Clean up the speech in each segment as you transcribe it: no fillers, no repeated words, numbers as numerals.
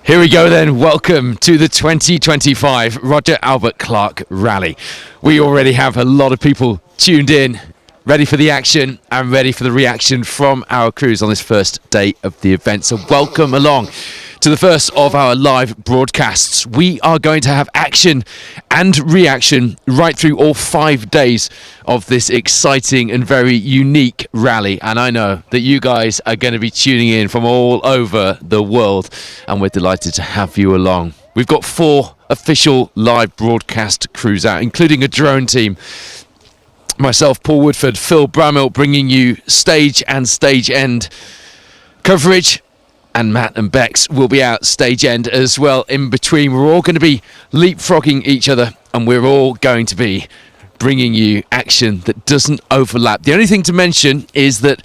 Here we go then. Welcome to the 2025 Roger Albert Clark Rally. We already have a lot of people tuned in, ready for the action and ready for the reaction from our crews on this first day of the event. So welcome along to the first of our live broadcasts. We are going to have action and reaction right through all 5 days of this exciting and very unique rally. And I know that you guys are going to be tuning in from all over the world, and we're delighted to have you along. We've got 4 official live broadcast crews out, including a drone team. Myself, Paul Woodford, Phil Brammill, bringing you stage and stage end coverage. And Matt and Bex will be out stage end as well in between. We're all going to be leapfrogging each other, and we're all going to be bringing you action that doesn't overlap. The only thing to mention is that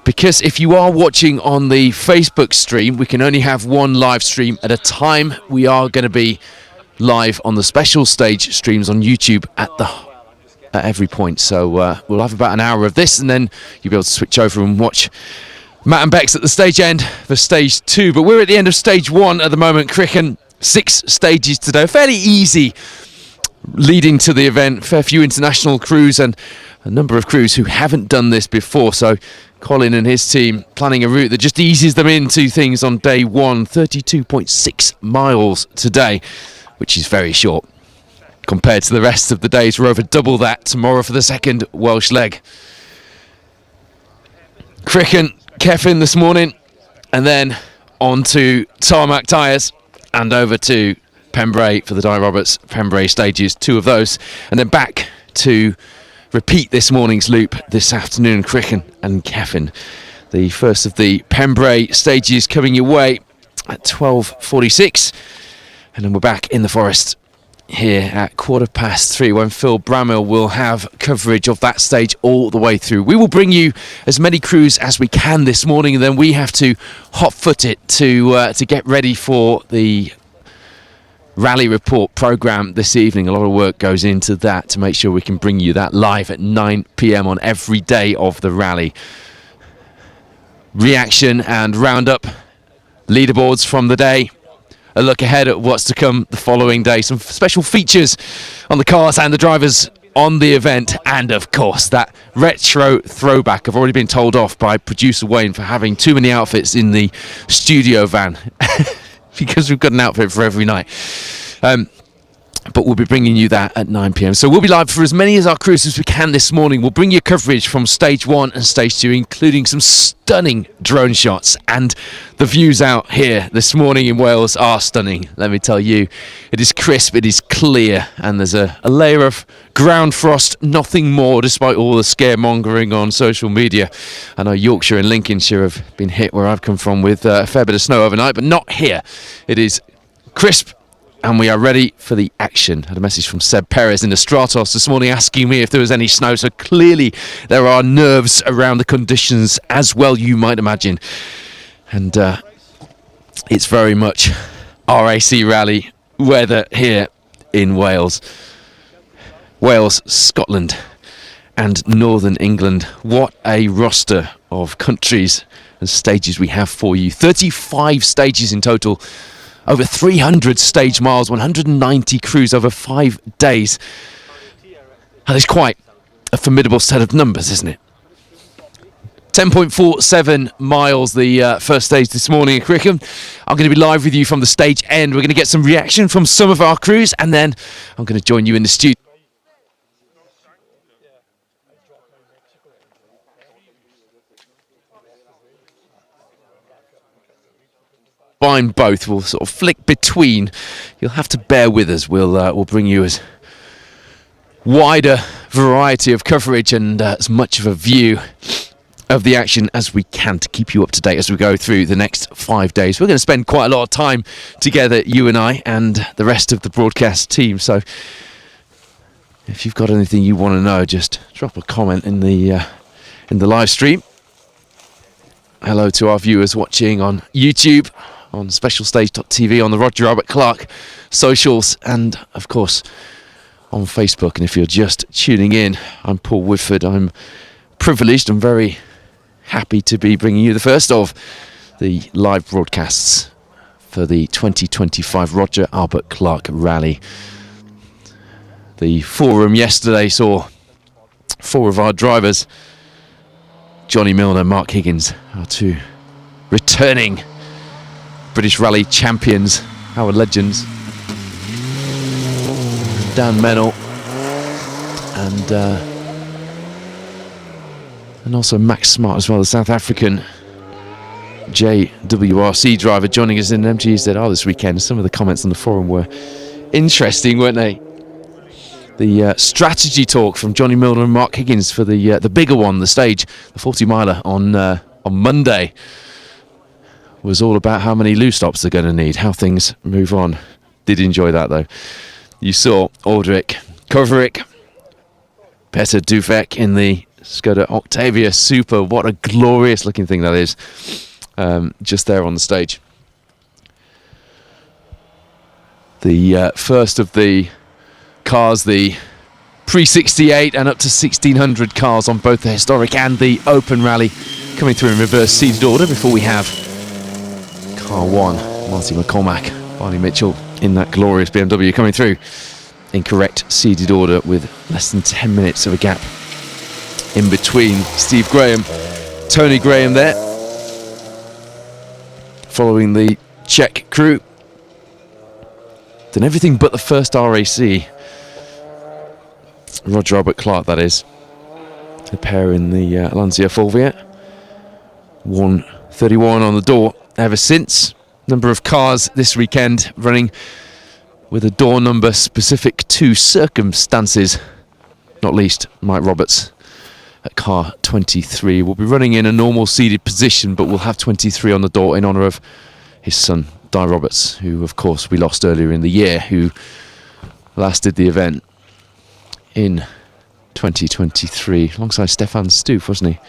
because if you are watching on the Facebook stream, we can only have one live stream at a time. We are going to be live on the special stage streams on YouTube at every point. So we'll have about an hour of this, and then you'll be able to switch over and watch Matt and Bex at the stage end for stage 2. But we're at the end of stage 1 at the moment. Crychan, 6 stages today. Fairly easy leading to the event. Fair few international crews and a number of crews who haven't done this before. So Colin and his team planning a route that just eases them into things on day 1. 32.6 miles today, which is very short compared to the rest of the days. We're over double that tomorrow for the second Welsh leg. Crychan, Cefn this morning, and then on to tarmac tyres and over to Pembrey for the Di Roberts Pembrey stages, 2 of those, and then back to repeat this morning's loop this afternoon. Crychan and Cefn, the first of the Pembrey stages coming your way at 12:46, and then we're back in the forest here at 3:15 when Phil Brammill will have coverage of that stage all the way through. We will bring you as many crews as we can this morning, and then we have to hot-foot it to get ready for the rally report programme this evening. A lot of work goes into that to make sure we can bring you that live at 9 p.m. on every day of the rally. Reaction and roundup, leaderboards from the day, a look ahead at what's to come the following day, some special features on the cars and the drivers on the event, and of course that retro throwback. I've already been told off by producer Wayne for having too many outfits in the studio van because we've got an outfit for every night. But we'll be bringing you that at 9 p.m. So we'll be live for as many of our crews as we can this morning. We'll bring you coverage from stage 1 and stage 2, including some stunning drone shots. And the views out here this morning in Wales are stunning, let me tell you. It is crisp, it is clear, and there's a layer of ground frost, nothing more, despite all the scaremongering on social media. I know Yorkshire and Lincolnshire have been hit where I've come from with a fair bit of snow overnight, but not here. It is crisp, and we are ready for the action. I had a message from Seb Perez in the Stratos this morning asking me if there was any snow. So clearly there are nerves around the conditions as well, you might imagine. And it's very much R.A.C. rally weather here in Wales. Wales, Scotland and Northern England. What a roster of countries and stages we have for you. 35 stages in total. Over 300 stage miles, 190 crews over 5 days. That is quite a formidable set of numbers, isn't it? 10.47 miles, the first stage this morning at Crychan. I'm going to be live with you from the stage end. We're going to get some reaction from some of our crews, and then I'm going to join you in the studio. Combine both, we'll sort of flick between. You'll have to bear with us. We'll bring you as wider variety of coverage and as much of a view of the action as we can to keep you up to date as we go through the next 5 days. We're going to spend quite a lot of time together, you and I, and the rest of the broadcast team. So if you've got anything you want to know, just drop a comment in the live stream. Hello to our viewers watching on YouTube, on specialstage.tv, on the Roger Albert Clark socials, and of course on Facebook. And if you're just tuning in, I'm Paul Woodford. I'm privileged and very happy to be bringing you the first of the live broadcasts for the 2025 Roger Albert Clark Rally. The forum yesterday saw 4 of our drivers, Johnny Milner, Mark Higgins, our 2 returning British Rally champions, our legends, Dan Mennell and also Max Smart as well, the South African JWRC driver, joining us in MGZR this weekend. Some of the comments on the forum were interesting, weren't they? The strategy talk from Johnny Milner and Mark Higgins for the bigger one, the stage, the 40-miler on Monday, was all about how many loose stops they're going to need, how things move on. Did enjoy that though. You saw Aldrich, Kovarik, Petter Duvek in the Skoda Octavia Super. What a glorious looking thing that is, just there on the stage. The first of the cars, the pre-68 and up to 1600 cars on both the historic and the open rally, coming through in reverse seated order before we have car 1, Marty McCormack, Barney Mitchell in that glorious BMW coming through in correct seated order with less than 10 minutes of a gap in between Steve Graham, Tony Graham there, following the Czech crew. Done everything but the first R.A.C. Roger Albert Clark, that is. The pair in the Lancia Fulvia. 131 on the door ever since. Number of cars this weekend running with a door number specific to circumstances. Not least Mike Roberts at car 23. Will be running in a normal seated position, but will have 23 on the door in honour of his son, Di Roberts, who of course we lost earlier in the year, who last did the event in 2023 alongside Stefan Stoof, wasn't he?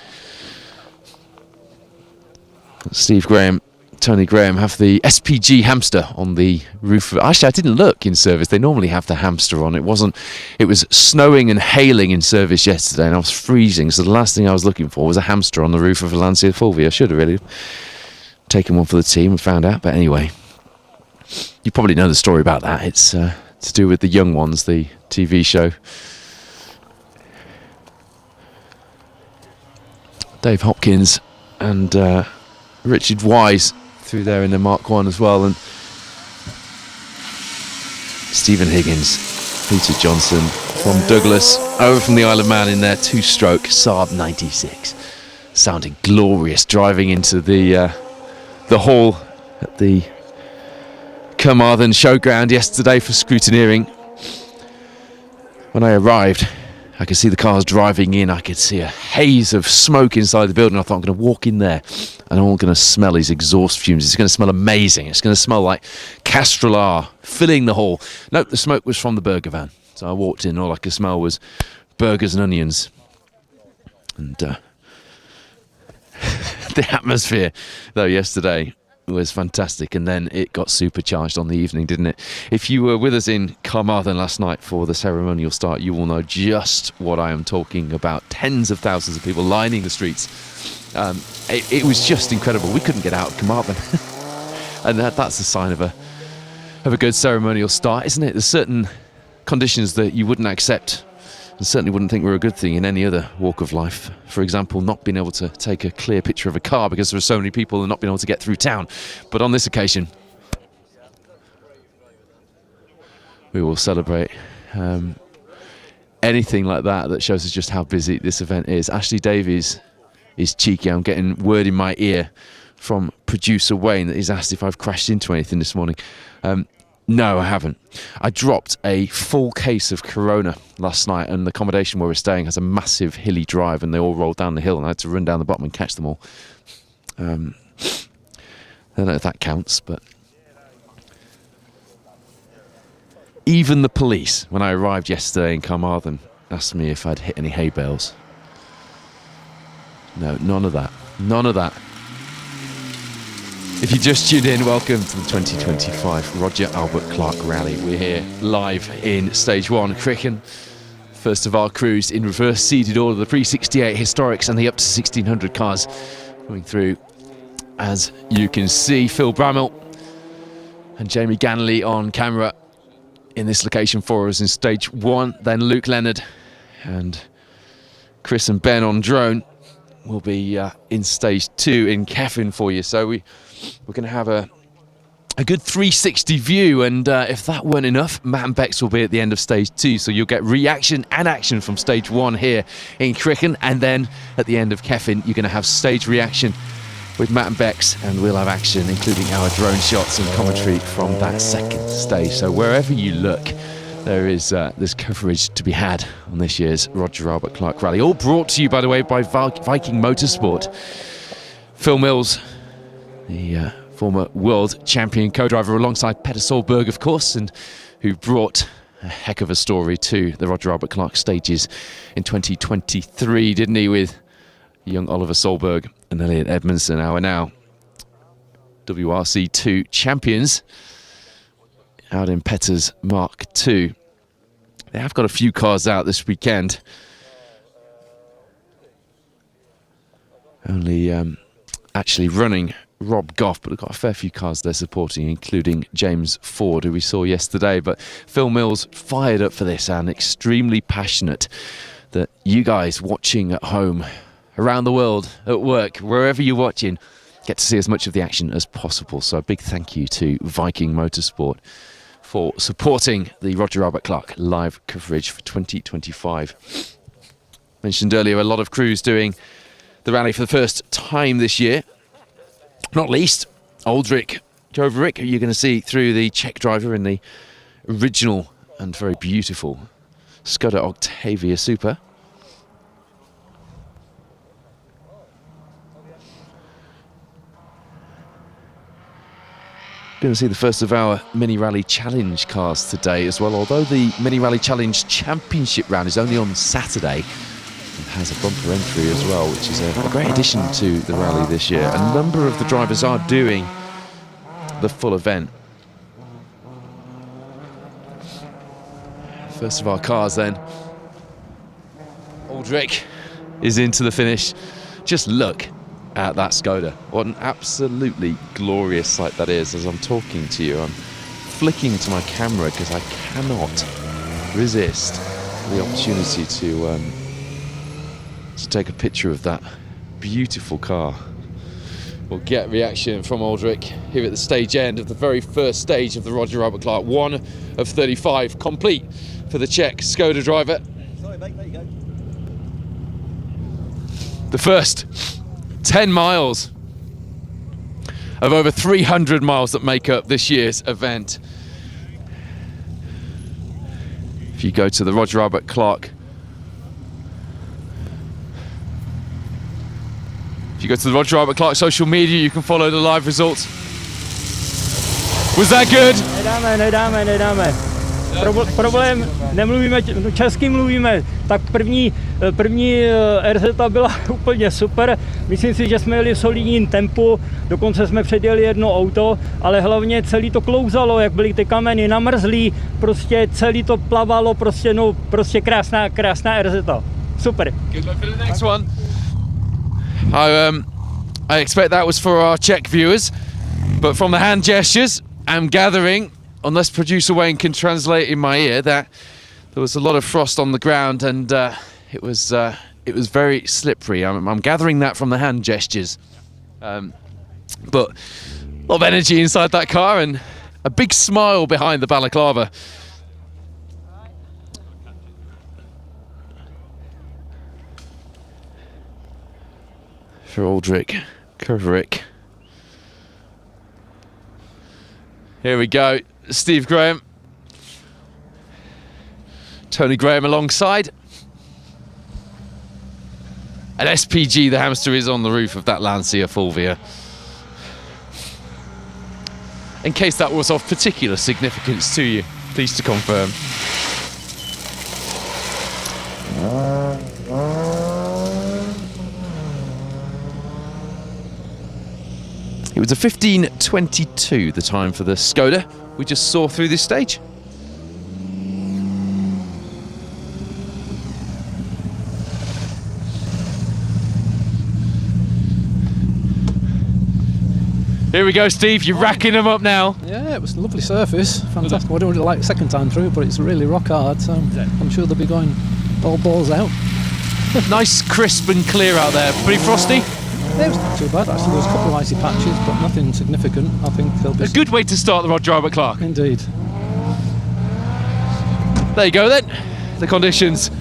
Steve Graham, Tony Graham have the SPG hamster on the roof. Actually, I didn't look in service. They normally have the hamster on. It was snowing and hailing in service yesterday, and I was freezing. So the last thing I was looking for was a hamster on the roof of a Lancia Fulvia. I should have really taken one for the team and found out. But anyway, you probably know the story about that. It's to do with the Young Ones, the TV show. Dave Hopkins and Richard Wise through there in the Mark 1 as well, and Stephen Higgins, Peter Johnson from Douglas, over from the Isle of Man in their 2-stroke Saab 96. Sounded glorious driving into the hall at the Carmarthen Showground yesterday for scrutineering. When I arrived, I could see the cars driving in. I could see a haze of smoke inside the building. I thought, I'm going to walk in there and all I'm going to smell is exhaust fumes. It's going to smell amazing. It's going to smell like Castrol filling the hall. Nope, the smoke was from the burger van. So I walked in, all I could smell was burgers and onions. And the atmosphere, though, yesterday was fantastic, and then it got supercharged on the evening, didn't it? If you were with us in Carmarthen last night for the ceremonial start, you will know just what I am talking about. Tens of thousands of people lining the streets. It was just incredible. We couldn't get out of Carmarthen. And that's a sign of a good ceremonial start, isn't it? There's certain conditions that you wouldn't accept and certainly wouldn't think were a good thing in any other walk of life. For example, not being able to take a clear picture of a car because there are so many people and not being able to get through town. But on this occasion, we will celebrate anything like that shows us just how busy this event is. Ashley Davies is cheeky. I'm getting word in my ear from producer Wayne that he's asked if I've crashed into anything this morning. No, I haven't. I dropped a full case of Corona last night, and the accommodation where we're staying has a massive hilly drive, and they all rolled down the hill, and I had to run down the bottom and catch them all. I don't know if that counts, but even the police, when I arrived yesterday in Carmarthen, asked me if I'd hit any hay bales. No, none of that. None of that. If you just tuned in, welcome to the 2025 Roger Albert Clark Rally. We're here live in Stage 1, Crychan. First of our crews in reverse seated order, the pre-68 historics and the up to 1600 cars coming through. As you can see, Phil Brammill And Jamie Ganley on camera in this location for us in stage 1. Then Luke Leonard and Chris and Ben on drone will be in stage 2 in Cefn for you. So we're going to have a good 360 view, and if that weren't enough, Matt and Bex will be at the end of stage 2, so you'll get reaction and action from stage 1 here in Crychan, and then at the end of Cefn you're going to have stage reaction with Matt and Bex, and we'll have action including our drone shots and commentary from that second stage. So wherever you look, there's coverage to be had on this year's Roger Albert Clark Rally, all brought to you, by the way, by Viking Motorsport. Phil Mills, the former world champion co-driver, alongside Petter Solberg, of course, and who brought a heck of a story to the Roger Albert Clark stages in 2023, didn't he, with young Oliver Solberg and Elliot Edmondson, our now WRC2 champions, out in Petter's Mark II. They have got a few cars out this weekend. Only actually running Rob Goff, but we've got a fair few cars they're supporting, including James Ford, who we saw yesterday. But Phil Mills fired up for this and extremely passionate that you guys watching at home, around the world, at work, wherever you're watching, get to see as much of the action as possible. So a big thank you to Viking Motorsport for supporting the Roger Albert Clark live coverage for 2025. Mentioned earlier, a lot of crews doing the rally for the first time this year. Not least, Aldrich Joverick, who you're going to see through the Czech driver in the original and very beautiful Skoda Octavia Super. Going to see the first of our Mini Rally Challenge cars today as well, although the Mini Rally Challenge Championship round is only on Saturday and has a bumper entry as well, which is a great addition to the rally this year. A number of the drivers are doing the full event. First of our cars then, Aldrich is into the finish. Just look at that Skoda. What an absolutely glorious sight that is. As I'm talking to you, I'm flicking to my camera because I cannot resist the opportunity to take a picture of that beautiful car. We'll get reaction from Aldrich here at the stage end of the very first stage of the Roger Albert Clark, 1 of 35 complete for the Czech Skoda driver. Sorry mate, there you go. The first 10 miles of over 300 miles that make up this year's event. If you go to the Roger Albert Clark, social media, you can follow the live results. Was that good? Nedáme. Problém, nemluvíme, česky mluvíme, tak první RZ byla úplně super. Myslím si, že jsme jeli v solidním tempu, dokonce jsme předjeli jedno auto, ale hlavně celý to klouzalo, jak byly ty kameny namrzlý, prostě celý to plavalo, prostě krásná RZ. Super. Good luck for the next one. I expect that was for our Czech viewers, but from the hand gestures, I'm gathering, unless producer Wayne can translate in my ear, that there was a lot of frost on the ground and it was very slippery. I'm gathering that from the hand gestures, but a lot of energy inside that car and a big smile behind the balaclava. For Aldrich Joverick. Here we go, Steve Graham, Tony Graham alongside, and SPG the hamster is on the roof of that Lancia Fulvia. In case that was of particular significance to you, pleased to confirm. It was a 15:22, the time for the Skoda we just saw through this stage. Here we go, Steve. You're racking them up now. Yeah, it was a lovely surface. Fantastic. I don't really like the second time through, but it's really rock hard, so I'm sure they'll be going all balls out. Nice, crisp and clear out there. Pretty frosty. Yeah, it was not too bad, actually. There was a couple of icy patches, but nothing significant. I think they'll be... A good way to start the Roger Albert Clark. Indeed. There you go then. The conditions,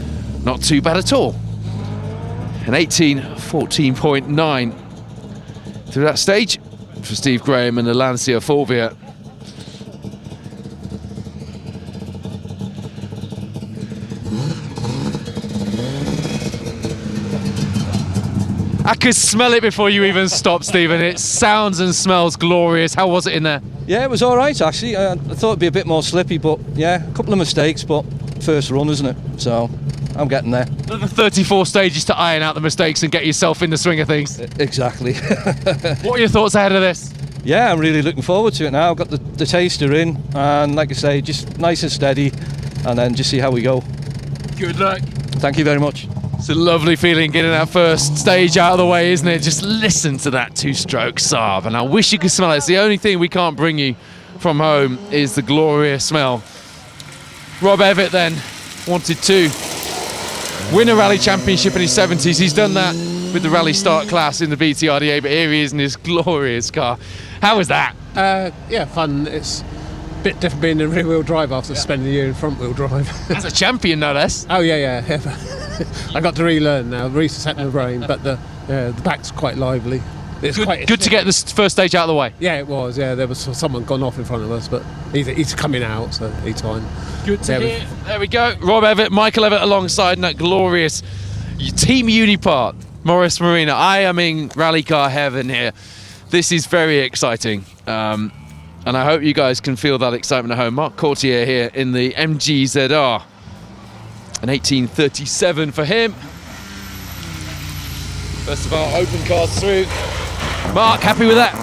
not too bad at all. An 18:14.9 through that stage for Steve Graham and the Lancia Fulvia. I could smell it before you even stopped, Stephen. It sounds and smells glorious. How was it in there? Yeah, it was all right actually. I thought it'd be a bit more slippy, but yeah, a couple of mistakes, but first run, isn't it? So I'm getting there. Another 34 stages to iron out the mistakes and get yourself in the swing of things. Exactly. What are your thoughts ahead of this? Yeah, I'm really looking forward to it now. I've got the taster in, and like I say, just nice and steady, and then just see how we go. Good luck. Thank you very much. It's a lovely feeling getting that first stage out of the way, isn't it? Just listen to that two-stroke Saab, and I wish you could smell it. It's the only thing we can't bring you from home is the glorious smell. Rob Evatt then wanted to win a rally championship in his 70s. He's done that with the rally start class in the BTRDA, but here he is in his glorious car. How was that? Yeah, fun. It's a bit different being in rear-wheel drive after spending a year in front-wheel drive. As a champion, no less. Oh yeah. I got to relearn now, reset my brain, but the back's quite lively. It's Good to get this first stage out of the way. Yeah, it was. Yeah, there was someone gone off in front of us, but he's coming out, so he's fine. Good to hear. There we go. Rob Evatt, Michael Evatt alongside in that glorious Team Unipart, Morris Marina. I am in rally car heaven here. This is very exciting. And I hope you guys can feel that excitement at home. Marc Courtier here in the MGZR. An 18:37 for him. First of our open cars through. Mark, happy with that?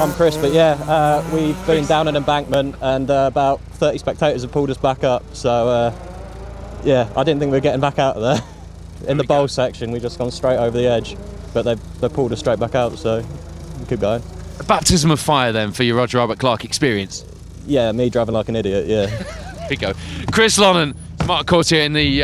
I'm Chris, but yeah, we've been down an embankment and about 30 spectators have pulled us back up. So yeah, I didn't think we were getting back out of there. In the bowl section, we just gone straight over the edge, but they pulled us straight back out, so we keep going. A baptism of fire then for your Roger Albert Clark experience. Yeah, me driving like an idiot, yeah. Here we go. Chris Lonnan, Marc Courtier in the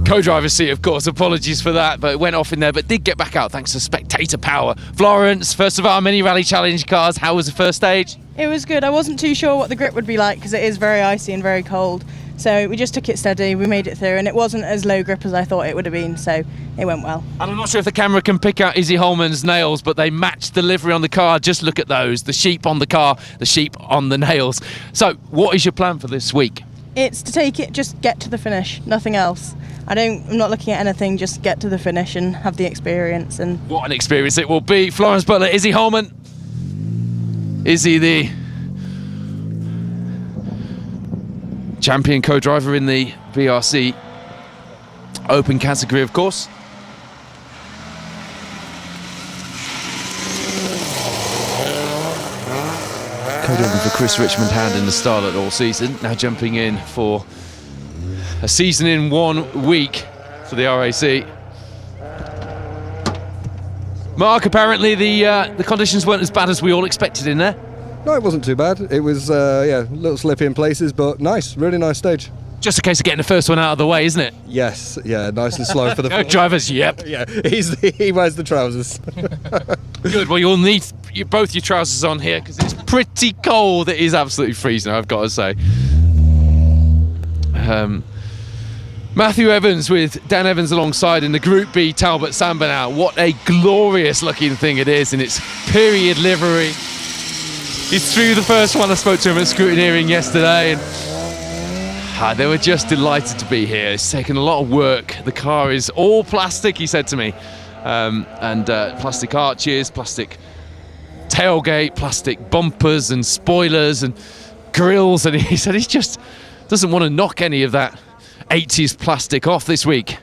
co-driver's seat, of course. Apologies for that, but it went off in there, but did get back out thanks to spectator power. Florence, first of our mini rally challenge cars, how was the first stage? It was good. I wasn't too sure what the grip would be like because it is very icy and very cold. So we just took it steady, we made it through, and it wasn't as low grip as I thought it would have been, so it went well. And I'm not sure if the camera can pick out Izzy Holman's nails, but they matched the livery on the car. Just look at those, the sheep on the car, the sheep on the nails. So what is your plan for this week? It's to take it, just get to the finish, nothing else. I'm not looking at anything, just get to the finish and have the experience. And what an experience it will be. Florence Butler, Izzy Holman. Izzy, the champion co-driver in the VRC open category, of course. Co-driving for Chris Richmond Hand in the Starlet all season, now jumping in for a season in 1 week for the R.A.C. Mark, apparently the conditions weren't as bad as we all expected in there. No, it wasn't too bad. It was, yeah, a little slippy in places, but nice, really nice stage. Just a case of getting the first one out of the way, isn't it? Yes, yeah, nice and slow for the... Co-drivers, yep. Yeah, he wears the trousers. Good, well you'll need both your trousers on here because it's pretty cold. It is absolutely freezing, I've got to say. Matthew Evans with Dan Evans alongside in the Group B Talbot Samba now. What a glorious looking thing it is in its period livery. He's through the first one. I spoke to him at scrutineering yesterday and they were just delighted to be here. It's taken a lot of work. The car is all plastic, he said to me. Plastic arches, plastic tailgate, plastic bumpers and spoilers and grills, and he said he just doesn't want to knock any of that 80s plastic off this week.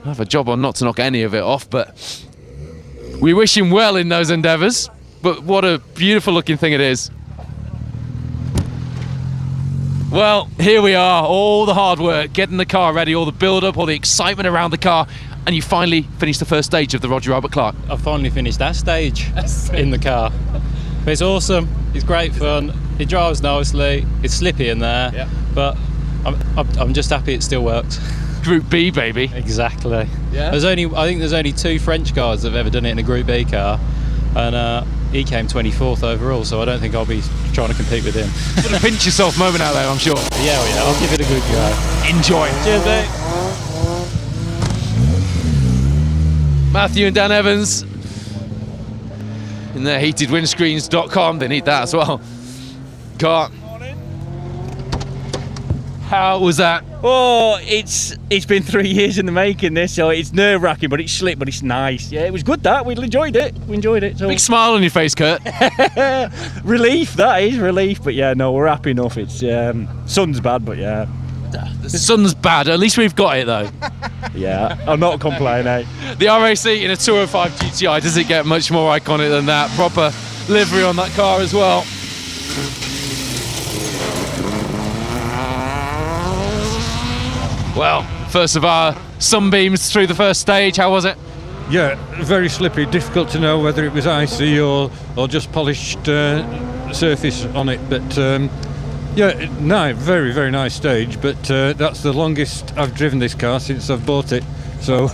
I have a job on not to knock any of it off, but we wish him well in those endeavours. But what a beautiful looking thing it is. Well, here we are, all the hard work, getting the car ready, all the build-up, all the excitement around the car, and you finally finished the first stage of the Roger Albert Clark. I finally finished that stage in the car. But it's awesome. It's great fun. It drives nicely. It's slippy in there, but I'm just happy it still works. Group B, baby. Exactly. Yeah. I think there's only 2 French guys that have ever done it in a Group B car, and he came 24th overall. So I don't think I'll be trying to compete with him. Got a pinch yourself moment out there, I'm sure. Yeah, I'll give it a good go. Enjoy. Cheers, mate. Matthew and Dan Evans in their heatedwindscreens.com. They need that as well. Car. How was that? Oh, it's been 3 years in the making, this, so it's nerve-wracking, but it's slick, but it's nice. Yeah, it was good, that. We enjoyed it. So. Big smile on your face, Kurt. Relief, that is relief, but yeah, no, we're happy enough. It's sun's bad, but yeah. The sun's bad. At least we've got it, though. Yeah, I'm not complaining. The R.A.C. in a 205 GTI, does it get much more iconic than that? Proper livery on that car as well. Well, first of our sunbeams through the first stage, how was it? Yeah, very slippy, difficult to know whether it was icy or just polished surface on it, but yeah, no, very, very nice stage, but that's the longest I've driven this car since I've bought it, so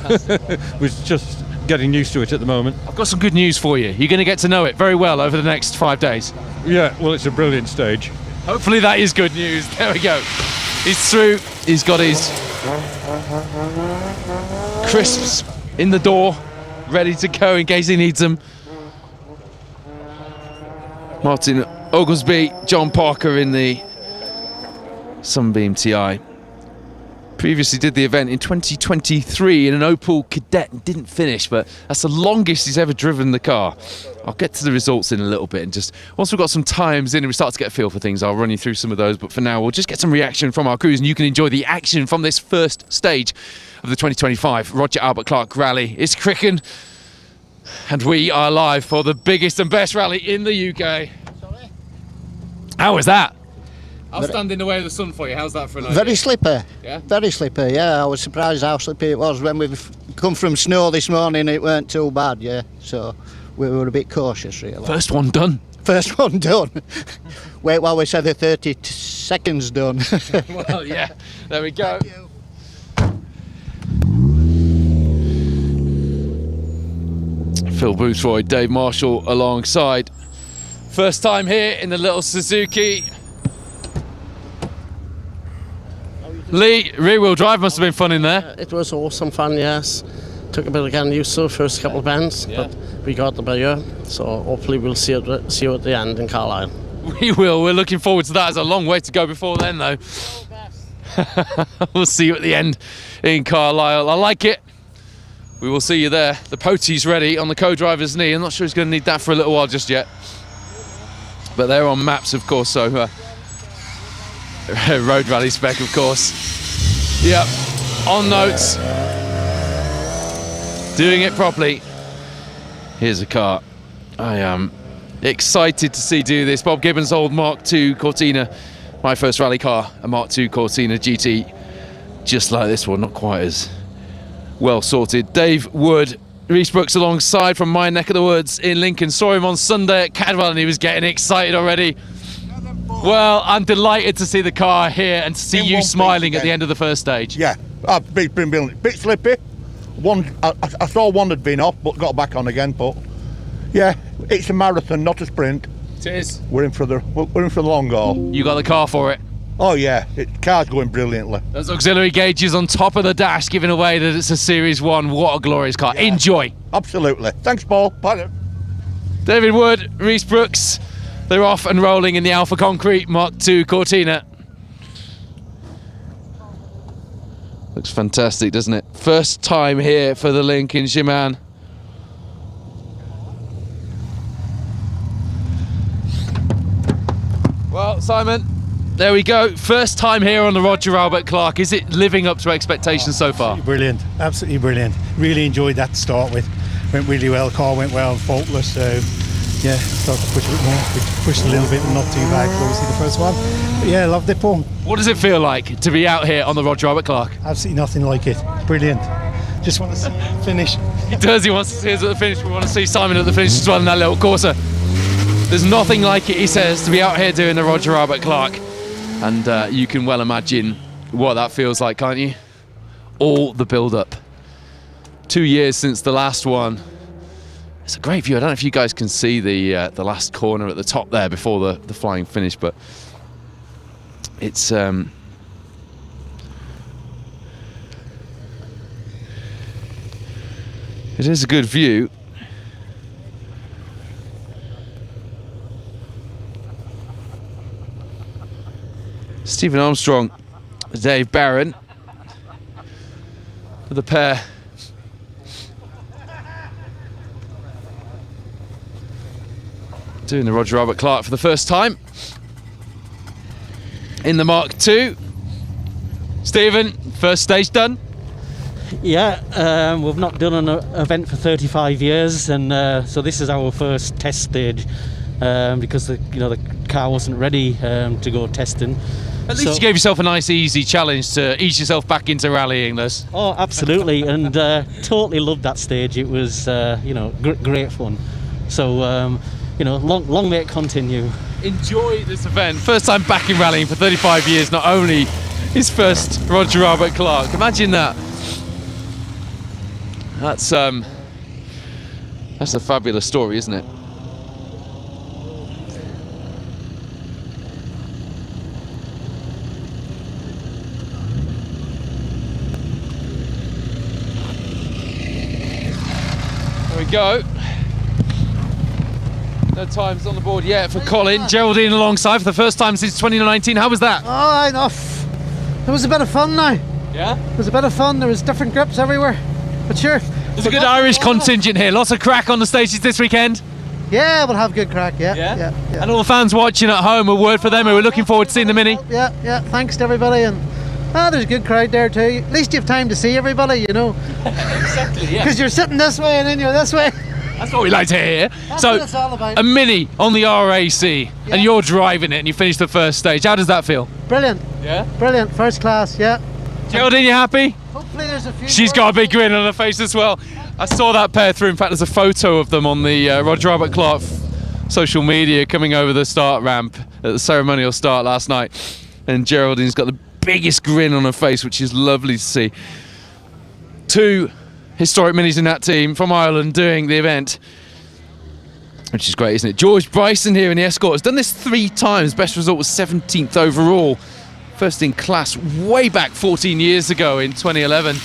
we're just getting used to it at the moment. I've got some good news for you. You're going to get to know it very well over the next 5 days. Yeah, well, it's a brilliant stage. Hopefully that is good news. There we go. He's through. He's got his crisps in the door, ready to go in case he needs them. Martin Oglesby, John Parker in the Sunbeam TI. Previously did the event in 2023 in an Opel Kadett and didn't finish, but that's the longest he's ever driven the car. I'll get to the results in a little bit, and just once we've got some times in and we start to get a feel for things, I'll run you through some of those. But for now, we'll just get some reaction from our crews, and you can enjoy the action from this first stage of the 2025 Roger Albert Clark Rally. It's Crychan, and we are live for the biggest and best rally in the UK. Sorry? How was that? I'll stand in the way of the sun for you. How's that for an idea? Very slippy. Yeah? Very slippy, yeah. I was surprised how slippy it was. When we've come from snow this morning, it weren't too bad, yeah. So we were a bit cautious, really. First one done. First one done. Wait while we said the 30 seconds done. Well, yeah. There we go. Phil Boothroyd, Dave Marshall alongside. First time here in the little Suzuki. Lee, rear-wheel drive must have been fun in there. It was awesome fun, yes. Took a bit of getting used to the first couple of bends, but we got the better. So hopefully we'll see you at the end in Carlisle. We will. We're looking forward to that. There's a long way to go before then, though. We'll see you at the end in Carlisle. I like it. We will see you there. The Potie's ready on the co-driver's knee. I'm not sure he's going to need that for a little while just yet. But they're on maps, of course, so road rally spec, of course. Yep, on notes. Doing it properly. Here's a car. I am excited to see do this. Bob Gibbons' old Mark II Cortina. My first rally car, a Mark II Cortina GT. Just like this one, not quite as well sorted. Dave Wood, Reece Brooks alongside from my neck of the woods in Lincoln. Saw him on Sunday at Cadwell and he was getting excited already. Well, I'm delighted to see the car here and to see you smiling at the end of the first stage. Yeah, I've been brilliant. A bit slippy. I saw one had been off, but got back on again. But yeah, it's a marathon, not a sprint. It is. We're in for the long haul. You got the car for it? Oh yeah, the car's going brilliantly. Those auxiliary gauges on top of the dash, giving away that it's a Series 1. What a glorious car. Yeah. Enjoy. Absolutely. Thanks, Paul. Bye. David Wood, Reece Brooks. They're off and rolling in the Alpha Concrete Mark II Cortina. Looks fantastic, doesn't it? First time here for the Lincolnshire man. Well, Simon, there we go. First time here on the Roger Albert Clark. Is it living up to expectations so far? Brilliant, absolutely brilliant. Really enjoyed that to start with. Went really well, car went well, faultless. So yeah, started to push a bit more. We pushed a little bit, not too bad, obviously the first one. But yeah, loved it, Paul. What does it feel like to be out here on the Roger Albert Clark? Absolutely nothing like it. Brilliant. Just want to see it finish. He does, he wants to see us at the finish. We want to see Simon at the finish as well in that little Corsa. There's nothing like it, he says, to be out here doing the Roger Albert Clark. And you can well imagine what that feels like, can't you? All the build-up. 2 years since the last one. It's a great view. I don't know if you guys can see the last corner at the top there before the flying finish, but it's it is a good view. Stephen Armstrong, Dave Barron, the pair. Doing the Roger Albert Clark for the first time in the Mark II. Stephen, first stage done? Yeah, we've not done an event for 35 years, and so this is our first test stage because the car wasn't ready to go testing. At least you gave yourself a nice easy challenge to ease yourself back into rallying this. Oh, absolutely, and totally loved that stage. It was great fun. So long may it continue. Enjoy this event. First time back in rallying for 35 years. Not only his first Roger Albert Clark. Imagine that. That's a fabulous story, isn't it? There we go. No times on the board yet for Colin. Geraldine alongside for the first time since 2019. How was that? Oh, enough. It was a bit of fun now. Yeah? It was a bit of fun. There was different grips everywhere. But sure. There's a good Irish contingent here. Lots of crack on the stages this weekend. Yeah, we'll have good crack, yeah. And all the fans watching at home, a word for them who are looking forward to seeing the Mini. Yeah. Thanks to everybody. And there's a good crowd there too. At least you have time to see everybody, you know. Exactly, yeah. Because you're sitting this way and then you're this way. That's what we like to hear. That's so, what it's all about. a Mini on the R.A.C. and you're driving it and you finished the first stage. How does that feel? Brilliant. Yeah? Brilliant. First class, yeah. Geraldine, you happy? Hopefully there's a few. She's got a big grin on her face as well. I saw that pair through. In fact, there's a photo of them on the Roger Albert Clark social media coming over the start ramp at the ceremonial start last night. And Geraldine's got the biggest grin on her face, which is lovely to see. Two historic Minis in that team from Ireland doing the event, which is great, isn't it? George Bryson here in the Escort has done this 3 times. Best result was 17th overall. First in class way back 14 years ago in 2011.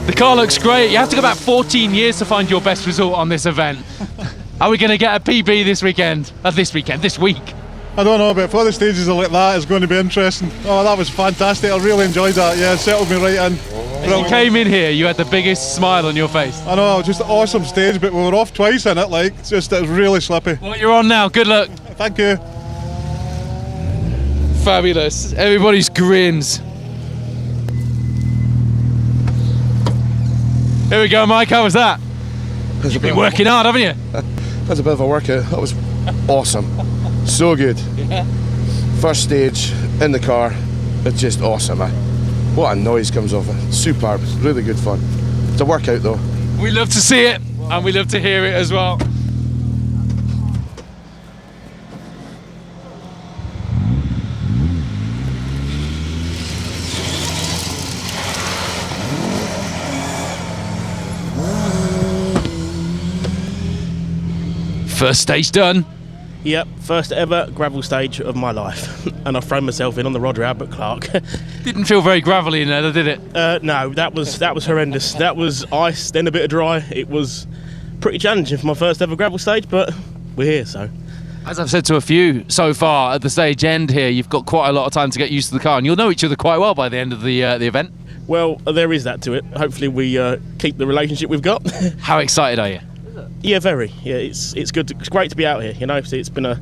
The car looks great. You have to go back 14 years to find your best result on this event. Are we going to get a PB this weekend? This week? I don't know, but for the stages like that, it's going to be interesting. Oh, that was fantastic. I really enjoyed that. Yeah, it settled me right in. As you came in here, you had the biggest smile on your face. I know, just an awesome stage, but we were off twice in it. Like, it was really slippy. Well, you're on now. Good luck. Thank you. Fabulous. Everybody's grins. Here we go, Mike. How was that? You've been working hard, haven't you? That's a bit of a workout. That was awesome. So good. Yeah. First stage in the car, it's just awesome. What a noise comes off it. Superb. It's really good fun. It's a workout though. We love to see it and we love to hear it as well. First stage done. Yep, first ever gravel stage of my life, and I've thrown myself in on the Roger Albert Clark. Didn't feel very gravelly in there, did it? No, that was horrendous. That was ice, then a bit of dry. It was pretty challenging for my first ever gravel stage, but we're here, so. As I've said to a few so far at the stage end here, you've got quite a lot of time to get used to the car, and you'll know each other quite well by the end of the event. Well, there is that to it. Hopefully we keep the relationship we've got. How excited are you? Yeah, very. Yeah, it's good. It's great to be out here. You know, it's been a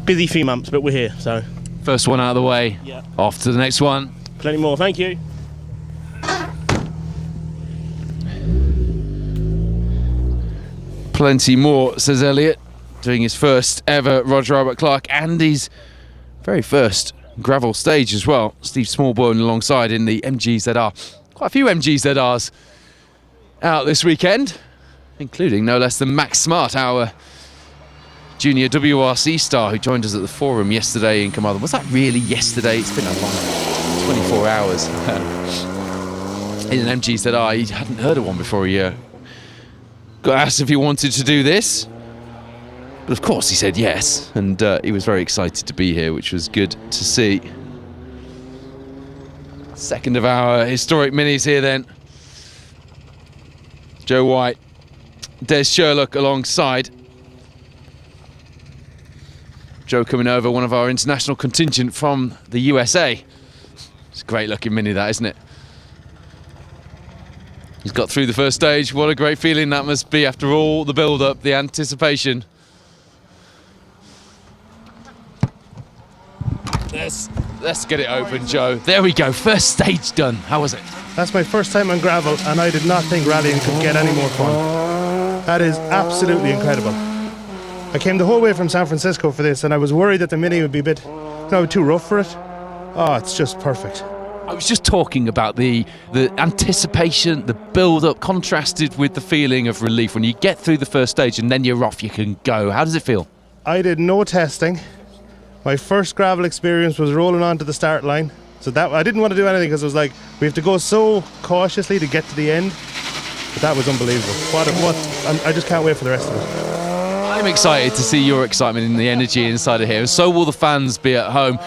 busy few months, but we're here. So first one out of the way. Yeah. Off to the next one. Plenty more. Thank you. Plenty more, says Elliot, doing his first ever Roger Albert Clark and his very first gravel stage as well. Steve Smallbone alongside in the MGZR. Quite a few MGZRs out this weekend. including no less than Max Smart, our junior WRC star who joined us at the forum yesterday in Carmarthen. Was that really yesterday? It's been a long 24 hours. In an MG said, he hadn't heard of one before he got asked if he wanted to do this. But of course he said yes, and he was very excited to be here, which was good to see. Second of our historic minis here then. Joe White, Des Sherlock alongside. Joe coming over, one of our international contingent from the USA. It's a great looking mini, that, isn't it? He's got through the first stage. What a great feeling that must be after all the build-up, the anticipation. Let's get it open, Joe. There we go, first stage done. How was it? That's my first time on gravel, and I did not think rallying could get any more fun. That is absolutely incredible. I came the whole way from San Francisco for this, and I was worried that the Mini would be a bit too rough for it. Oh, it's just perfect. I was just talking about the anticipation, the build-up, contrasted with the feeling of relief when you get through the first stage and then you're off, you can go. How does it feel? I did no testing. My first gravel experience was rolling onto the start line. So that I didn't want to do anything because it was like, we have to go so cautiously to get to the end. But that was unbelievable. I just can't wait for the rest of it. I'm excited to see your excitement and the energy inside of here, and so will the fans be at home.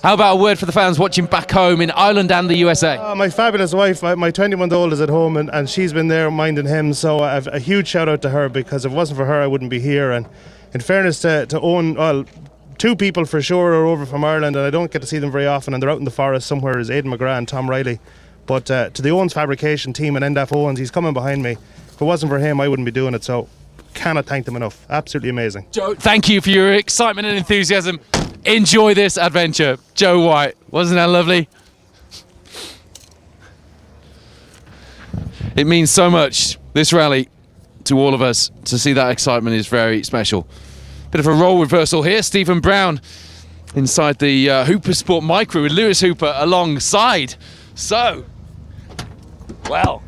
How about a word for the fans watching back home in Ireland and the USA? My fabulous wife, my 21-year-old is at home, and she's been there minding him, so I have a huge shout out to her, because if it wasn't for her I wouldn't be here. And in fairness to Owen, well, two people for sure are over from Ireland, and I don't get to see them very often, and they're out in the forest somewhere, is Aidan McGrath and Tom Riley. But to the Owens Fabrication team and NDAF Owens, he's coming behind me. If it wasn't for him I wouldn't be doing it, so cannot thank them enough. Absolutely amazing. Joe, thank you for your excitement and enthusiasm. Enjoy this adventure. Joe White, wasn't that lovely? It means so much, this rally, to all of us. To see that excitement is very special. Bit of a role reversal here. Stephen Brown inside the Hooper Sport Micro with Lewis Hooper alongside. So, well,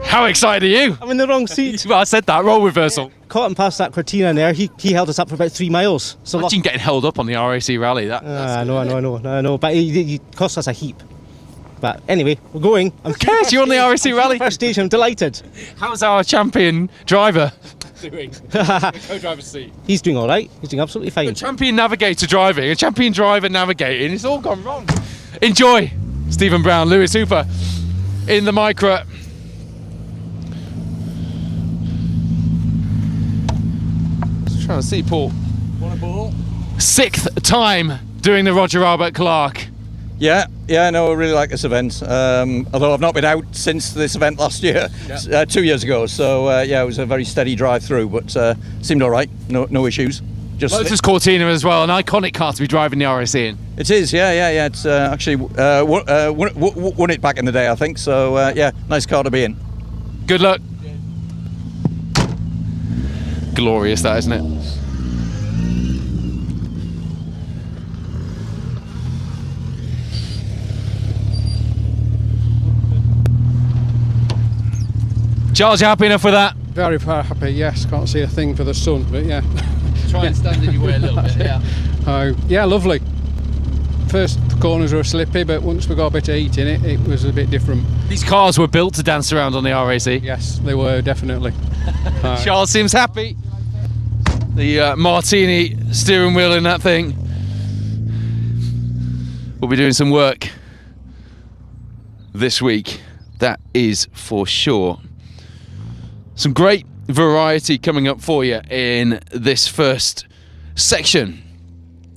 how excited are you? I'm in the wrong seat. Well, I said that, role reversal. Caught him past that Crychan there. He held us up for about 3 miles. So imagine getting held up on the R.A.C. rally. I know. But he cost us a heap. But anyway, we're going. Who cares? You're on the R.A.C. rally. First stage, I'm delighted. How's our champion driver doing? Co-driver's seat. He's doing all right. He's doing absolutely fine. A champion navigator driving, a champion driver navigating. It's all gone wrong. Enjoy. Stephen Brown, Lewis Hooper in the Micra. Trying to see Paul. Want a ball? 6th time doing the Roger Albert Clark. Yeah, no, I really like this event. Although I've not been out since this event last year, 2 years ago. So it was a very steady drive through, but seemed all right. No issues. Just Lotus Cortina as well, an iconic car to be driving the R.A.C. in. It is, yeah. It's actually won it back in the day, I think. So nice car to be in. Good luck. Glorious, that, isn't it? Charles, you happy enough with that? Very happy, yes. Can't see a thing for the sun, but yeah. Try and stand in your way a little bit, yeah. Yeah, lovely. First corners were slippy, but once we got a bit of heat in it, it was a bit different. These cars were built to dance around on the R.A.C. Yes, they were, definitely. Charles seems happy. The Martini steering wheel in that thing. We'll be doing some work this week, that is for sure. Some great variety coming up for you in this first section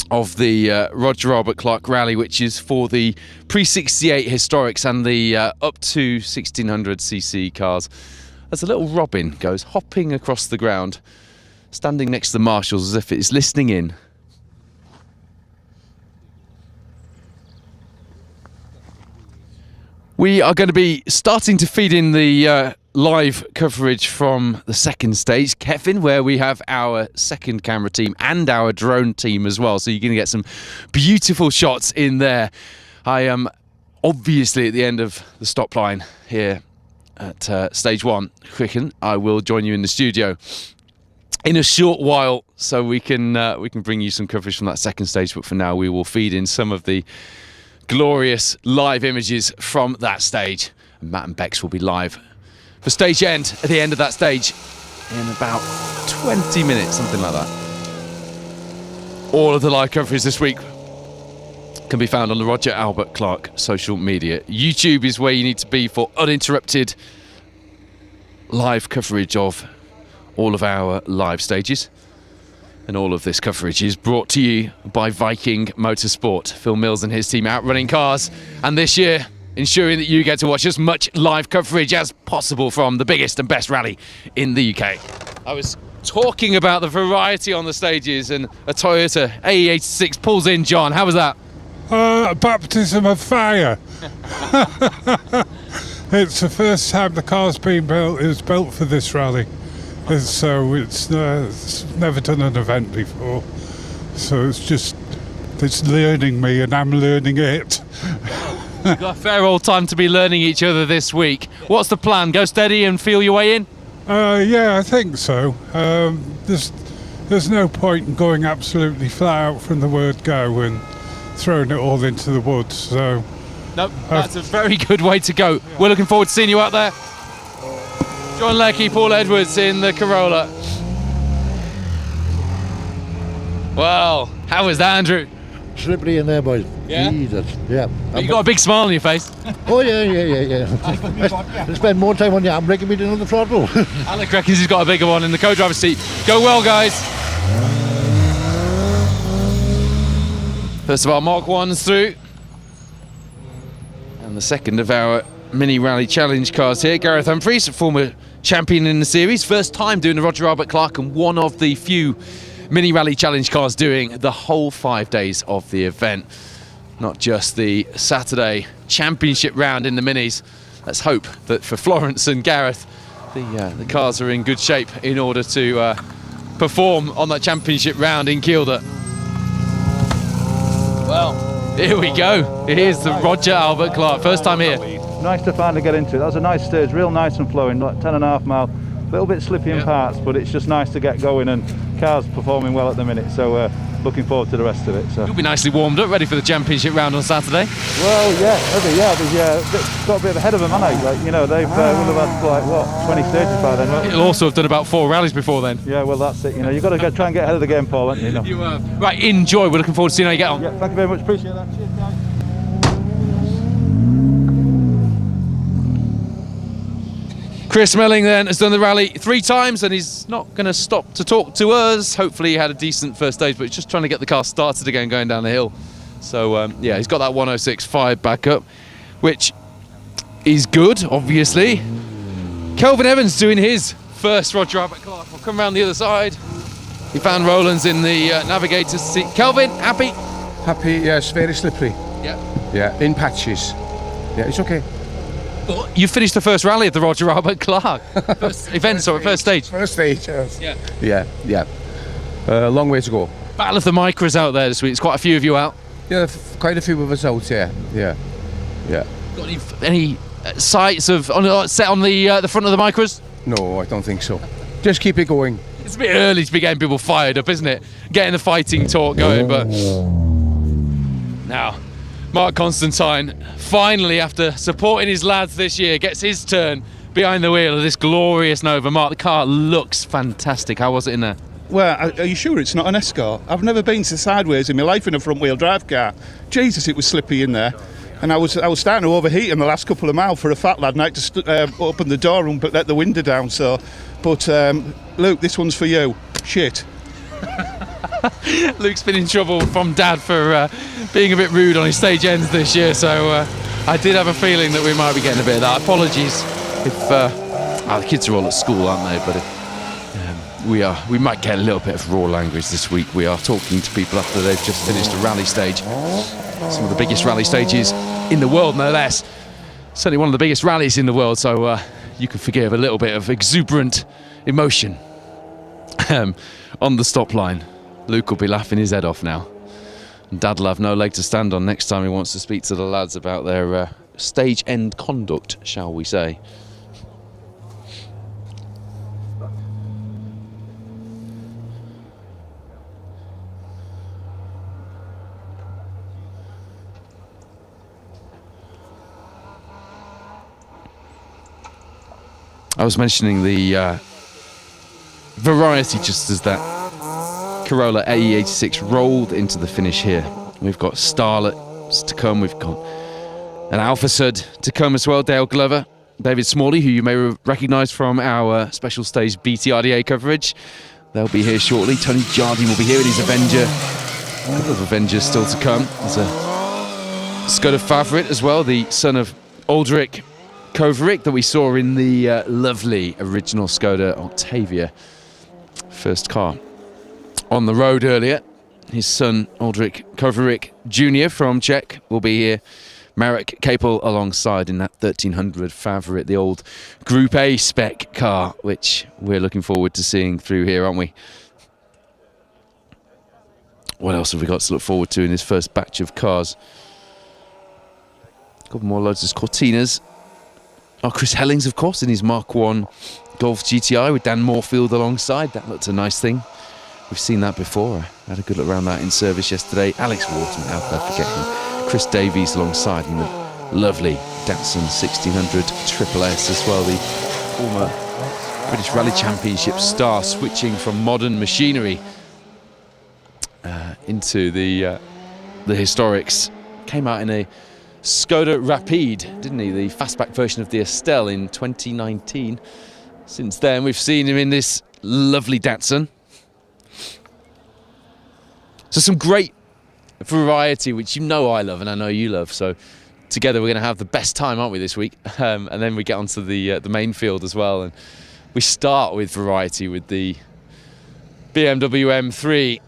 of the Roger Albert Clark Rally, which is for the pre-68 historics and the up to 1600cc cars. As a little robin goes hopping across the ground, standing next to the marshals as if it's listening in. We are going to be starting to feed in the live coverage from the second stage, Cefn, where we have our second camera team and our drone team as well. So you're going to get some beautiful shots in there. I am obviously at the end of the stop line here at stage 1, Crychan. I will join you in the studio in a short while, so we can bring you some coverage from that second stage. But for now, we will feed in some of the glorious live images from that stage. And Matt and Bex will be live for stage end at the end of that stage in about 20 minutes, something like that. All of the live coverage this week can be found on the Roger Albert Clark social media. YouTube is where you need to be for uninterrupted live coverage of all of our live stages. And all of this coverage is brought to you by Viking Motorsport. Phil Mills and his team out running cars, and this year ensuring that you get to watch as much live coverage as possible from the biggest and best rally in the UK. I was talking about the variety on the stages, and a Toyota AE86 pulls in. John, how was that? A baptism of fire. It's the first time the car's been built. It was built for this rally, and so it's never done an event before. So it's learning me, and I'm learning it. You've got a fair old time to be learning each other this week. What's the plan? Go steady and feel your way in? Yeah, I think so. There's no point in going absolutely flat out from the word go and throwing it all into the woods. So no, that's a very good way to go. We're looking forward to seeing you out there. John Leckie, Paul Edwards in the Corolla. Well, how was that, Andrew? Slippery in there, boys. Yeah? Jesus, yeah. You got a big smile on your face. Oh, yeah. I spend more time on the handbrake than on the throttle. Alec reckons he's got a bigger one in the co-driver's seat. Go well, guys. First of our Mark 1's through. And the second of our Mini Rally Challenge cars here. Gareth Humphries, former champion in the series. First time doing the Roger Albert Clark, and one of the few Mini Rally Challenge cars doing the whole 5 days of the event. Not just the Saturday championship round in the Minis. Let's hope that for Florence and Gareth, the cars are in good shape in order to perform on that championship round in Kielder. Well, here we go. Here's the Roger Albert Clark. First time here. Nice to finally get into it. That was a nice stage, real nice and flowing, like 10.5 mile. A little bit slippy in parts, but it's just nice to get going, and cars performing well at the minute, so looking forward to the rest of it. So you'll be nicely warmed up, ready for the championship round on Saturday. Well, they've got a bit ahead of them, haven't they? Like, you know, they've would have had like what 20 stages by then. It'll also have done about 4 rallies tefore then. Yeah, well, that's it. You know, you've got to try and get ahead of the game, Paul, haven't you? Know? You right, enjoy. We're looking forward to seeing how you get on. Yeah, thank you very much. Appreciate that. Cheers, guys. Chris Melling then has done the rally 3 times, and he's not going to stop to talk to us. Hopefully he had a decent first stage, but he's just trying to get the car started again going down the hill. So yeah, he's got that 106.5 back up, which is good, obviously. Kelvin Evans doing his first Roger Albert Clark. We'll come around the other side. He found Rollins in the navigator's seat. Kelvin, happy? Happy, yes, very slippery. Yeah. Yeah, in patches. Yeah, it's okay. But you finished the first rally at the Roger Albert Clark. First event, sorry, first stage. First stage, yes. Yeah. Yeah. Long way to go. Battle of the Micras out there this week. There's quite a few of you out. Yeah, quite a few of us out, yeah. Got any sights of set on the front of the Micras? No, I don't think so. Just keep it going. It's a bit early to be getting people fired up, isn't it? Getting the fighting talk going, but now Mark Constantine, finally, after supporting his lads this year, gets his turn behind the wheel of this glorious Nova. Mark, the car looks fantastic. How was it in there? Well, are you sure it's not an Escort? I've never been to sideways in my life in a front-wheel drive car. Jesus, it was slippy in there. And I was starting to overheat in the last couple of miles for a fat lad, and I had to open the door and let the window down. But Luke, this one's for you. Shit. Luke's been in trouble from Dad for being a bit rude on his stage ends this year, so I did have a feeling that we might be getting a bit of that. Apologies if the kids are all at school, aren't they? But if, we might get a little bit of raw language this week. We are talking to people after they've just finished a rally stage, some of the biggest rally stages in the world, no less. Certainly one of the biggest rallies in the world, so you can forgive a little bit of exuberant emotion on the stop line. Luke will be laughing his head off now. And Dad will have no leg to stand on next time he wants to speak to the lads about their stage end conduct, shall we say. I was mentioning the variety just as that Corolla AE86 rolled into the finish here. We've got Starlets to come, we've got an Alpha Sud to come as well, Dale Glover, David Smalley, who you may recognise from our special stage BTRDA coverage. They'll be here shortly. Tony Jardine will be here with his Avenger. A couple of Avengers still to come. There's a Skoda favourite as well, the son of Aldrich Kovarik that we saw in the lovely original Skoda Octavia first car on the road earlier. His son Aldrich Kovarik Jr. from Czech will be here. Marek Capel alongside in that 1300 favourite, the old Group A spec car, which we're looking forward to seeing through here, aren't we? What else have we got to look forward to in this first batch of cars? A couple more loads of Cortinas. Oh, Chris Hellings, of course, in his Mark 1 Golf GTI with Dan Moorfield alongside. That looked a nice thing. We've seen that before. I had a good look around that in service yesterday. Alex Wharton, how could I forget him? Chris Davies alongside in the lovely Datsun 1600 Triple S as well. The former British Rally Championship star switching from modern machinery into the historics. Came out in a Skoda Rapide, didn't he? The fastback version of the Estelle in 2019. Since then, we've seen him in this lovely Datsun. So some great variety, which you know I love and I know you love. So together we're going to have the best time, aren't we, this week? And then we get onto the main field as well. And we start with variety with the BMW M3.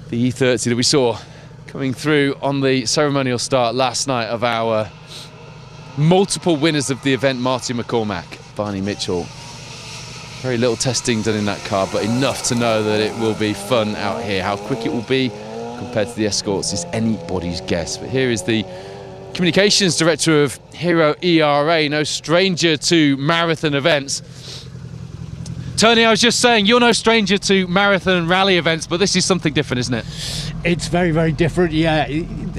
The E30 that we saw coming through on the ceremonial start last night of our multiple winners of the event, Martin McCormack, Barney Mitchell. Very little testing done in that car, but enough to know that it will be fun out here. How quick it will be compared to the Escorts is anybody's guess. But here is the communications director of Hero ERA, no stranger to marathon events. Tony, I was just saying, you're no stranger to marathon and rally events, but this is something different, isn't it? It's very, very different, yeah.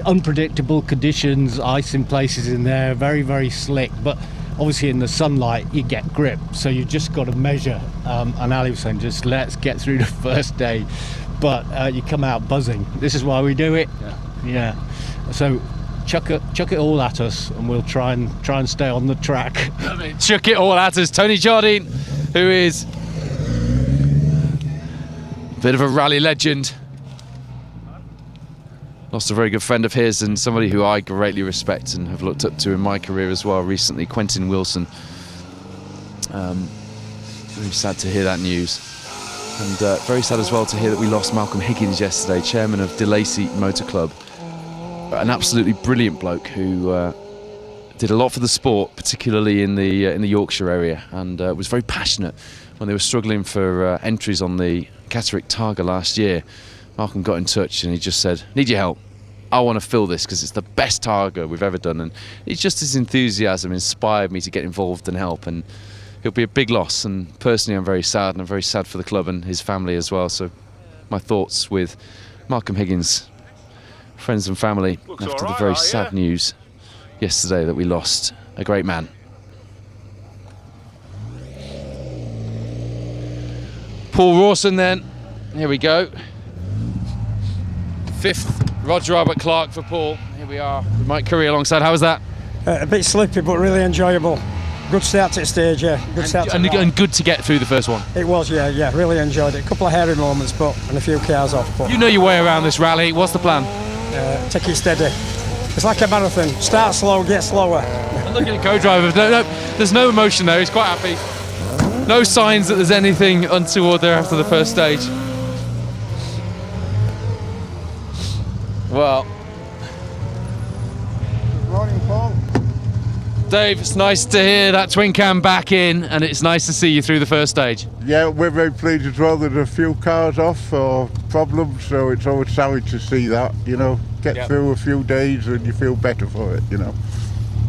Unpredictable conditions, ice in places in there, very, very slick. But obviously in the sunlight, you get grip. So you've just got to measure. And Ali was saying, just let's get through the first day. But you come out buzzing. This is why we do it. Yeah. So chuck it all at us, and we'll try and stay on the track. Chuck it all at us. Tony Jardine, who is a bit of a rally legend. Lost a very good friend of his and somebody who I greatly respect and have looked up to in my career as well recently, Quentin Wilson. Very sad to hear that news. And very sad as well to hear that we lost Malcolm Higgins yesterday, chairman of De Lacy Motor Club. An absolutely brilliant bloke who did a lot for the sport, particularly in the Yorkshire area, and was very passionate when they were struggling for entries on the Catterick Targa last year. Malcolm got in touch and he just said, need your help. I want to fill this because it's the best Targa we've ever done. And it's just his enthusiasm inspired me to get involved and help. And it'll be a big loss. And personally, I'm very sad, and I'm very sad for the club and his family as well. So my thoughts with Malcolm Higgins, friends and family, after the very sad news yesterday that we lost a great man. Paul Rawson then, here we go. Fifth Roger Albert Clark for Paul. Here we are with Mike Curry alongside. How was that? A bit slippy, but really enjoyable. Good start to the stage, yeah. Good start to and good to get through the first one. It was, yeah. Really enjoyed it. A couple of hairy moments, and a few cars off. But you know your way around this rally. What's the plan? Take it steady. It's like a marathon. Start slow, get slower. And look at the co-driver. No, there's no emotion there. He's quite happy. No signs that there's anything untoward there after the first stage. Well, morning, Paul. Dave, it's nice to hear that twin cam back in, and it's nice to see you through the first stage. Yeah, we're very pleased as well. There's a few cars off or problems, so it's always savage to see that, you know. Get through a few days and you feel better for it, you know.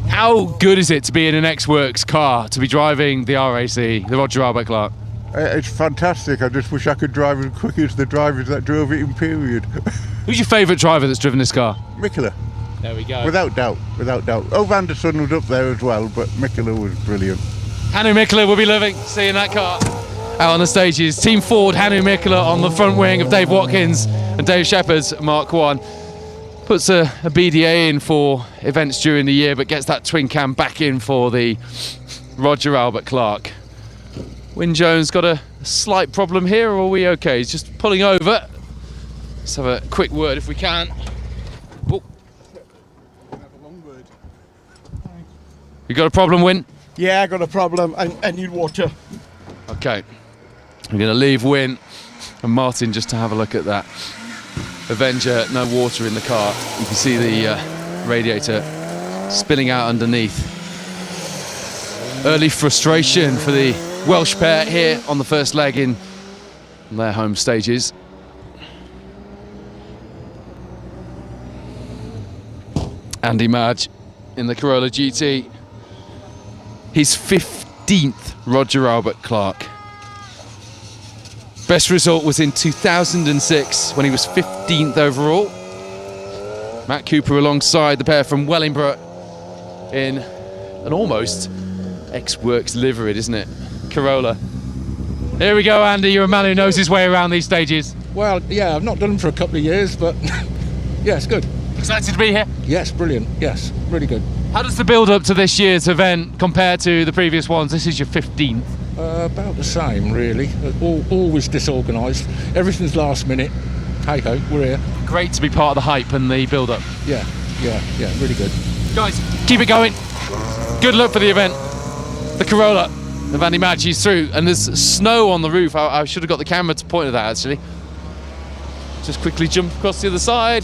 How good is it to be in an ex-works car, to be driving the R.A.C, the Roger Albert Clark? It's fantastic. I just wish I could drive as quick as the drivers that drove it in period. Who's your favourite driver that's driven this car? Mikola. There we go. Without doubt, without doubt. Anderson was up there as well, but Mikula was brilliant. Hannu Mikula will be loving seeing that car out on the stages. Team Ford, Hannu Mikula on the front wing of Dave Watkins and Dave Shepherd's Mark 1. Puts a BDA in for events during the year, but gets that twin cam back in for the Roger Albert Clark. Wyn Jones got a slight problem here, or are we okay? He's just pulling over. Let's have a quick word if we can. Oh. You got a problem, Wyn? Yeah, I got a problem. I need water. Okay. I'm going to leave Wyn and Martin just to have a look at that. Avenger, no water in the car. You can see the radiator spilling out underneath. Early frustration for the Welsh pair here on the first leg in their home stages. Andy Madge in the Corolla GT. His 15th Roger Albert Clark. Best result was in 2006 when he was 15th overall. Matt Cooper alongside the pair from Wellingborough in an almost ex-works livery, isn't it? Corolla. Here we go, Andy. You're a man who knows his way around these stages. Well, yeah, I've not done them for a couple of years, but yeah, it's good. Excited to be here? Yes, brilliant. Yes, really good. How does the build-up to this year's event compare to the previous ones? This is your 15th. About the same, really. Always disorganised. Everything's last minute. Hey ho, we're here. Great to be part of the hype and the build-up. Yeah, really good. Guys, keep it going. Good luck for the event. The Corolla of Andy Madge is through, and there's snow on the roof. I should have got the camera to point at that, actually. Just quickly jump across the other side.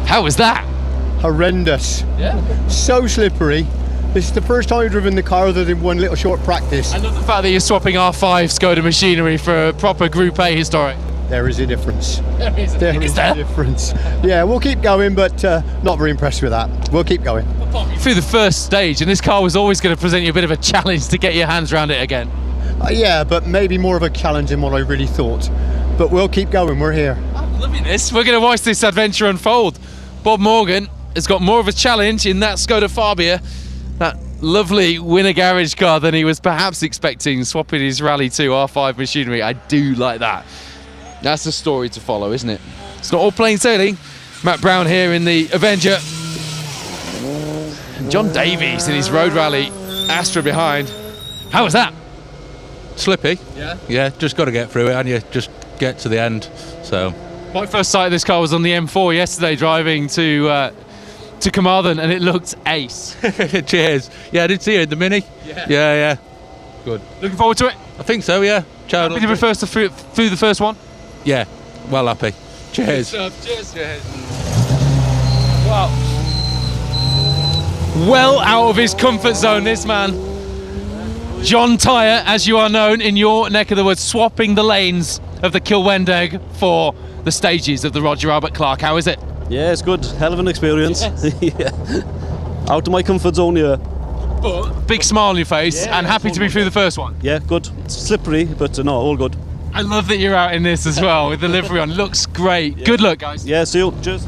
How was that? Horrendous. Yeah. So slippery. This is the first time I've driven the car other than one little short practice. I love the fact that you're swapping R5 Skoda machinery for a proper Group A historic. There is a difference. There is a difference. Yeah, we'll keep going, but not very impressed with that. We'll keep going. Through the first stage, and this car was always going to present you a bit of a challenge to get your hands around it again. Yeah, but maybe more of a challenge than what I really thought. But we'll keep going, we're here. I'm loving this. We're going to watch this adventure unfold. Bob Morgan has got more of a challenge in that Skoda Fabia, that lovely winner garage car, than he was perhaps expecting, swapping his Rally 2 R5 machinery. I do like that. That's the story to follow, isn't it? It's not all plain sailing. Matt Brown here in the Avenger. And John Davies in his Road Rally Astra behind. How was that? Slippy. Yeah? Yeah, just got to get through it and you just get to the end. So. My first sight of this car was on the M4 yesterday, driving to Carmarthen, and it looked ace. Cheers. Yeah, I did see it in the Mini. Yeah. Good. Looking forward to it? I think so, yeah. Happy to be first through the first one? Yeah, well happy. Cheers. Cheers. Wow. Well out of his comfort zone, this man. John Tyre, as you are known in your neck of the woods, swapping the lanes of the Kilwendeg for the stages of the Roger Albert Clark. How is it? Yeah, it's good. Hell of an experience. Yes. Yeah. Out of my comfort zone here. But big smile on your face, and happy to be through the first one. Yeah, good. It's slippery, but no, all good. I love that you're out in this as well with the livery on. Looks great. Yeah. Good luck, guys. Yeah, see you. Cheers.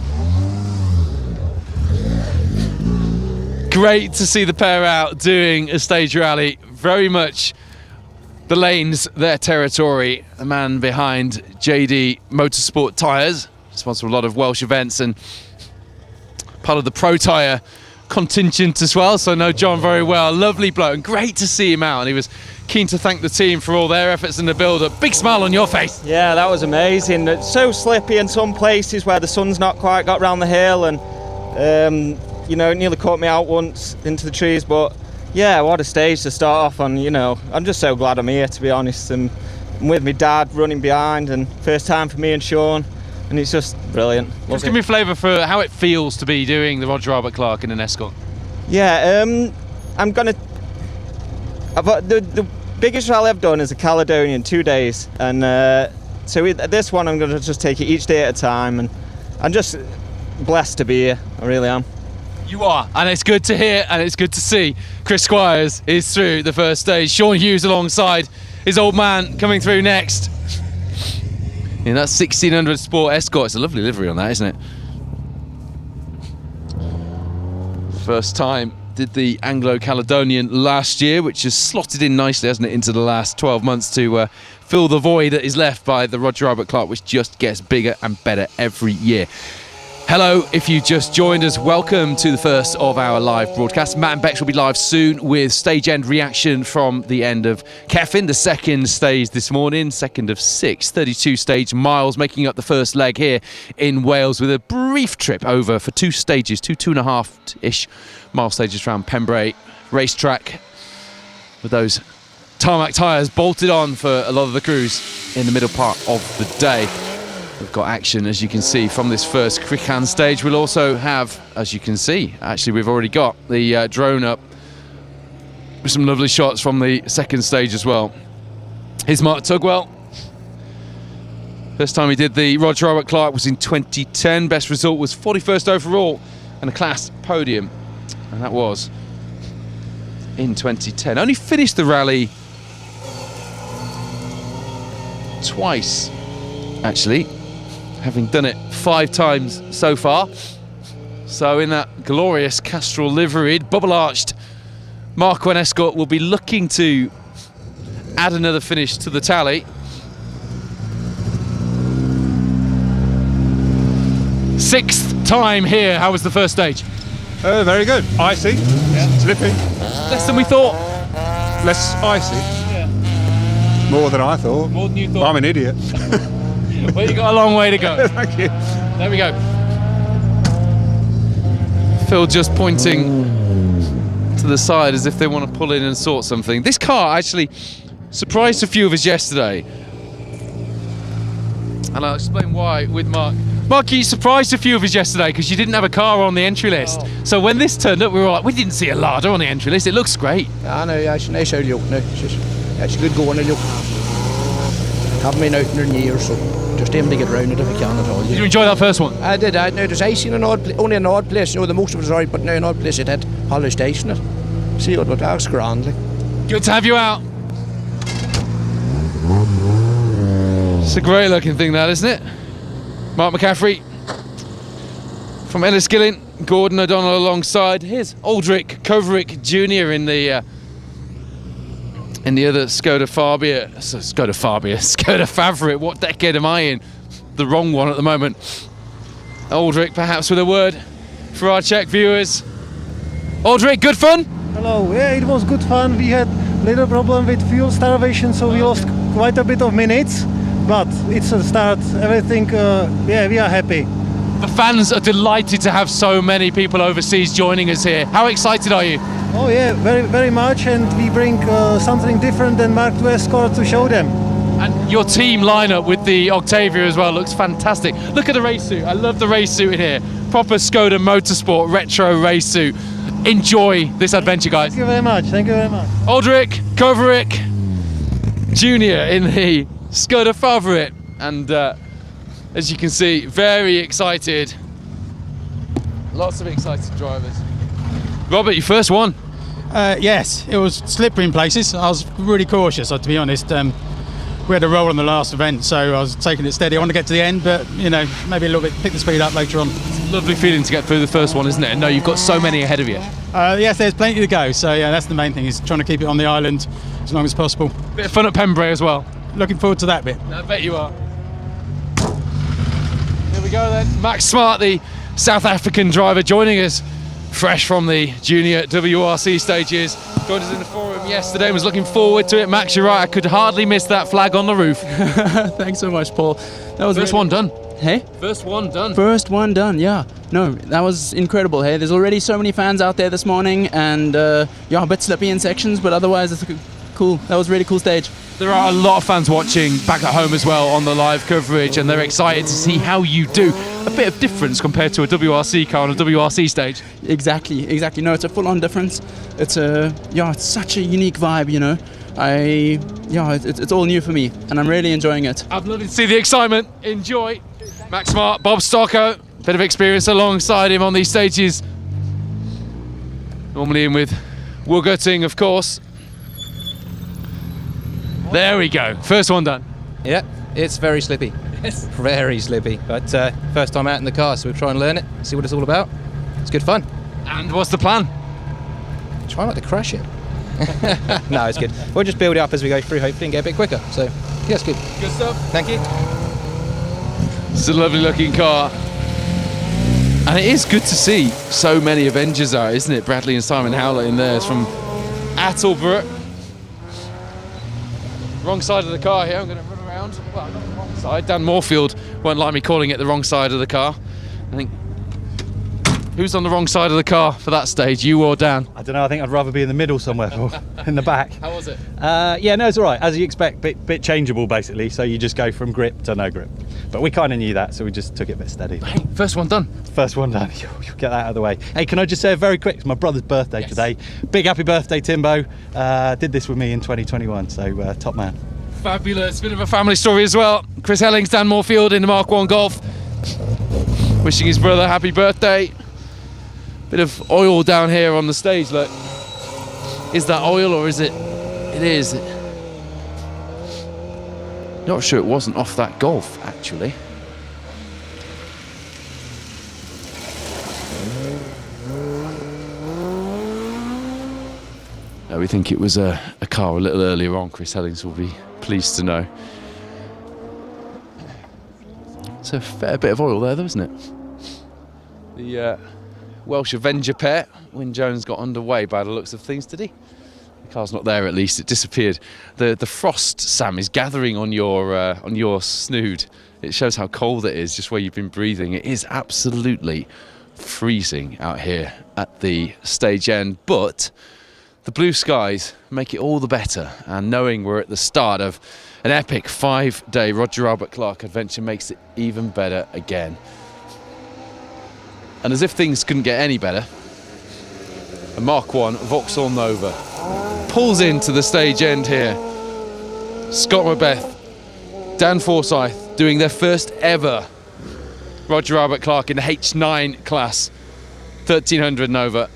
Great to see the pair out doing a stage rally. Very much the lanes, their territory. The man behind JD Motorsport tyres, responsible for a lot of Welsh events and part of the Pro Tyre contingent as well, so know John very well. Lovely bloke, and great to see him out, and he was keen to thank the team for all their efforts in the build-up. Big smile on your face. Yeah, that was amazing. It's so slippy in some places where the sun's not quite got round the hill, and you know, it nearly caught me out once into the trees, but yeah, what a stage to start off on. You know, I'm just so glad I'm here, to be honest. I'm with my dad running behind, and first time for me and Sean, and it's just brilliant. Just give me a flavour for how it feels to be doing the Roger Albert Clark in an Escort. Yeah, I'm gonna. The biggest rally I've done is a Caledonian, 2 days, and so with this one I'm gonna just take it each day at a time, and I'm just blessed to be here. I really am. You are, and it's good to hear, and it's good to see. Chris Squires is through the first stage. Sean Hughes alongside his old man coming through next. In that 1600 Sport Escort, it's a lovely livery on that, isn't it? First time did the Anglo-Caledonian last year, which has slotted in nicely, hasn't it, into the last 12 months to fill the void that is left by the Roger Albert Clark, which just gets bigger and better every year. Hello, if you just joined us, welcome to the first of our live broadcasts. Matt and Bex will be live soon with stage end reaction from the end of Cefn, the second stage this morning, second of 6, 32 stage miles, making up the first leg here in Wales with a brief trip over for 2 stages, 2.5-ish mile stages around Pembrey racetrack with those tarmac tyres bolted on for a lot of the crews in the middle part of the day. We've got action, as you can see, from this first Crychan stage. We'll also have, as you can see, actually we've already got the drone up with some lovely shots from the second stage as well. Here's Mark Tugwell. First time he did the Roger Albert Clark was in 2010. Best result was 41st overall and a class podium, and that was in 2010. Only finished the rally twice, actually, having done it 5 times so far. So in that glorious Castrol liveried, bubble-arched Marquand Escort will be looking to add another finish to the tally. 6th time here. How was the first stage? Very good. Icy. Yeah. Slippy. Less than we thought. Less icy. Yeah. More than I thought. More than you thought. I'm an idiot. Well, you got a long way to go. Thank you. There we go. Phil just pointing to the side as if they want to pull in and sort something. This car actually surprised a few of us yesterday, and I'll explain why with Mark. Mark, you surprised a few of us yesterday because you didn't have a car on the entry list. Oh. So when this turned up, we were like, we didn't see a Lada on the entry list. It looks great. Ja, nej, jag kör ju nu. Jag ska gå ner nu. Haven't been out in years, so just aim to get round it if I can at all. Did you enjoy that first one? I did. I know there's ice in only an odd place. You know, the most of it was right, but now an odd place it had Hollow Station. See what that was grand. Good to have you out. It's a great looking thing, that, isn't it? Mark McCaffrey from Enniskillen, Gordon O'Donnell alongside. Here's Aldrich Koverick Jr. in the other Skoda Favourite. What decade am I in? The wrong one at the moment. Aldrich, perhaps with a word for our Czech viewers. Aldrich, good fun? Hello, yeah, it was good fun. We had little problem with fuel starvation, so we lost quite a bit of minutes, but it's a start. Everything, yeah, we are happy. The fans are delighted to have so many people overseas joining us here. How excited are you? Oh yeah, very, very much, and we bring something different than Mark II Escort to show them. And your team lineup with the Octavia as well looks fantastic. Look at the race suit. I love the race suit in here. Proper Skoda Motorsport retro race suit. Enjoy this adventure, guys. Thank you very much. Thank you very much. Aldrich Koverick Jr. in the Skoda Favourite, and as you can see, very excited. Lots of excited drivers. Robert, your first one. Yes, it was slippery in places. I was really cautious, to be honest. We had a roll on the last event, so I was taking it steady. I want to get to the end, but you know, maybe a little bit, pick the speed up later on. It's a lovely feeling to get through the first one, isn't it? And know you've got so many ahead of you. Yes, there's plenty to go. So yeah, that's the main thing, is trying to keep it on the island as long as possible. Bit of fun at Pembrey as well. Looking forward to that bit. I bet you are. Here we go then. Max Smart, the South African driver, joining us fresh from the junior WRC stages. Joined us in the forum yesterday and was looking forward to it. Max, you're right, I could hardly miss that flag on the roof. Thanks so much, Paul. That was first one done. Hey? First one done. First one done, yeah. No, that was incredible. Hey, there's already so many fans out there this morning, and yeah, a bit slippy in sections, but otherwise it's cool. That was a really cool stage. There are a lot of fans watching back at home as well on the live coverage, and they're excited to see how you do. A bit of difference compared to a WRC car on a WRC stage. Exactly. No, it's a full-on difference. It's it's such a unique vibe, you know. It's all new for me, and I'm really enjoying it. I'd love to see the excitement. Enjoy. Max Smart, Bob Stocko, bit of experience alongside him on these stages. Normally in with Will Gutting, of course. There we go. First one done. Yeah, it's very slippy. Yes. Very slippy. But first time out in the car, so we'll try and learn it, see what it's all about. It's good fun. And what's the plan? Try not to crash it. No, it's good. We'll just build it up as we go through, hopefully, and get a bit quicker. So, yeah, it's good. Good stuff. Thank you. It's a lovely looking car. And it is good to see so many Avengers out, isn't it? Bradley and Simon Howlett in there. It's from Attleborough. Wrong side of the car here. I'm going to run around. Well, not the wrong side. Dan Moorfield won't like me calling it the wrong side of the car. I think. Who's on the wrong side of the car for that stage, you or Dan? I don't know, I think I'd rather be in the middle somewhere, in the back. How was it? Yeah, no, it's all right. As you expect, bit changeable, basically. So you just go from grip to no grip. But we kind of knew that, so we just took it a bit steady. Hey, first one done. First one done. You'll get that out of the way. Hey, can I just say very quick, it's my brother's birthday today. Big happy birthday, Timbo. Did this with me in 2021, so top man. Fabulous. Bit of a family story as well. Chris Hellings, Dan Moorfield in the Mark 1 Golf. Wishing his brother happy birthday. Bit of oil down here on the stage, look. Is that oil or is it? It is. Not sure it wasn't off that Golf, actually. No, we think it was a car a little earlier on. Chris Hellings will be pleased to know. It's a fair bit of oil there, though, isn't it? The Welsh Avenger pair. Wyn Jones got underway by the looks of things, did he? The car's not there, at least. It disappeared. The frost, Sam, is gathering on your snood. It shows how cold it is, just where you've been breathing. It is absolutely freezing out here at the stage end, but the blue skies make it all the better, and knowing we're at the start of an epic 5-day Roger Albert Clark adventure makes it even better again. And as if things couldn't get any better, a Mark 1 Vauxhall Nova pulls into the stage end here. Scott Macbeth, Dan Forsyth doing their first ever Roger Albert Clark in the H9 class, 1300 Nova.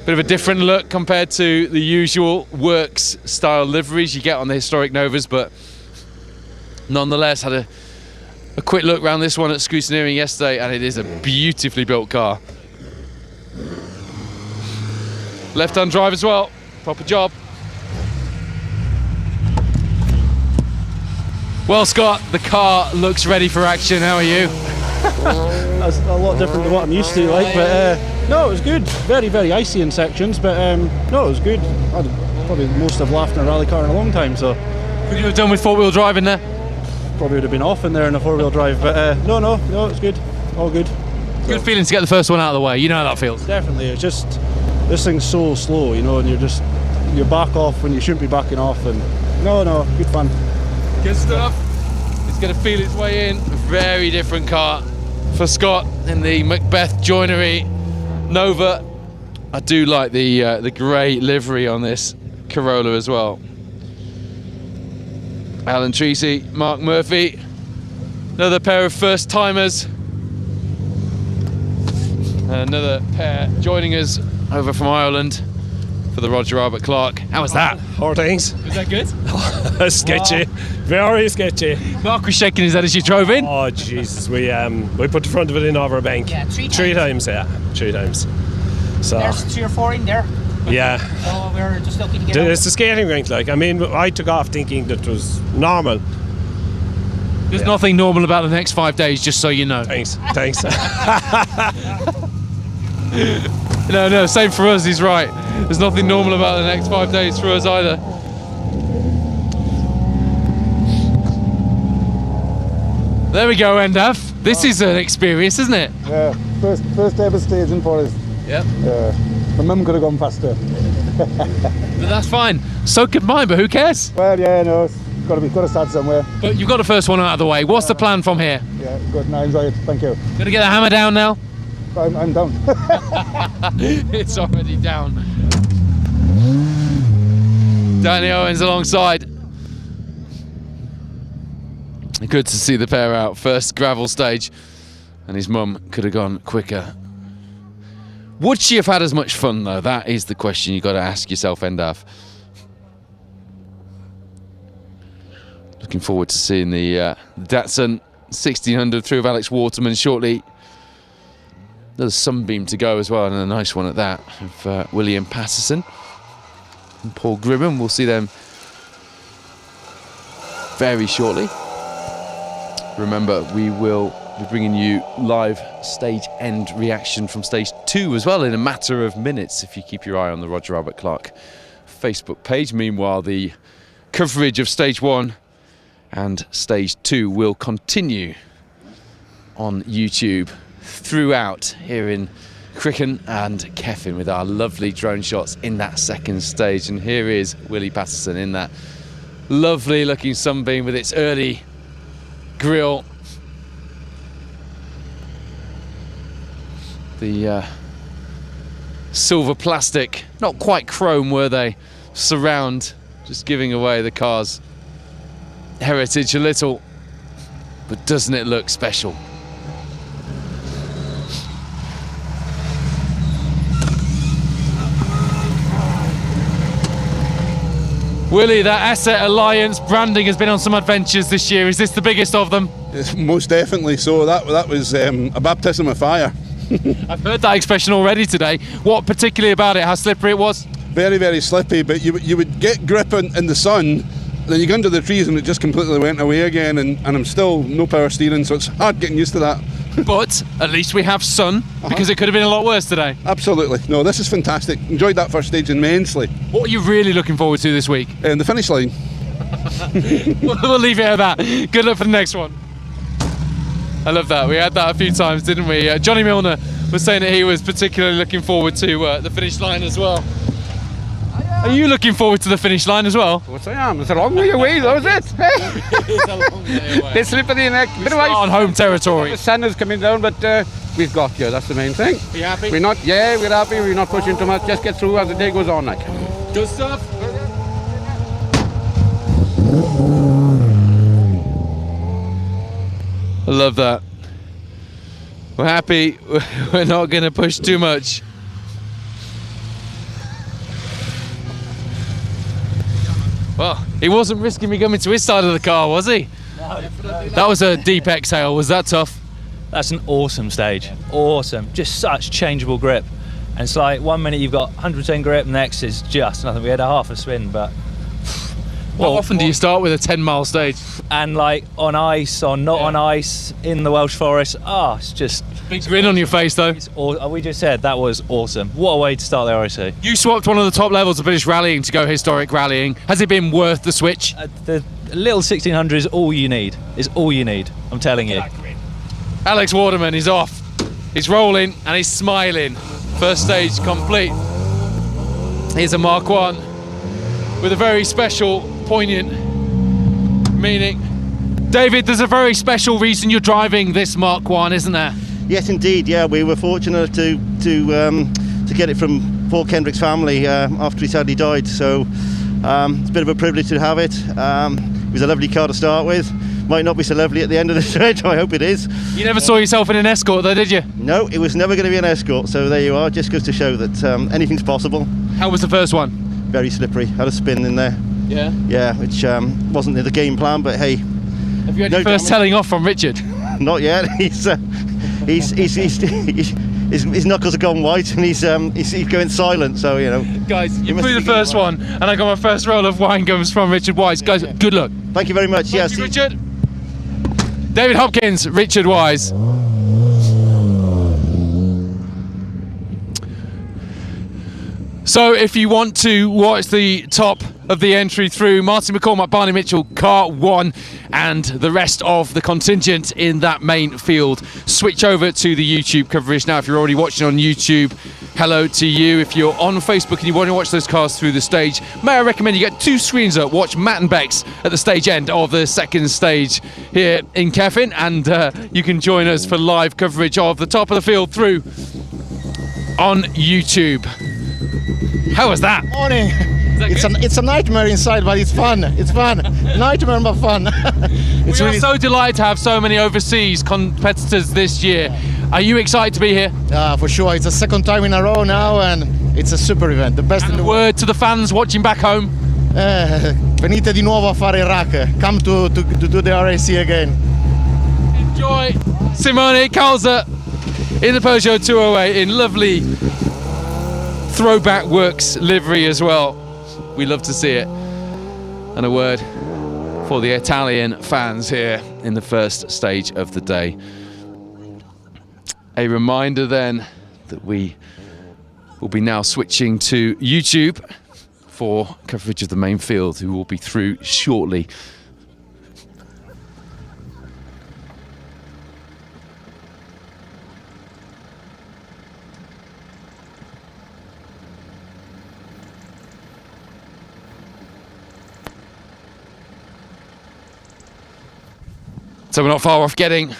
Bit of a different look compared to the usual works style liveries you get on the historic Novas, but nonetheless had a quick look around this one at scrutineering yesterday, and it is a beautifully built car. Left-hand drive as well, proper job. Well, Scott, the car looks ready for action. How are you? That's a lot different to what I'm used to, like, but no, it was good. Very, very icy in sections, but no, it was good. I'd probably most have laughed in a rally car in a long time, so. Could you have done with four-wheel drive in there? Probably would have been off in there in a four-wheel drive, but no, it's good. All good. Good feeling to get the first one out of the way. You know how that feels. Definitely. It's just, this thing's so slow, you know, and you back off when you shouldn't be backing off, and no, good fun. Good stuff. It's going to feel its way in. A very different car for Scott in the Macbeth joinery Nova. I do like the grey livery on this Corolla as well. Alan Treacy, Mark Murphy, another pair of first timers. Another pair joining us over from Ireland for the Roger Albert Clark. How was that? Hard things. Was that good? Sketchy, very sketchy. Mark was shaking his head as you drove in. Oh Jesus, we put the front of it in over a bank. Yeah, three times. Three times. So there's 3 or 4 in there. Yeah. So we're just looking to get It's a skating rink, like. I mean, I took off thinking that was normal. There's nothing normal about the next 5 days, just so you know. Thanks. No, same for us, he's right. There's nothing normal about the next 5 days for us either. There we go, Endaf. This is an experience, isn't it? Yeah, first ever staging for us. Yep. My mum could have gone faster. But that's fine. So could mine, but who cares? Well, yeah, no, it's got to start somewhere. But you've got the first one out of the way. What's the plan from here? Yeah, good. No, enjoy it. Thank you. Gonna get the hammer down now? I'm down. It's already down. Danny Owens alongside. Good to see the pair out. First gravel stage, and his mum could have gone quicker. Would she have had as much fun though? That is the question you got to ask yourself, Endaf. Looking forward to seeing the Datsun 1600 through of Alex Waterman shortly. There's Sunbeam to go as well, and a nice one at that of William Patterson and Paul Gribben. We'll see them very shortly. Remember, we will be bringing you live stage end reaction from stage 2 as well in a matter of minutes if you keep your eye on the Roger Albert Clark Facebook page. Meanwhile, the coverage of stage 1 and stage 2 will continue on YouTube throughout here in Crychan and Cefn with our lovely drone shots in that second stage. And here is Willie Patterson in that lovely looking Sunbeam with its early grille. The silver plastic, not quite chrome were they, surround, just giving away the car's heritage a little, but doesn't it look special? Willie, that Asset Alliance branding has been on some adventures this year. Is this the biggest of them? It's most definitely so. That was a baptism of fire. I've heard that expression already today. What particularly about it? How slippery it was? Very, very slippy, but you would get grip in the sun, then you go into the trees and it just completely went away again, and I'm still no power steering, so it's hard getting used to that. But at least we have sun, because it could have been a lot worse today. Absolutely. No, this is fantastic. Enjoyed that first stage immensely. What are you really looking forward to this week? The finish line. We'll leave it at that. Good luck for the next one. I love that. We had that a few times, didn't we? Johnny Milner was saying that he was particularly looking forward to the finish line as well. Are you looking forward to the finish line as well? Of course I am. It's a long way away, though, is it? It's a long way away. Bit slippery neck. We're on home territory. The sun is coming down, but we've got here. That's the main thing. Are you happy? We're not. Yeah, we're happy. We're not pushing too much. Just get through as the day goes on, like. Good stuff. I love that. We're happy. We're not going to push too much. Well, he wasn't risking me coming to his side of the car, was he? No, that was a deep exhale. Was that tough? That's an awesome stage. Awesome. Just such changeable grip. And it's like 1 minute you've got 100% grip, next is just nothing. We had a half a spin, but... How often do you start with a 10-mile stage? And like on ice, or not on ice, in the Welsh Forest. It's just... Big grin on your face, though. We just said that was awesome. What a way to start the R.A.C. You swapped one of the top levels of British rallying to go historic rallying. Has it been worth the switch? The little 1600 is all you need. Is all you need. I'm telling you. Alex Waterman is off. He's rolling and he's smiling. First stage complete. Here's a Mark 1 with a very special, poignant meaning. David, there's a very special reason you're driving this Mark 1, isn't there? Yes, indeed. Yeah, we were fortunate to get it from Paul Kendrick's family after he sadly died. So it's a bit of a privilege to have it. It was a lovely car to start with. Might not be so lovely at the end of the stretch. I hope it is. You never saw yourself in an Escort, though, did you? No, it was never going to be an Escort. So there you are. Just goes to show that anything's possible. How was the first one? Very slippery. Had a spin in there. Yeah. Yeah, which wasn't the game plan, but hey. Have you had your first telling off from Richard? Not yet. His knuckles have gone white and he's going silent. So you know. Guys, you flew the first one, and I got my first roll of wine gums from Richard Wise. Guys, good luck. Thank you very much. Thank you, Richard. David Hopkins, Richard Wise. So if you want to watch the top of the entry through, Martin McCormack, Barney Mitchell, car 1, and the rest of the contingent in that main field, switch over to the YouTube coverage. Now, if you're already watching on YouTube, hello to you. If you're on Facebook and you want to watch those cars through the stage, may I recommend you get 2 screens up. Watch Matt and Bex at the stage end of the second stage here in Cefn, and you can join us for live coverage of the top of the field through on YouTube. How was that? Morning. It's a nightmare inside, but it's fun. It's fun. Nightmare, but fun. We are so delighted to have so many overseas competitors this year. Are you excited to be here? For sure. It's the second time in a row now, and it's a super event. The best in the world. Word to the fans watching back home. Venite di nuovo a fare R.A.C. Come to do the R.A.C. again. Enjoy. Simone Calza. in the Peugeot 208 in lovely Throwback Works livery as well. We love to see it. And a word for the Italian fans here in the first stage of the day. A reminder then that we will be now switching to YouTube for coverage of the main field, who will be through shortly. So we're not far off getting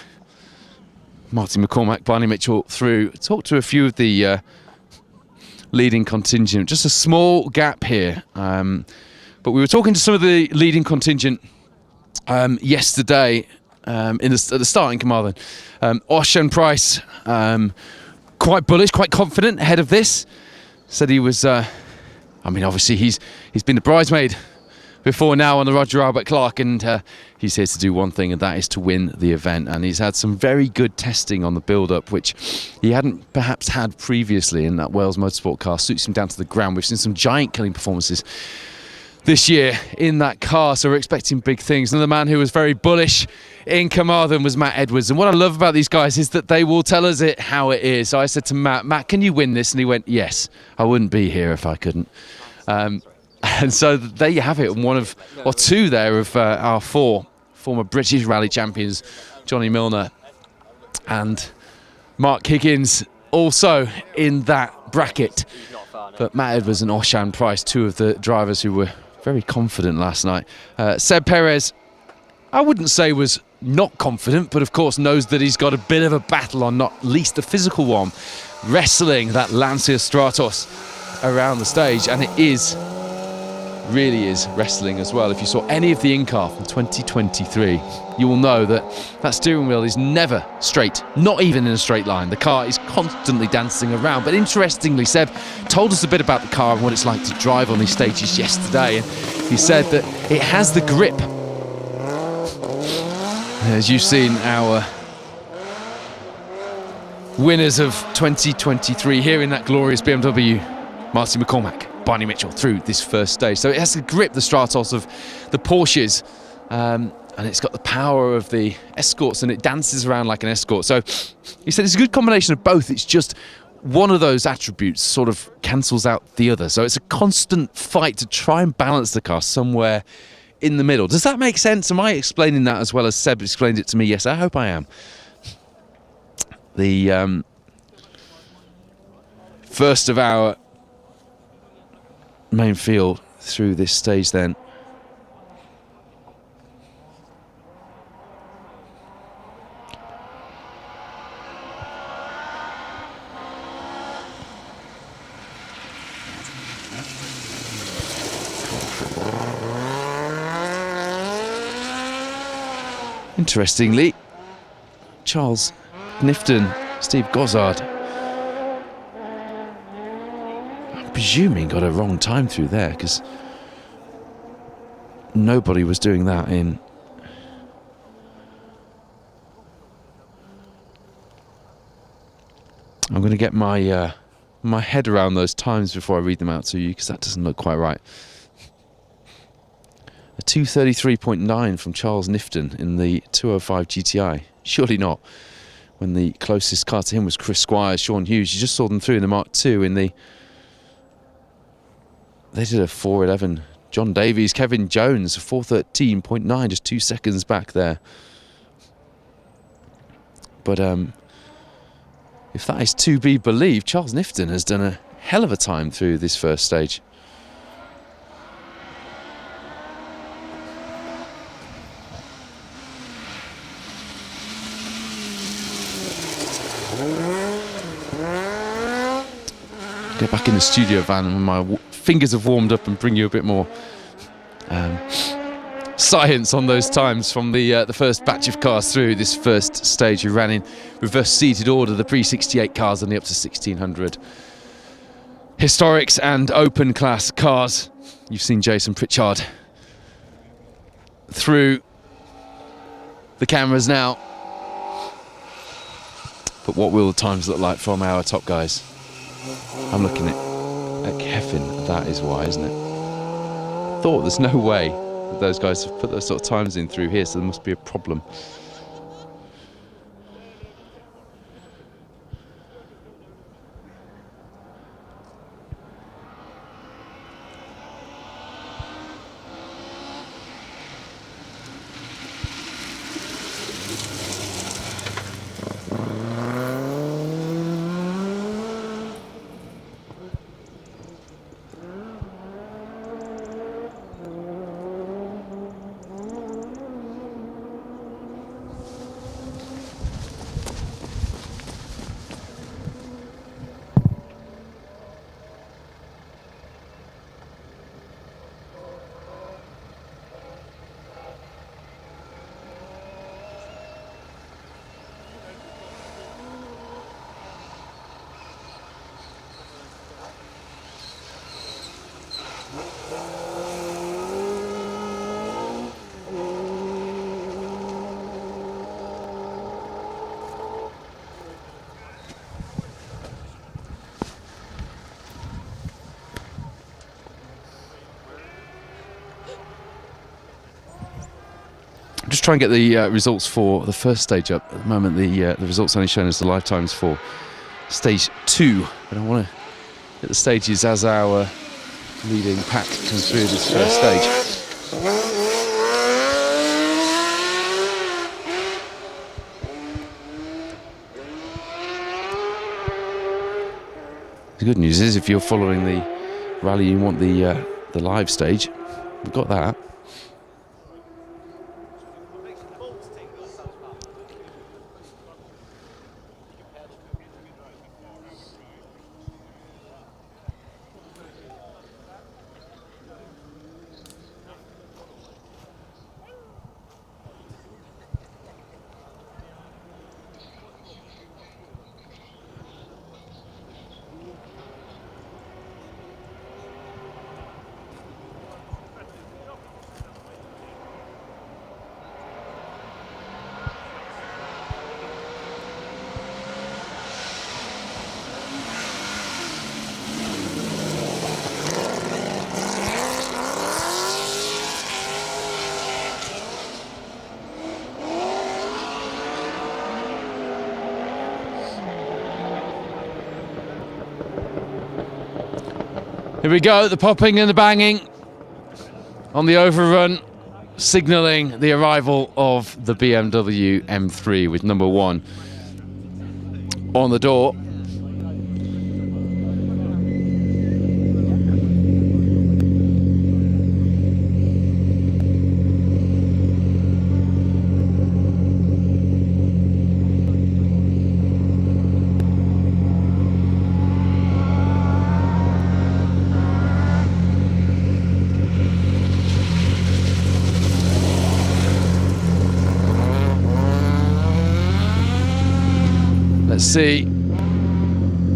Martin McCormack, Barney Mitchell through. Talk to a few of the leading contingent. Just a small gap here. But we were talking to some of the leading contingent yesterday at the start in Carmarthen. Osh and Price, quite bullish, quite confident ahead of this. Said he was, I mean, obviously he's been the bridesmaid before now on the Roger Albert Clark, and he's here to do one thing, and that is to win the event. And he's had some very good testing on the build-up, which he hadn't perhaps had previously in that Wales Motorsport car. Suits him down to the ground. We've seen some giant killing performances this year in that car, so we're expecting big things. Another man who was very bullish in Carmarthen was Matt Edwards, and what I love about these guys is that they will tell us it how it is. So I said to Matt, can you win this? And he went, yes, I wouldn't be here if I couldn't. And so there you have it, one of, or two there of our four former British rally champions, Johnny Milner and Mark Higgins, also in that bracket. But Matt Edwards and Oshan Price, two of the drivers who were very confident last night. Seb Perez, I wouldn't say was not confident, but of course knows that he's got a bit of a battle on, not least the physical one, wrestling that Lancia Stratos around the stage, and it really is wrestling as well. If you saw any of the in-car from 2023, you will know that that steering wheel is never straight, not even in a straight line. The car is constantly dancing around. But interestingly, Seb told us a bit about the car and what it's like to drive on these stages yesterday, and he said that it has the grip. As you've seen, our winners of 2023 here in that glorious BMW, Martin McCormack, Barney Mitchell through this first stage. So it has to grip the Stratos of the Porsches, and it's got the power of the Escorts, and it dances around like an Escort. So he said it's a good combination of both. It's just one of those attributes sort of cancels out the other. So it's a constant fight to try and balance the car somewhere in the middle. Does that make sense? Am I explaining that as well as Seb explained it to me? Yes, I hope I am. The first of our main field through this stage then. Interestingly, Charles Nifton, Steve Gozzard, I'm presuming got a wrong time through there, because nobody was doing that in I'm going to get my my head around those times before I read them out to you, because that doesn't look quite right. A 2:33.9 from Charles Nifton in the 205 GTI. Surely not, when the closest car to him was Chris Squires, Sean Hughes. You just saw them through in the Mark II in the... They did a 4:11. John Davies, Kevin Jones, 4:13.9, just 2 seconds back there. But if that is to be believed, Charles Nifton has done a hell of a time through this first stage. Get back in the studio van when my fingers have warmed up and bring you a bit more science on those times from the first batch of cars through this first stage. We ran in reverse seated order, the pre-68 cars and the up to 1600 historics and open class cars. You've seen Jason Pritchard through the cameras now. But what will the times look like from our top guys? I'm looking at Cefn. That is why, isn't it? Thought there's no way that those guys have put those sort of times in through here, so there must be a problem. Just try and get the results for the first stage up. At the moment, the results only showing us the lifetimes for stage 2. But I want to get the stages as our leading pack comes through this first stage. The good news is, if you're following the rally, you want the live stage. We've got that. Here we go, the popping and the banging on the overrun, signalling the arrival of the BMW M3 with number 1 on the door. Let's see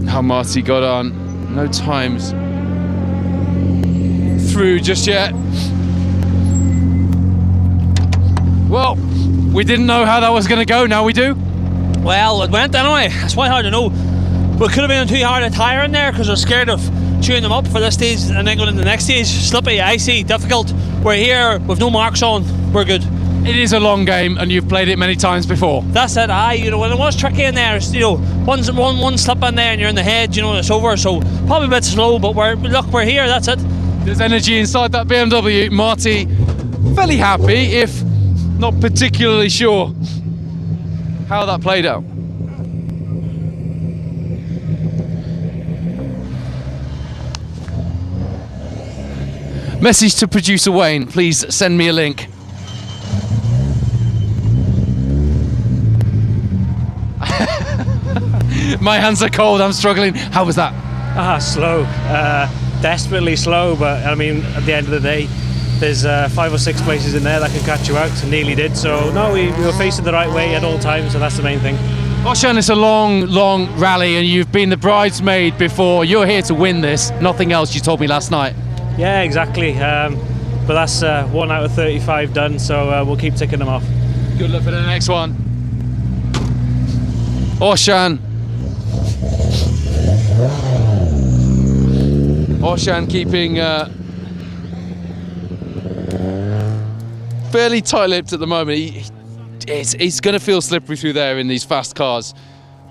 how Marty got on. No times through just yet. Well, we didn't know how that was going to go, now we do. Well, it went anyway. It's quite hard to know. We could have been too hard a tyre in there because we're scared of chewing them up for this stage and then going into the next stage. Slippy, icy, difficult. We're here with no marks on. We're good. It is a long game, and you've played it many times before. That's it. You know, when it was tricky in there, one slip in there and you're in the head, it's over. So probably a bit slow, but we're here. That's it. There's energy inside that BMW. Marty, fairly happy, if not particularly sure how that played out. Message to producer Wayne, please send me a link. My hands are cold, I'm struggling. How was that? Slow. Desperately slow, but I mean, at the end of the day, there's 5 or 6 places in there that can catch you out, and nearly did. So, no, we were facing the right way at all times, so that's the main thing. Crychan, it's a long rally, and you've been the bridesmaid before. You're here to win this, nothing else, you told me last night. Yeah, exactly. But that's 1 out of 35 done, so we'll keep ticking them off. Good luck for the next one. Orshan keeping fairly tight-lipped at the moment. He's going to feel slippery through there in these fast cars.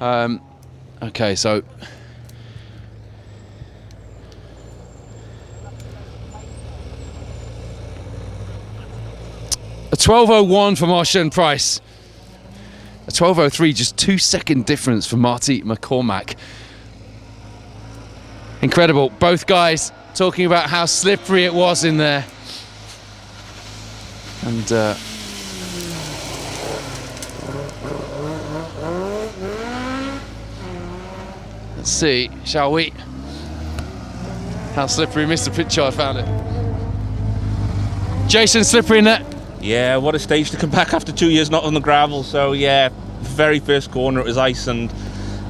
Okay, so a 12.01 from Orshan Price. A 12.03, just 2-second difference from Marty McCormack. Incredible. Both guys talking about how slippery it was in there. And let's see, shall we? How slippery Mr. Pritchard found it. Jason, slippery in there? Yeah, what a stage to come back after 2 years not on the gravel. So yeah, very first corner it was ice, and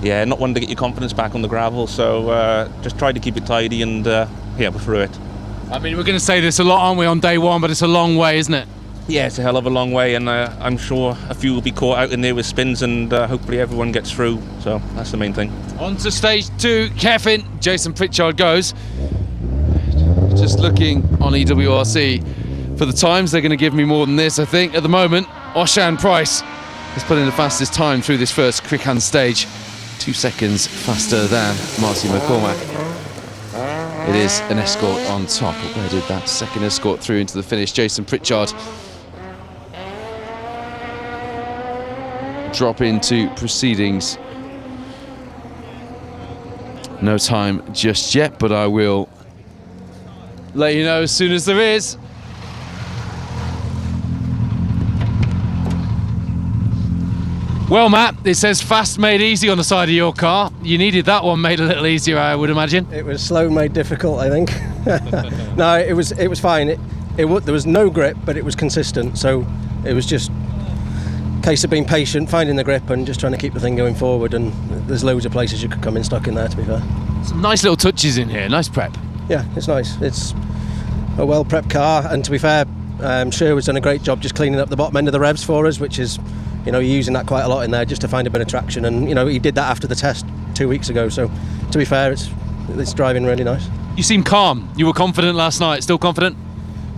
yeah, not one to get your confidence back on the gravel. So just tried to keep it tidy, and yeah, we're through it. I mean, we're going to say this a lot, aren't we, on day one, but it's a long way, isn't it? Yeah, it's a hell of a long way, and I'm sure a few will be caught out in there with spins, and hopefully everyone gets through. So that's the main thing. On to stage 2, Cefn. Jason Pritchard goes. Just looking on EWRC for the times, they're going to give me more than this, I think. At the moment, Orshan Price has put in the fastest time through this first Crychan stage. 2 seconds faster than Marty McCormack. It is an escort on top. Where did that second escort through into the finish? Jason Pritchard drop into proceedings. No time just yet, but I will let you know as soon as there is. Well, Matt, it says fast made easy on the side of your car. You needed that one made a little easier, I would imagine. It was slow made difficult, I think. No, it was fine. There was no grip, but it was consistent. So it was just a case of being patient, finding the grip, and just trying to keep the thing going forward. And there's loads of places you could come in stuck in there, to be fair. Some nice little touches in here. Nice prep. Yeah, it's nice. It's a well prepped car, and to be fair, Sherwood's done a great job just cleaning up the bottom end of the revs for us, which is, you know, you're using that quite a lot in there just to find a bit of traction, and you know, he did that after the test 2 weeks ago. So to be fair, it's driving really nice. You seem calm. You were confident last night. Still confident?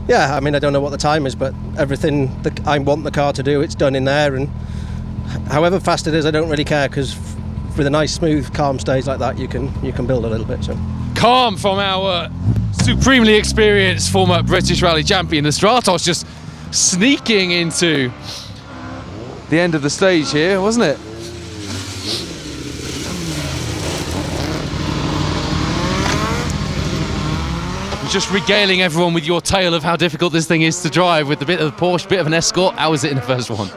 Yeah, I mean, I don't know what the time is, but everything that I want the car to do, it's done in there, and however fast it is, I don't really care, because with a nice smooth calm stage like that, you can build a little bit. So calm from our supremely experienced former British Rally champion. The Stratos just sneaking into the end of the stage here, wasn't it? Just regaling everyone with your tale of how difficult this thing is to drive with a bit of the Porsche, bit of an escort. How was it in the first one?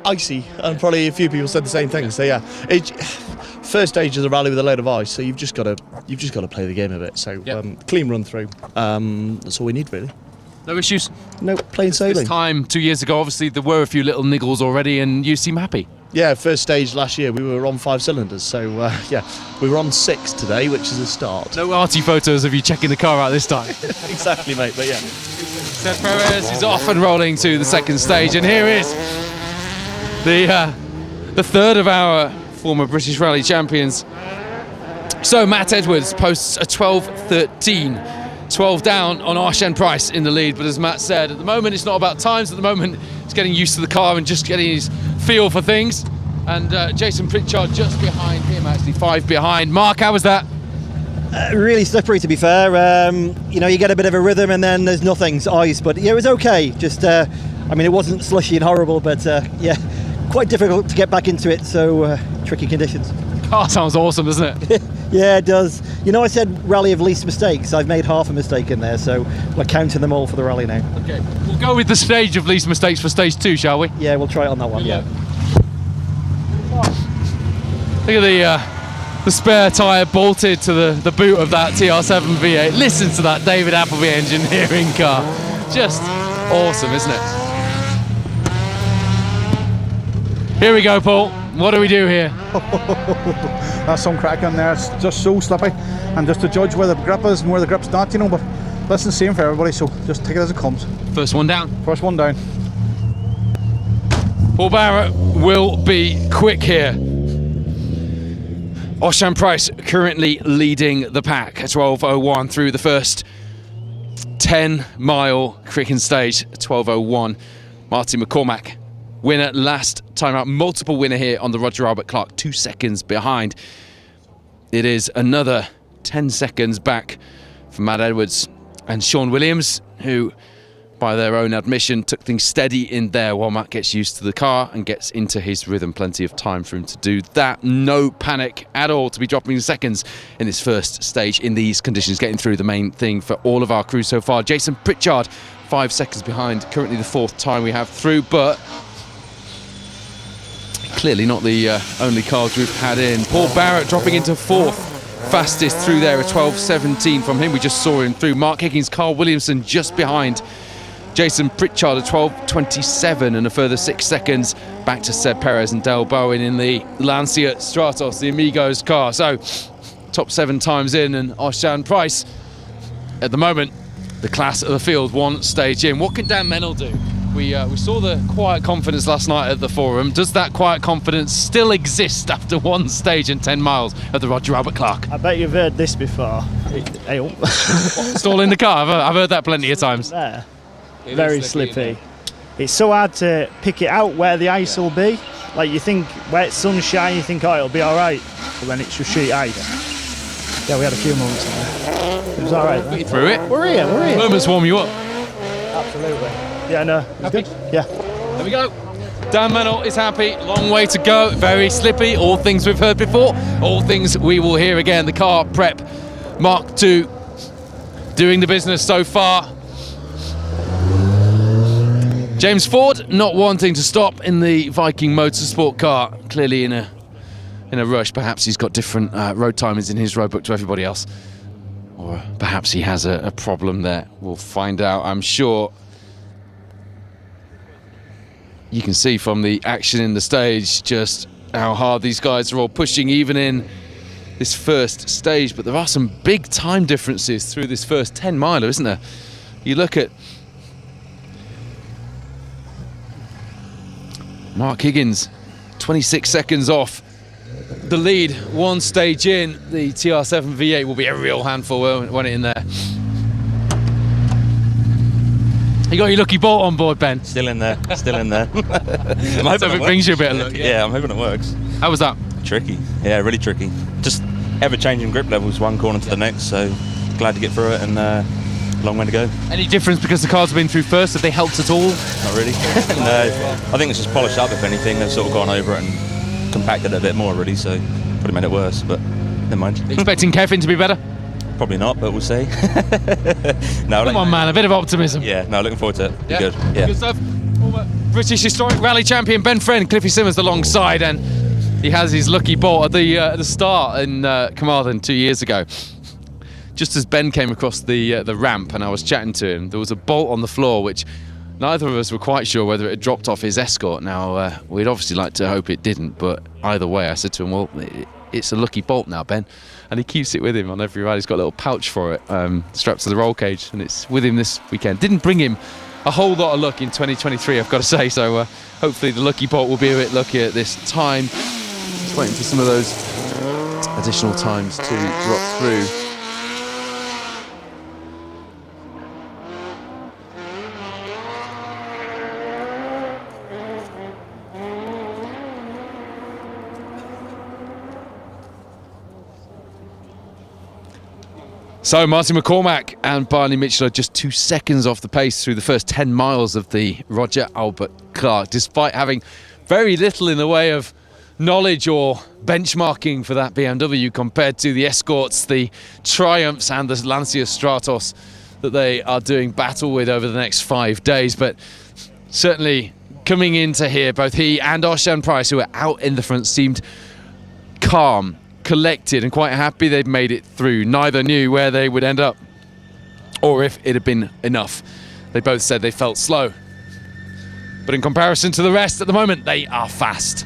Icy, and probably a few people said the same thing. So yeah, first stage is a rally with a load of ice, so you've just got to play the game a bit. So clean run through. That's all we need, really. No issues? No, plain sailing. This time 2 years ago, obviously there were a few little niggles already, and you seem happy. Yeah, first stage last year we were on 5 cylinders, so yeah, we were on 6 today, which is a start. No arty photos of you checking the car out this time. Exactly, mate, but yeah. Seth Perez is off and rolling to the second stage, and here is the third of our former British Rally champions. So Matt Edwards posts a 12.13. 12 down on Orshan Price in the lead, but as Matt said, at the moment it's not about times. At the moment it's getting used to the car and just getting his feel for things. And Jason Pritchard just behind him, actually 5 behind. Mark, how was that? Really slippery, to be fair. You know, you get a bit of a rhythm and then there's nothing, it's ice, but yeah, it was okay. Just, I mean, it wasn't slushy and horrible, but yeah, quite difficult to get back into it, so tricky conditions. Car sounds awesome, doesn't it? Yeah, it does. You know, I said rally of least mistakes. I've made half a mistake in there, so we're counting them all for the rally now. Okay, we'll go with the stage of least mistakes for stage 2, shall we? Yeah, we'll try it on that one, yeah. Look at the spare tyre bolted to the boot of that TR7 V8. Listen to that David Appleby engineering car. Just awesome, isn't it? Here we go, Paul. What do we do here? That's some crack in there. It's just so slippy, and just to judge where the grip is and where the grip's not, you know. But listen, same for everybody, so just take it as it comes. First one down. First one down. Paul Barrett will be quick here. Osian Price currently leading the pack at 12:01 through the first 10-mile Crychan stage. 12:01. Martin McCormack, winner last time out, multiple winner here on the Roger Albert Clark, 2 seconds behind. It is another 10 seconds back for Matt Edwards and Sean Williams, who, by their own admission, took things steady in there while Matt gets used to the car and gets into his rhythm. Plenty of time for him to do that. No panic at all to be dropping seconds in this first stage in these conditions, getting through the main thing for all of our crew so far. Jason Pritchard, 5 seconds behind, currently the 4th time we have through, but clearly not the only cars we've had in. Paul Barrett dropping into 4th, fastest through there, a 12:17 from him. We just saw him through. Mark Higgins, Carl Williamson just behind Jason Pritchard, a 12:27 and a further 6 seconds back to Seb Perez and Dale Bowen in the Lancia Stratos, the Amigos car. So top 7 times in, and Osian Price at the moment the class of the field, 1 stage in. What can Dan Mennell do? We saw the quiet confidence last night at the forum. Does that quiet confidence still exist after 1 stage and 10 miles of the Roger Albert Clark? I bet you've heard this before. Stall in the car. I've heard that plenty of times. There. Very slippy. It's so hard to pick it out where the ice will be. Like, you think where it's sunshine, you think, oh, it'll be all right, but then it's just sheet ice. Yeah, we had a few moments in there. It was all right. Got you through it. We're here. Moments warm you up. Absolutely. Yeah, no. Happy? Good. Yeah. There we go. Dan Mennell is happy. Long way to go. Very slippy. All things we've heard before. All things we will hear again. The car prep Mark II doing the business so far. James Ford not wanting to stop in the Viking Motorsport car. Clearly in a rush. Perhaps he's got different road timings in his road book to everybody else. Or perhaps he has a problem there. We'll find out, I'm sure. You can see from the action in the stage just how hard these guys are all pushing, even in this first stage. But there are some big time differences through this first 10 miler, isn't there? You look at Mark Higgins, 26 seconds off the lead, 1 stage in. The TR7 V8 will be a real handful when it's in there. You got your lucky bolt on board, Ben? Still in there, still in there. I'm hoping it brings you a bit of luck. Yeah, I'm hoping it works. How was that? Tricky, yeah, really tricky. Just ever-changing grip levels, one corner to the next, so glad to get through it, and long way to go. Any difference because the cars have been through first? Have they helped at all? Not really. No, I think it's just polished up, if anything. They've sort of gone over it and compacted it a bit more, really, so probably made it worse, but never mind. Expecting Cefn to be better? Probably not, but we'll see. No, Come on, man, a bit of optimism. Yeah, no, looking forward to it. Be good. Yeah. Good stuff. Former British Historic Rally Champion Ben Friend, Cliffy Simmons alongside, and he has his lucky bolt at the start in Carmarthen 2 years ago. Just as Ben came across the ramp and I was chatting to him, there was a bolt on the floor which neither of us were quite sure whether it had dropped off his Escort. Now, we'd obviously like to hope it didn't, but either way, I said to him, well, it's a lucky bolt now, Ben. And he keeps it with him on every ride. He's got a little pouch for it, strapped to the roll cage, and it's with him this weekend. Didn't bring him a whole lot of luck in 2023, I've got to say, so hopefully the lucky bolt will be a bit luckier this time. Just waiting for some of those additional times to drop through. So Martin McCormack and Barney Mitchell are just 2 seconds off the pace through the first 10 miles of the Roger Albert Clark, despite having very little in the way of knowledge or benchmarking for that BMW compared to the Escorts, the Triumphs and the Lancia Stratos that they are doing battle with over the next 5 days. But certainly coming into here, both he and Osian Price, who are out in the front, seemed calm, collected and quite happy they'd made it through. Neither knew where they would end up or if it had been enough. They both said they felt slow, but in comparison to the rest at the moment, they are fast.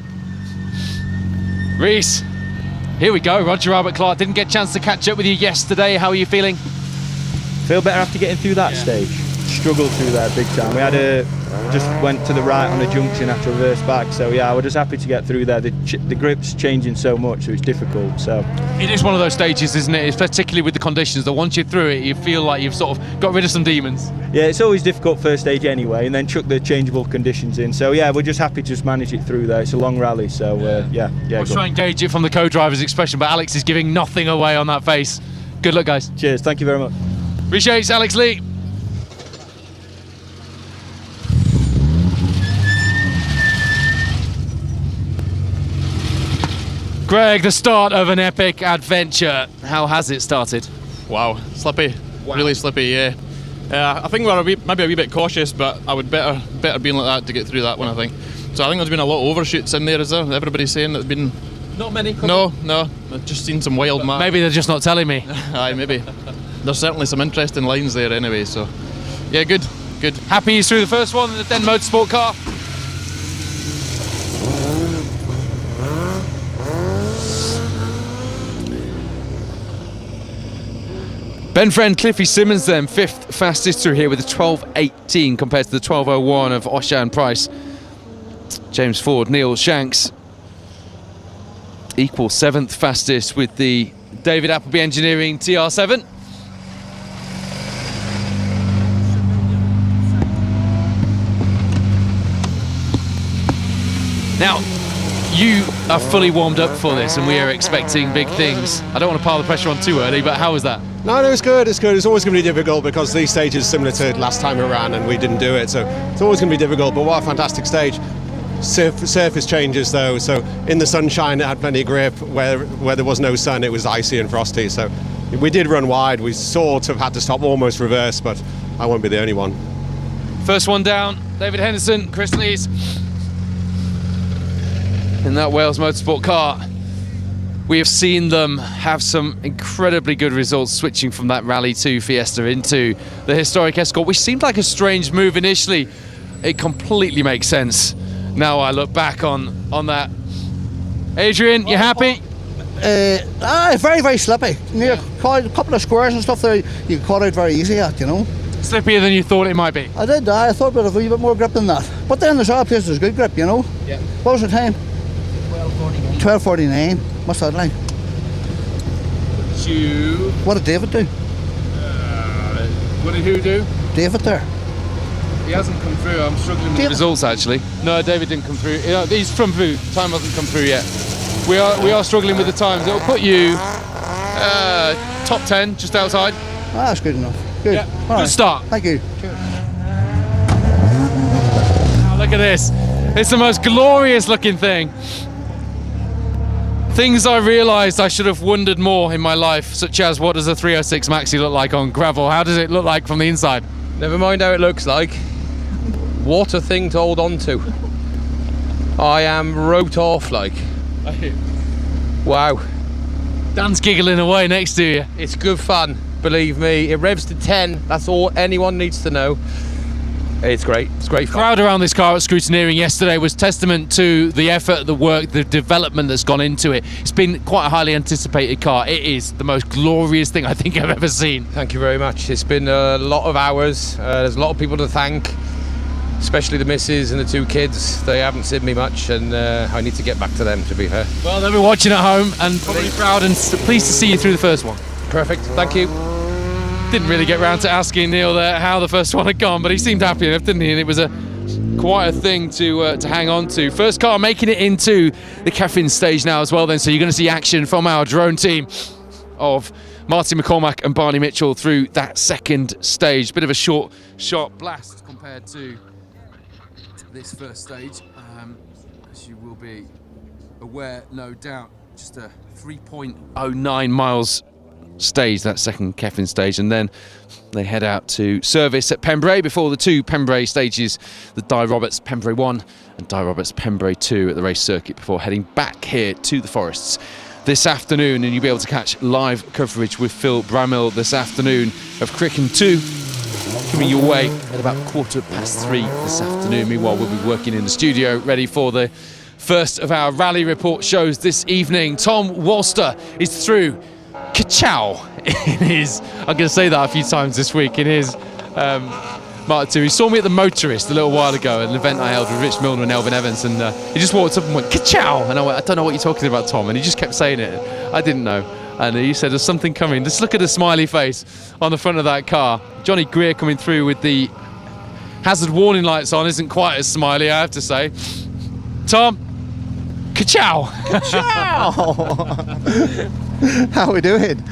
Reese, here we go. Roger Albert Clark, didn't get a chance to catch up with you yesterday. How are you feeling? Feel better after getting through that stage. struggled through there big time. We had just went to the right on the junction after reverse back. So yeah, we're just happy to get through there. The grip's changing so much, so it's difficult. So it is one of those stages, isn't it? Particularly with the conditions, that once you're through it, you feel like you've sort of got rid of some demons. Yeah, it's always difficult first stage anyway, and then chuck the changeable conditions in. So yeah, we're just happy to just manage it through there. It's a long rally, so yeah. We'll try and gauge it from the co-driver's expression, but Alex is giving nothing away on that face. Good luck, guys. Cheers, thank you very much. Appreciate it, Alex Lee. Greg, the start of an epic adventure. How has it started? Wow, slippy, really slippy, yeah. I think we're maybe a wee bit cautious, but I would better being like that to get through that one, I think. So I think there's been a lot of overshoots in there, is there? Everybody's saying that there's been... Not many? No, I've just seen some wild marks. Maybe they're just not telling me. Aye, maybe. There's certainly some interesting lines there anyway, so... Yeah, good. Happy he's through the first one in the Den Motorsport car? Ben Friend, Cliffy Simmons then, 5th fastest through here with a 12.18 compared to the 12.01 of Oshan Price. James Ford, Neil Shanks, equal 7th fastest with the David Appleby Engineering TR7. Now, you are fully warmed up for this and we are expecting big things. I don't want to pile the pressure on too early, but how was that? No, it's good. It's always going to be difficult because these stages are similar to last time we ran and we didn't do it, so it's always going to be difficult, but what a fantastic stage. Surface changes though, so in the sunshine it had plenty of grip, where there was no sun it was icy and frosty, so we did run wide. We sort of had to stop almost reverse, but I won't be the only one. First one down, David Henderson, Chris Lees in that Wales Motorsport car. We have seen them have some incredibly good results switching from that Rally 2 Fiesta into the historic Escort, which seemed like a strange move initially. It completely makes sense now I look back on that. Adrian, you happy? Very, very slippy. A couple of squares and stuff there you caught out very easy at, you know. Slippier than you thought it might be? I did, I thought we'd have a wee bit more grip than that. But then there's other places there's good grip, you know. Yeah. What was the time? 12:49. What's that like? What did David do? What did who do? David there. He hasn't come through. I'm struggling with the results actually. No, David didn't come through. He's come through. Time hasn't come through yet. We are struggling with the times. It'll put you top 10, just outside. That's good enough. Good. Yeah. All Good start. Thank you. Oh, look at this. It's the most glorious looking thing. Things I realised I should have wondered more in my life, such as what does a 306 Maxi look like on gravel? How does it look like from the inside? Never mind how it looks like. What a thing to hold on to. I am wrote off like. Wow. Dan's giggling away next to you. It's good fun, believe me. It revs to 10, that's all anyone needs to know. It's great. It's great fun. The crowd around this car at Scrutineering yesterday was testament to the effort, the work, the development that's gone into it. It's been quite a highly anticipated car. It is the most glorious thing I think I've ever seen. Thank you very much. It's been a lot of hours. There's a lot of people to thank, especially the missus and the 2 kids. They haven't seen me much, and I need to get back to them, to be fair. Well, they'll be watching at home and probably proud and pleased to see you through the first one. Perfect. Thank you. Didn't really get round to asking Neil there how the first one had gone, but he seemed happy enough, didn't he? And it was quite a thing to hang on to. First car making it into the Cefn stage now as well then, so you're going to see action from our drone team of Martin McCormack and Barney Mitchell through that second stage. Bit of a short blast compared to this first stage, as you will be aware, no doubt. Just a 3.09 miles stage, that second Cefn stage, and then they head out to service at Pembrey before the 2 Pembrey stages, the Di Roberts Pembrey 1 and Di Roberts Pembrey 2 at the race circuit, before heading back here to the Forests this afternoon. And you'll be able to catch live coverage with Phil Brammill this afternoon of Crychan 2 coming your way at about 3:15 this afternoon. Meanwhile, we'll be working in the studio ready for the first of our rally report shows this evening. Tom Walster is through Kachow in his, I'm going to say that a few times this week, in his Mark 2. He saw me at the Motorist a little while ago at an event I held with Rich Milner and Elvin Evans, and he just walked up and went, "Ka-chow!" And I went, "I don't know what you're talking about, Tom." And he just kept saying it. I didn't know. And he said, "There's something coming." Just look at the smiley face on the front of that car. Johnny Greer coming through with the hazard warning lights on isn't quite as smiley, I have to say. Tom, ka-chow! How are we doing?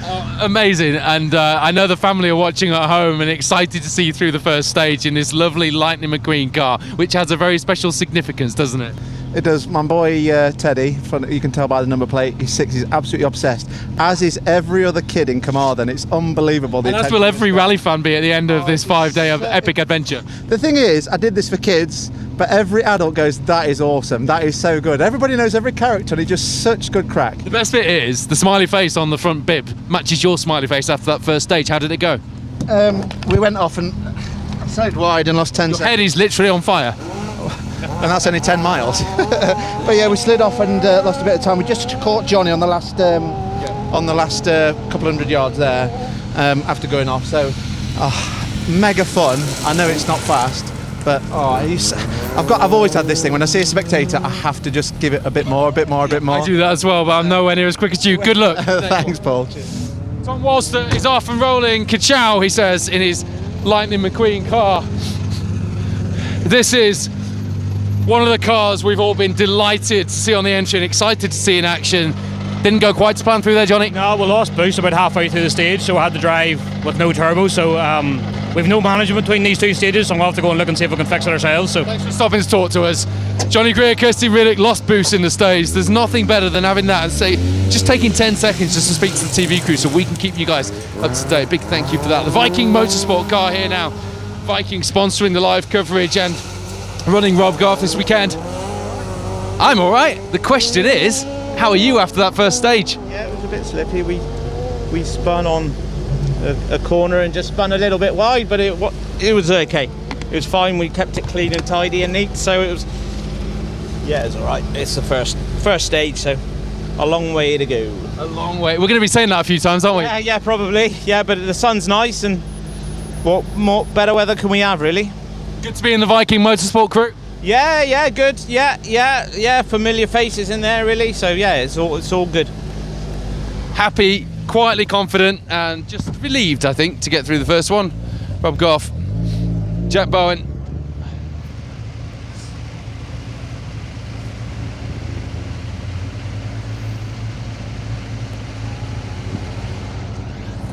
Amazing, and I know the family are watching at home and excited to see you through the first stage in this lovely Lightning McQueen car, which has a very special significance, doesn't it? It does. My boy Teddy, you can tell by the number plate, he's 6, he's absolutely obsessed, as is every other kid in Carmarthen. It's unbelievable. And as will every rally fan be at the end of this 5-day epic adventure. The thing is, I did this for kids, but every adult goes, "That is awesome, that is so good." Everybody knows every character and it's just such good crack. The best bit is the smiley face on the front bib matches your smiley face after that first stage. How did it go? We went off and side wide and lost 10 Your seconds. head is literally on fire. And that's only 10 miles. But yeah, we slid off and lost a bit of time. We just caught Johnny on the last couple hundred yards there after going off. So mega fun. I know it's not fast, but I've always had this thing. When I see a spectator, I have to just give it a bit more. I do that as well, but I'm nowhere near as quick as you. Good luck. Thanks, Paul. Tom Walster is off and rolling. Ka-chow, he says, in his Lightning McQueen car. This is one of the cars we've all been delighted to see on the entry and excited to see in action. Didn't go quite to plan through there, Johnny? No, we lost boost about halfway through the stage, so we had to drive with no turbo. So we've no management between these two stages, so I'm going to have to go and look and see if we can fix it ourselves. So thanks for stopping to talk to us. Johnny Greer, Kirsty Riddick lost boost in the stage. There's nothing better than having that and say, just taking 10 seconds just to speak to the TV crew so we can keep you guys up to date. Big thank you for that. The Viking Motorsport car here now. Viking sponsoring the live coverage and running Rob Goff this weekend. I'm all right. The question is, how are you after that first stage? Yeah, it was a bit slippy. We spun on a corner and just spun a little bit wide, but it was okay. It was fine. We kept it clean and tidy and neat, so it was all right. It's the first stage, so a long way to go. A long way. We're going to be saying that a few times, aren't we? Yeah, probably. Yeah, but the sun's nice, and what more better weather can we have, really? Good to be in the Viking Motorsport crew. Yeah, good. Yeah. Familiar faces in there, really. So yeah, it's all good. Happy, quietly confident, and just relieved, I think, to get through the first one. Rob Goff, Jack Bowen.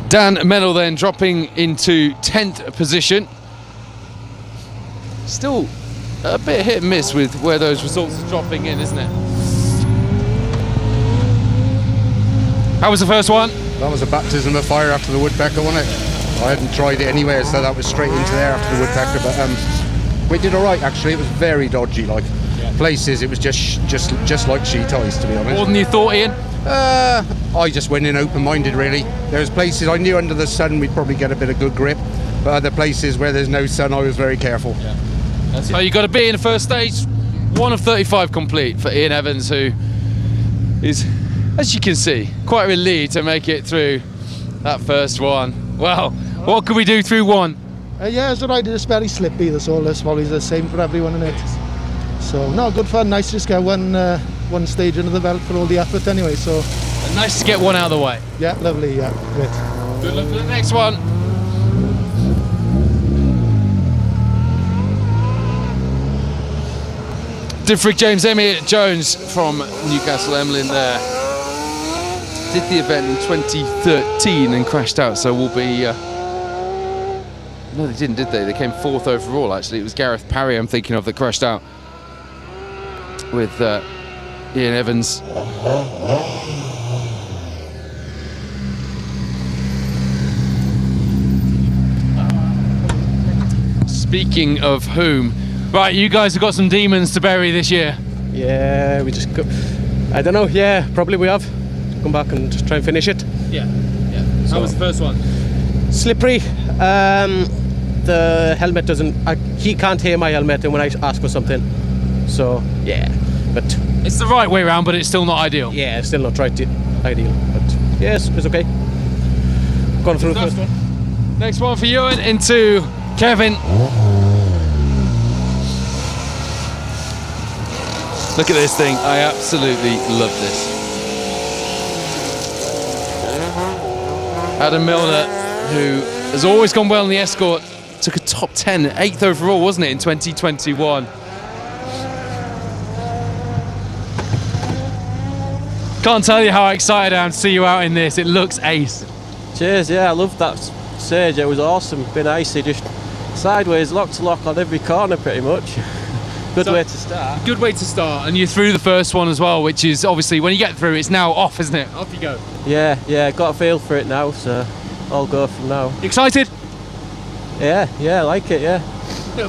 Dan Mennell then dropping into 10th position. Still a bit hit and miss with where those results are dropping in, isn't it? How was the first one? That was a baptism of fire after the woodpecker, wasn't it? I hadn't tried it anyway, so that was straight into there after the woodpecker. But we did all right, actually. It was very dodgy, like places. It was just like sheet ice, to be honest. More than you thought, Ian? I just went in open-minded, really. There was places I knew under the sun we'd probably get a bit of good grip, but other places where there's no sun, I was very careful. Yeah. So you got to be in the first stage. 1 of 35 complete for Ian Evans, who is, as you can see, quite relieved to make it through that first one. Well, what could we do through one? Yeah, it's alright. It's very slippy. That's all. That's probably the same for everyone in it. So no, good fun. Nice to just get one stage under the belt for all the effort anyway. So nice to get one out of the way. Yeah, lovely. Yeah, great. Good luck for the next one. Diffrick James Elliott Jones from Newcastle Emlyn there. Did the event in 2013 and crashed out, so we'll be... No, they didn't, did they? They came 4th overall, actually. It was Gareth Parry, I'm thinking of, that crashed out with Ian Evans. Speaking of whom, right, you guys have got some demons to bury this year. Yeah, we just go, I don't know, yeah, probably we have. Come back and just try and finish it. Yeah. How was the first one? Slippery. The helmet doesn't, he can't hear my helmet and when I ask for something. So, yeah, but... It's the right way around, but it's still not ideal. Yeah, still not ideal, but yes, it's okay. Gone through the first one. Next one for Ewan into Kevin. Look at this thing. I absolutely love this. Adam Milner, who has always gone well in the Escort, took a top 10, 8th overall, wasn't it, in 2021. Can't tell you how excited I am to see you out in this. It looks ace. Cheers, yeah, I loved that stage. It was awesome. Been icy, just sideways, lock to lock on every corner pretty much. Good way to start. Good way to start, and you're through the first one as well, which is obviously when you get through, it's now off, isn't it? Off you go. Yeah, got a feel for it now, so I'll go from now. Excited? Yeah, I like it, yeah.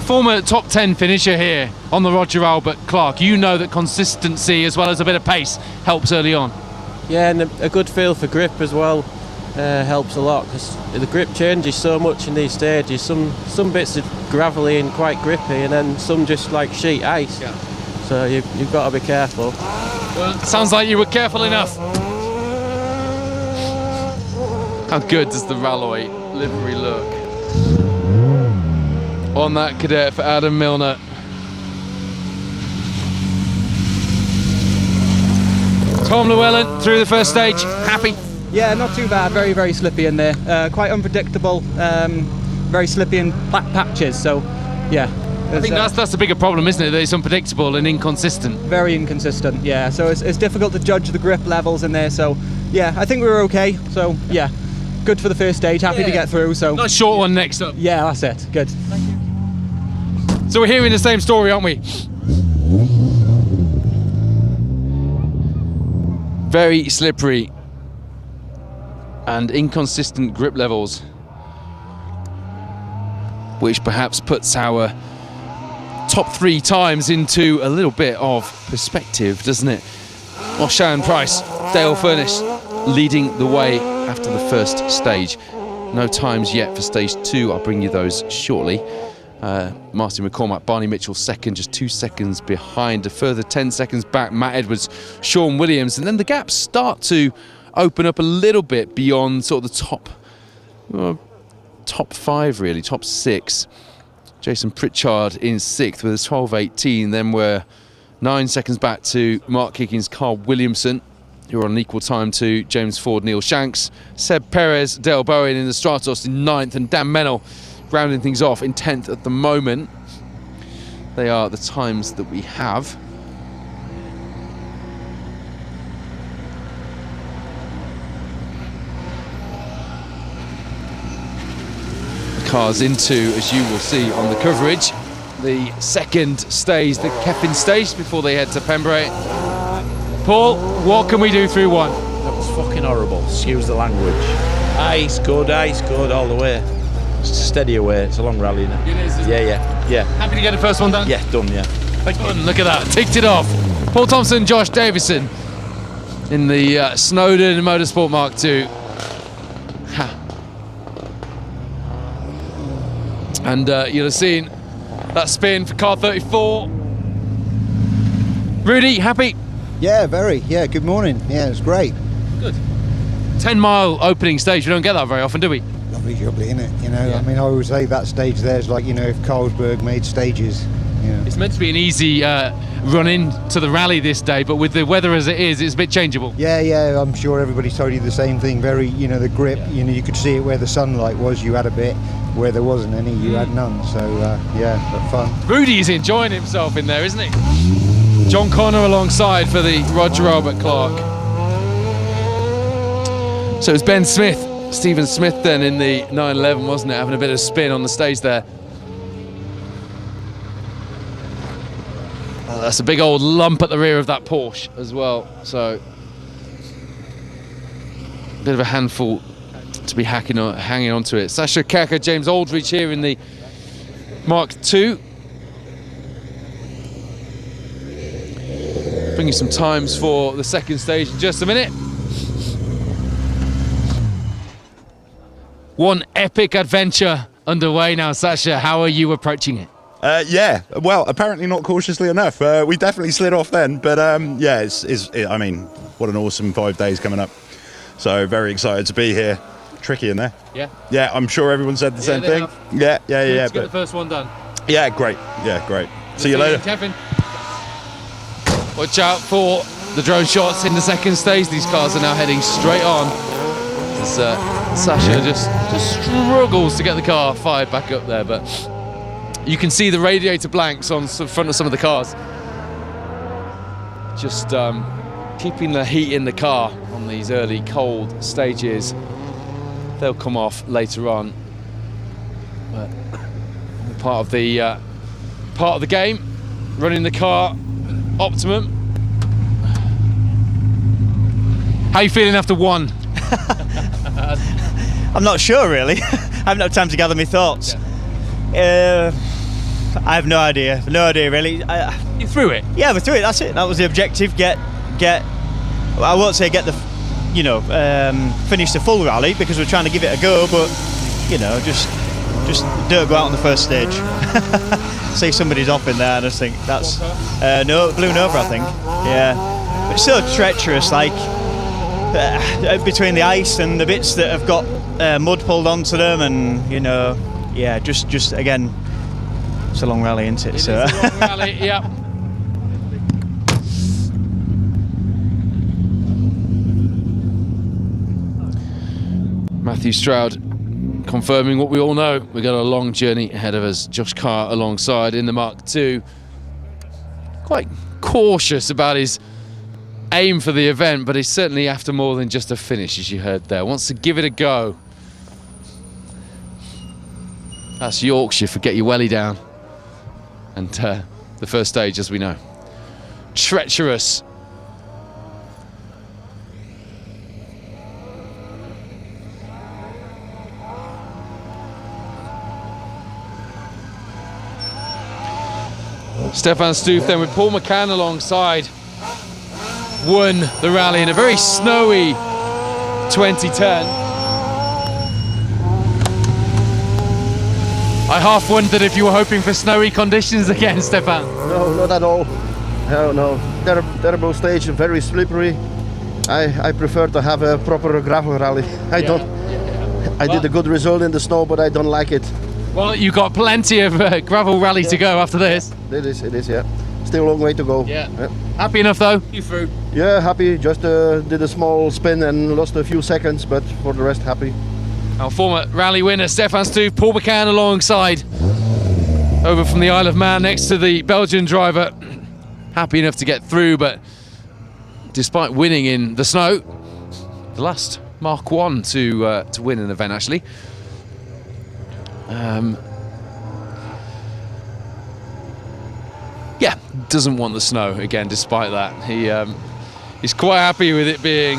Former top 10 finisher here on the Roger Albert Clark. You know that consistency as well as a bit of pace helps early on. Yeah, and a good feel for grip as well helps a lot, because the grip changes so much in these stages. Some bits are gravelly and quite grippy, and then some just like sheet ice. Yeah. So you've got to be careful. Well, sounds like you were careful enough. How good does the Ralloy livery look on that cadet for Adam Milner? Tom Llewellyn through the first stage, happy? Yeah, not too bad. Very, very slippy in there. Quite unpredictable. Very slippy in black patches. So, yeah. I think that's the bigger problem, isn't it? That it's unpredictable and inconsistent. Very inconsistent. Yeah. So it's difficult to judge the grip levels in there. So, yeah, I think we were okay. So, yeah, good for the first stage. Happy to get through. So, nice short one next up. Yeah, that's it. Good. Thank you. So we're hearing the same story, aren't we? Very slippery and inconsistent grip levels, which perhaps puts our top 3 times into a little bit of perspective, doesn't it? Well, Sharon Price, Dale Furnish leading the way after the first stage. No times yet for stage 2. I'll bring you those shortly. Martin McCormack, Barney Mitchell second, just 2 seconds behind. A further 10 seconds back, Matt Edwards, Sean Williams. And then the gaps start to open up a little bit beyond sort of the top 5 really, top 6. Jason Pritchard in 6th with a 12.18. Then we're 9 seconds back to Mark Higgins, Carl Williamson, who are on an equal time to James Ford, Neil Shanks. Seb Perez, Dale Bowen in the Stratos in 9th, and Dan Mennell rounding things off in 10th at the moment. They are the times that we have. The cars into, as you will see on the coverage, the second stage, the Cefn stage, before they head to Pembrey. Paul, what can we do through 1? That was fucking horrible, excuse the language. Ice good all the way. Steady away, it's a long rally now. It is, isn't it? Yeah. Happy to get the first one done? Yeah, done, yeah. Done. Look at that, ticked it off. Paul Thompson, Josh Davison in the Snowden Motorsport Mark II. And you'll have seen that spin for car 34. Rudy, happy? Yeah, very. Yeah, good morning. Yeah, it's great. Good. 10-mile opening stage, we don't get that very often, do we? Lovely jubbly, isn't it? You know, I mean, I always say that stage there's like, you know, if Carlsberg made stages, you know. It's meant to be an easy run in to the rally this day, but with the weather as it is, it's a bit changeable. Yeah, I'm sure everybody told you the same thing. Very, you know, the grip, you know, you could see it where the sunlight was, you had a bit. Where there wasn't any, you had none. So, yeah, but fun. Rudy's enjoying himself in there, isn't he? John Connor alongside for the Roger Albert Clark. So it was Ben Smith, Stephen Smith then in the 911, wasn't it? Having a bit of spin on the stage there. Oh, that's a big old lump at the rear of that Porsche as well. So, a bit of a handful to be hanging on to it. Sasha Kaka, James Aldridge here in the Mark II. Bring you some times for the second stage in just a minute. One epic adventure underway now, Sasha. How are you approaching it? Yeah, well, apparently not cautiously enough. We definitely slid off then, but yeah, I mean, what an awesome 5 days coming up. So very excited to be here. Tricky in there. Yeah, I'm sure everyone said the same thing. Yeah. Let's get the first one done. Yeah, great. Yeah, great. See you later. Cefn. Watch out for the drone shots in the second stage. These cars are now heading straight on. As Sasha just struggles to get the car fired back up there, but you can see the radiator blanks on the front of some of the cars. Just keeping the heat in the car on these early cold stages. They'll come off later on, but part of the game, running the car optimum. How are you feeling after one? I'm not sure really. I haven't had time to gather my thoughts. I have no idea really. You threw it? Yeah, we're through it. That's it. That was the objective. Get. I won't say get the, finish the full rally because we're trying to give it a go, but just don't go out on the first stage. See somebody's off in there, and I just think that's no Blue Nova, I think. Yeah, but it's so treacherous, like between the ice and the bits that have got mud pulled onto them, and just again, it's a long rally, isn't it? It is a long rally, yeah. Matthew Stroud confirming what we all know. We've got a long journey ahead of us. Josh Carr alongside in the Mark II. Quite cautious about his aim for the event, but he's certainly after more than just a finish, as you heard there. Wants to give it a go. That's Yorkshire for get your welly down. And the first stage, as we know, treacherous. Stefan Stoof then with Paul McCann alongside won the rally in a very snowy 2010. I half wondered if you were hoping for snowy conditions again, Stefan. No, not at all. No. Terrible stage, very slippery. I prefer to have a proper gravel rally. I did a good result in the snow, but I don't like it. Well, you got plenty of gravel rally to go after this. It is, yeah. Still a long way to go. Yeah. Happy enough though? You through? Yeah, happy. Just did a small spin and lost a few seconds, but for the rest, happy. Our former rally winner, Stefan Stoof, Paul McCann alongside. Over from the Isle of Man next to the Belgian driver. Happy enough to get through, but despite winning in the snow, the last Mark I to win an event actually. Doesn't want the snow again despite that. He's quite happy with it being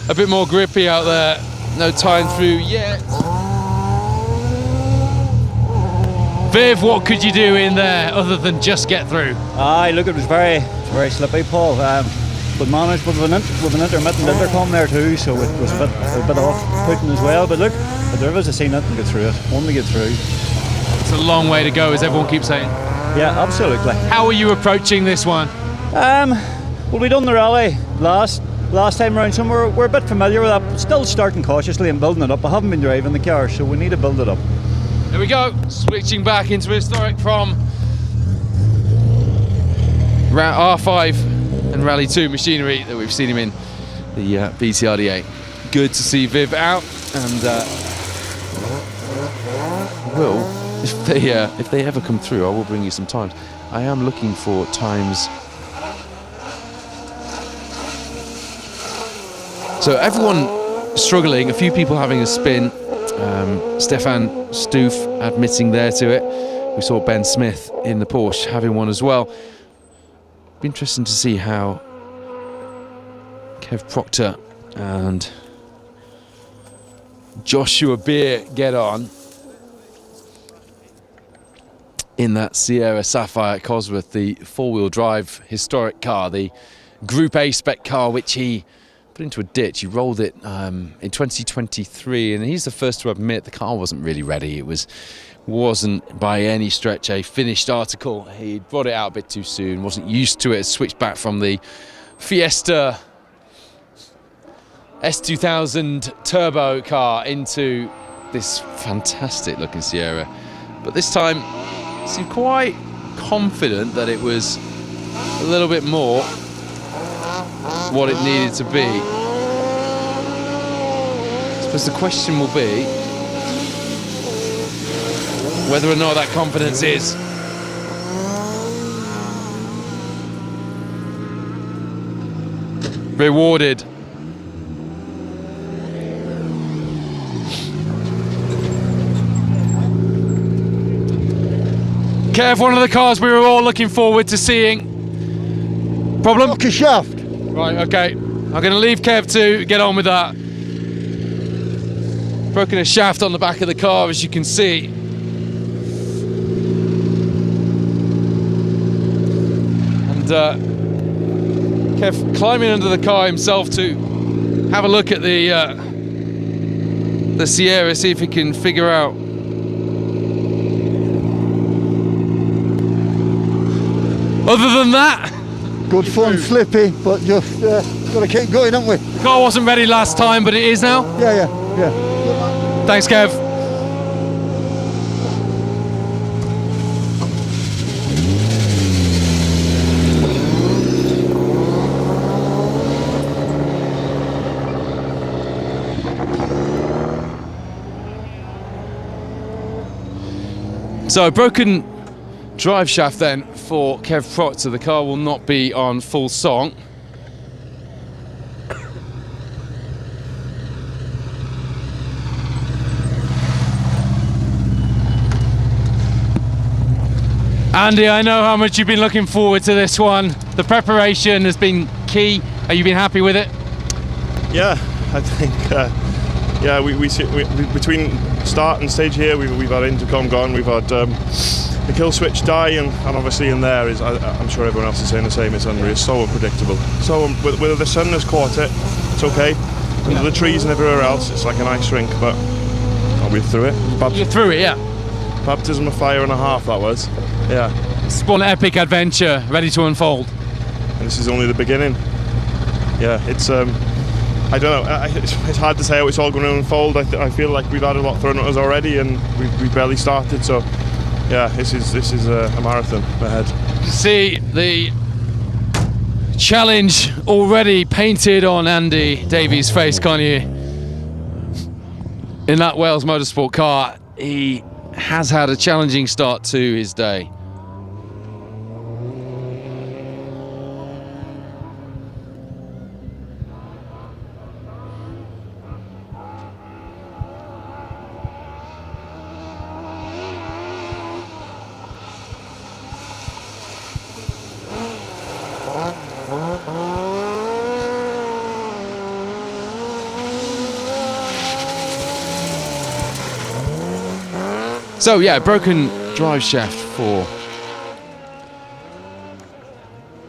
a bit more grippy out there. No time through yet. Viv, what could you do in there other than just get through? Look, it was very slippy, Paul. But managed with an intermittent intercom there too, so it was a bit off-putting as well. But look, the drivers have seen it and get through it. Only get through. It's a long way to go, as everyone keeps saying. Yeah, absolutely. How are you approaching this one? Well, we done the rally last time around, so we're a bit familiar with that. Still starting cautiously and building it up. I haven't been driving the car, so we need to build it up. There we go. Switching back into historic from R5 and Rally 2 machinery that we've seen him in the BTRD8. Good to see Viv out, and if they ever come through, I will bring you some times. I am looking for times. So everyone struggling, a few people having a spin. Stefan Stoof admitting there to it. We saw Ben Smith in the Porsche having one as well. Be interesting to see how Kev Proctor and Joshua Beer get on in that Sierra Sapphire Cosworth, the four-wheel drive historic car, the Group A spec car, which he put into a ditch. He rolled it in 2023, and he's the first to admit the car wasn't really ready. It wasn't by any stretch a finished article. He brought it out a bit too soon, wasn't used to it, switched back from the Fiesta S2000 turbo car into this fantastic looking Sierra. But this time, seemed quite confident that it was a little bit more what it needed to be. I suppose the question will be whether or not that confidence is rewarded. Kev, one of the cars we were all looking forward to seeing. Problem? Broke a shaft. Right, okay. I'm going to leave Kev to get on with that. Broken a shaft on the back of the car, as you can see. And Kev climbing under the car himself to have a look at the Sierra, see if he can figure out other than that. Good fun, slippy, but just got to keep going, haven't we? The car wasn't ready last time, but it is now. Yeah. Thanks, Kev. So, broken drive shaft then for Kev Proctor. The car will not be on full song. Andy, I know how much you've been looking forward to this one. The preparation has been key. Have you been happy with it? Yeah, I think. We between start and stage here, we've had intercom gone, we've had the kill switch die, and obviously in there is, I'm sure everyone else is saying the same. It's unreal, it's so unpredictable. So with the sun has caught it, it's okay. Under the trees and everywhere else, it's like an ice rink, but we're through it. You're through it, yeah. Baptism of fire and a half, that was. Yeah. It's one epic adventure ready to unfold. And this is only the beginning. Yeah, it's I don't know. It's hard to say how it's all going to unfold. I feel like we've had a lot thrown at us already, and we've barely started. So, yeah, this is a marathon ahead. See the challenge already painted on Andy Davies' face, can't you? In that Wales Motorsport car, he has had a challenging start to his day. So yeah, broken drive shaft for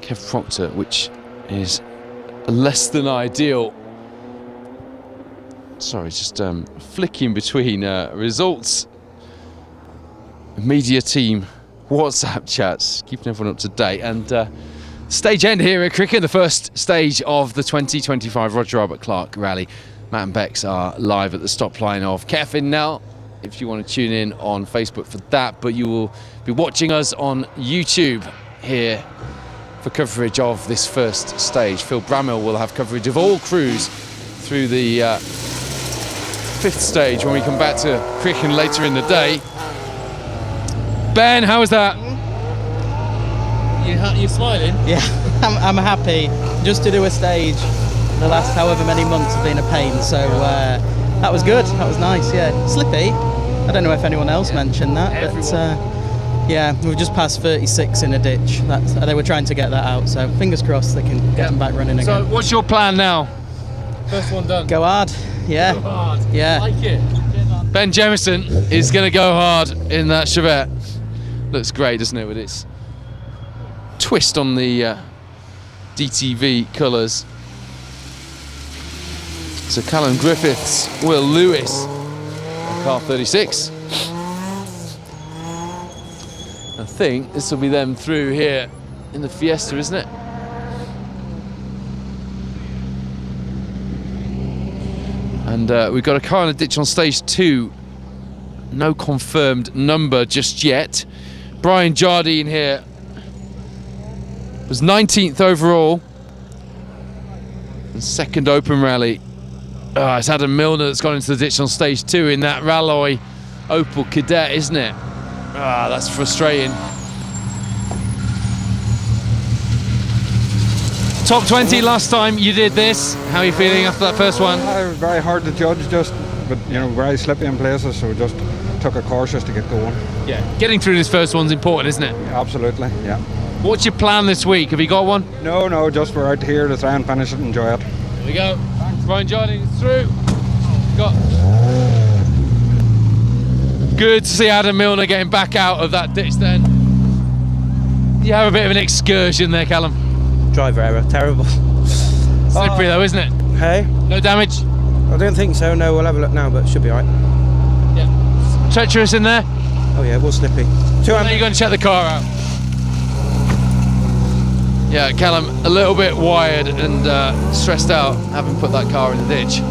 Kev Proctor, which is less than ideal. Sorry, just flicking between results, media team, WhatsApp chats, keeping everyone up to date. And stage end here at Crychan, the first stage of the 2025 Roger Albert Clark Rally. Matt and Bex are live at the stop line of Cefn now, if you want to tune in on Facebook for that, but you will be watching us on YouTube here for coverage of this first stage. Phil Bramwell will have coverage of all crews through the fifth stage when we come back to Crychan later in the day. Ben, how was that? You're smiling? Yeah, I'm happy. Just to do a stage, the last however many months have been a pain, so that was good, that was nice, yeah. Slippy, I don't know if anyone else mentioned that, but yeah, we've just passed 36 in a ditch. They were trying to get that out, so fingers crossed they can get them back running again. So what's your plan now? First one done. Go hard, yeah. Go hard. Yeah. I like it. Ben Jemison is going to go hard in that Chevette. Looks great, doesn't it, with its twist on the DTV colours. So Callum Griffiths, Will Lewis, car 36. I think this will be them through here in the Fiesta, isn't it? And we've got a car in a ditch on stage 2. No confirmed number just yet. Brian Jardine here Was 19th overall. And second open rally. It's Adam Milner that's gone into the ditch on stage 2 in that Ralloy Opel Kadett, isn't it? That's frustrating. Top 20 last time you did this. How are you feeling after that first one? It was very hard to judge, but very slippy in places, so just took a cautious to get going. Yeah, getting through this first one's important, isn't it? Absolutely, yeah. What's your plan this week? Have you got one? No, just we're out here to try and finish it and enjoy it. Here we go. Thanks, Brian joining us through. Good to see Adam Milner getting back out of that ditch then. You have a bit of an excursion there, Callum. Driver error, terrible. Slippery though, isn't it? Hey? No damage? I don't think so, no, we'll have a look now, but it should be alright. Yeah. Treacherous in there? Oh yeah, well slippy. Are you going to check the car out? Yeah, Callum, a little bit wired and stressed out, having put that car in the ditch.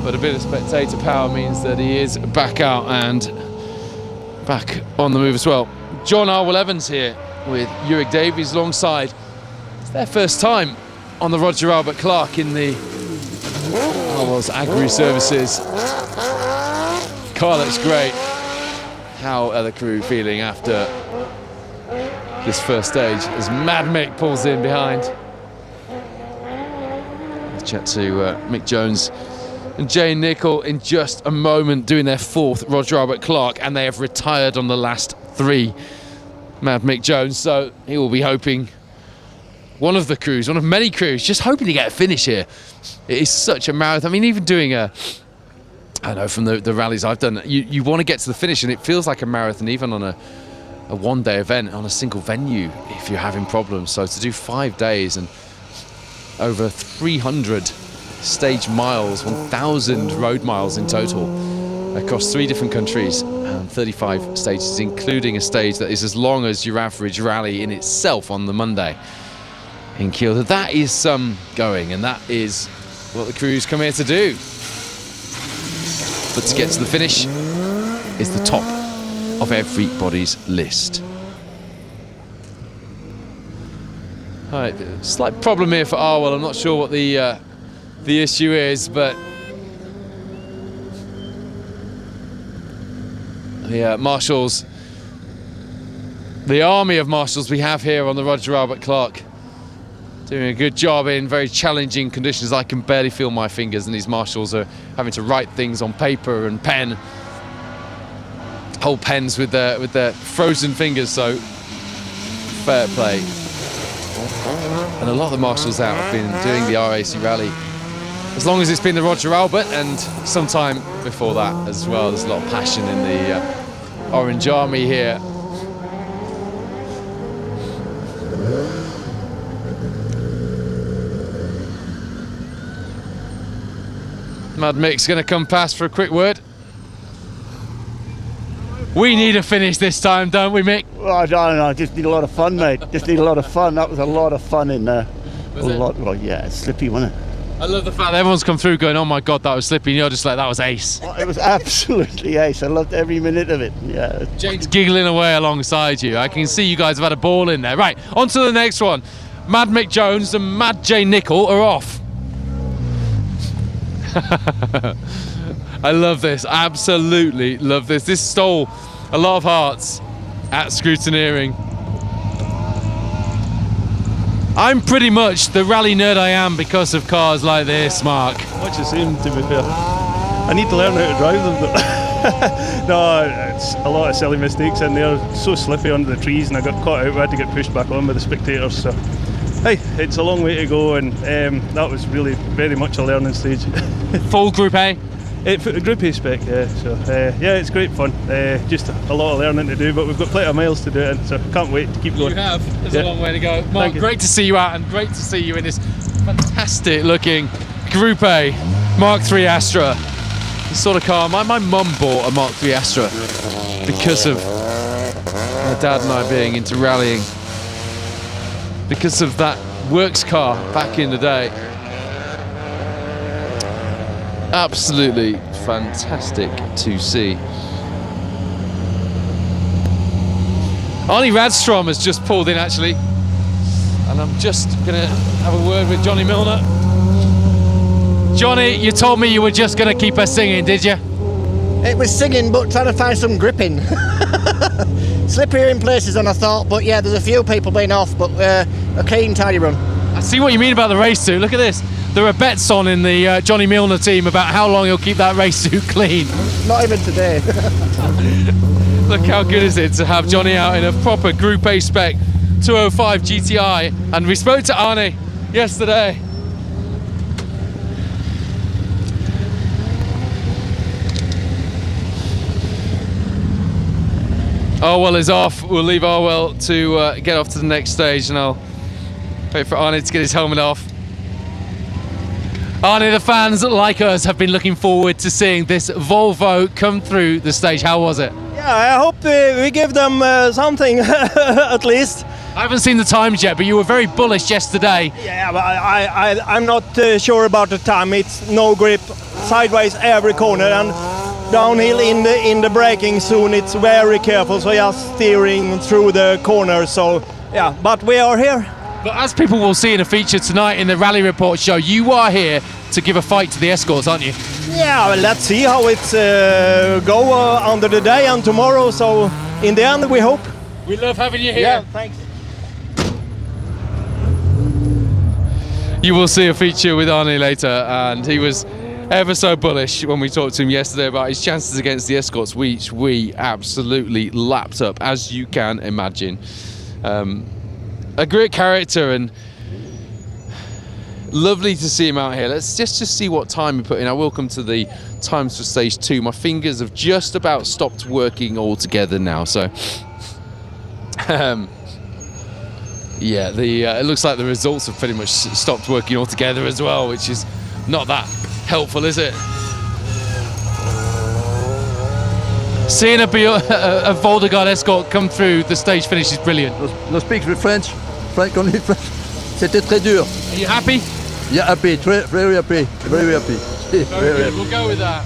But a bit of spectator power means that he is back out and back on the move as well. John Arwell Evans here with Uric Davies alongside. It's their first time on the Roger Albert Clark in the Arwell's Agri Services. Car looks great. How are the crew feeling after this first stage as Mad Mick pulls in behind? Let's chat to Mick Jones and Jane Nicol in just a moment, doing their 4th Roger Albert Clark, and they have retired on the last 3. Mad Mick Jones, so he will be hoping, one of many crews, just hoping to get a finish here. It is such a marathon. I mean, even doing I know from the rallies I've done, you want to get to the finish, and it feels like a marathon even on a one-day event on a single venue if you're having problems. So to do 5 days and over 300 stage miles, 1,000 road miles in total across 3 different countries and 35 stages, including a stage that is as long as your average rally in itself on the Monday in Kiel. That is some going, and that is what the crews come here to do. But to get to the finish is the top of everybody's list. All right, slight problem here for Arwell. I'm not sure what the issue is, but the marshals, the army of marshals we have here on the Roger Albert Clark, doing a good job in very challenging conditions. I can barely feel my fingers, and these marshals are having to write things on paper and pen, hold pens with their frozen fingers. So fair play. And a lot of the marshals out have been doing the R.A.C rally as long as it's been the Roger Albert, and sometime before that as well. There's a lot of passion in the Orange Army here. Mad Mick's going to come past for a quick word. We need a finish this time, don't we, Mick? Well, I don't know, I just need a lot of fun, mate. Just need a lot of fun. That was a lot of fun in there. Well, yeah, it's slippy, wasn't it? I love the fact that everyone's come through going, oh my God, that was slippy, and you're just like, that was ace. It was absolutely ace. I loved every minute of it. Yeah. Jane's giggling away alongside you. I can see you guys have had a ball in there. Right, on to the next one. Mad Mick Jones and Mad Jane Nicol are off. I love this, absolutely love this. This stole a lot of hearts at scrutineering. I'm pretty much the rally nerd I am because of cars like this, Mark. Much the same, to be fair. I need to learn how to drive them, but no, it's a lot of silly mistakes in there. So slippy under the trees, and I got caught out. I had to get pushed back on by the spectators. So, hey, it's a long way to go, and that was really very much a learning stage. Full Group A? Group A spec, yeah. So yeah, it's great fun. Just a lot of learning to do, but we've got plenty of miles to do it, so can't wait to keep going. You have. There's a long way to go. Mark, great to see you out, and great to see you in this fantastic looking Group A Mark III Astra. This sort of car. My mum bought a Mark III Astra because of my dad and I being into rallying. Because of that works car back in the day. Absolutely fantastic to see. Arnie Radstrom has just pulled in, actually. And I'm just going to have a word with Johnny Milner. Johnny, you told me you were just going to keep us singing, did you? It was singing, but trying to find some gripping. Slippier in places than I thought, but yeah, there's a few people being off, but a clean, tidy run. I see what you mean about the race suit. Look at this. There are bets on in the Johnny Milner team about how long he'll keep that race suit clean. Not even today. Look how good is it to have Johnny out in a proper Group A spec 205 GTI. And we spoke to R.A.C yesterday. Orwell is off. We'll leave Orwell to get off to the next stage, and I'll wait for R.A.C to get his helmet off. R.A.C, the fans like us have been looking forward to seeing this Volvo come through the stage. How was it? Yeah, I hope we give them something at least. I haven't seen the times yet, but you were very bullish yesterday. Yeah, but I'm not sure about the time. It's no grip, sideways every corner, and downhill in the braking soon. It's very careful, so just steering through the corners. So yeah, but we are here. But as people will see in a feature tonight in the Rally Report show, you are here to give a fight to the escorts, aren't you? Yeah, well, let's see how it's go under the day and tomorrow. So in the end, we hope. We love having you here. Yeah, thanks. You will see a feature with R.A.C later, and he was ever so bullish when we talked to him yesterday about his chances against the escorts, which we absolutely lapped up, as you can imagine. A great character, and lovely to see him out here. Let's just see what time he put in. I will come to the times for stage 2. My fingers have just about stopped working altogether now, so yeah, it looks like the results have pretty much stopped working altogether as well, which is not that helpful, is it? Seeing a Voldegard escort come through the stage finish is brilliant. No speak French. French only French. C'était très dur. Are you happy? Yeah, happy. Very happy. Very happy. Very good. We'll go with that.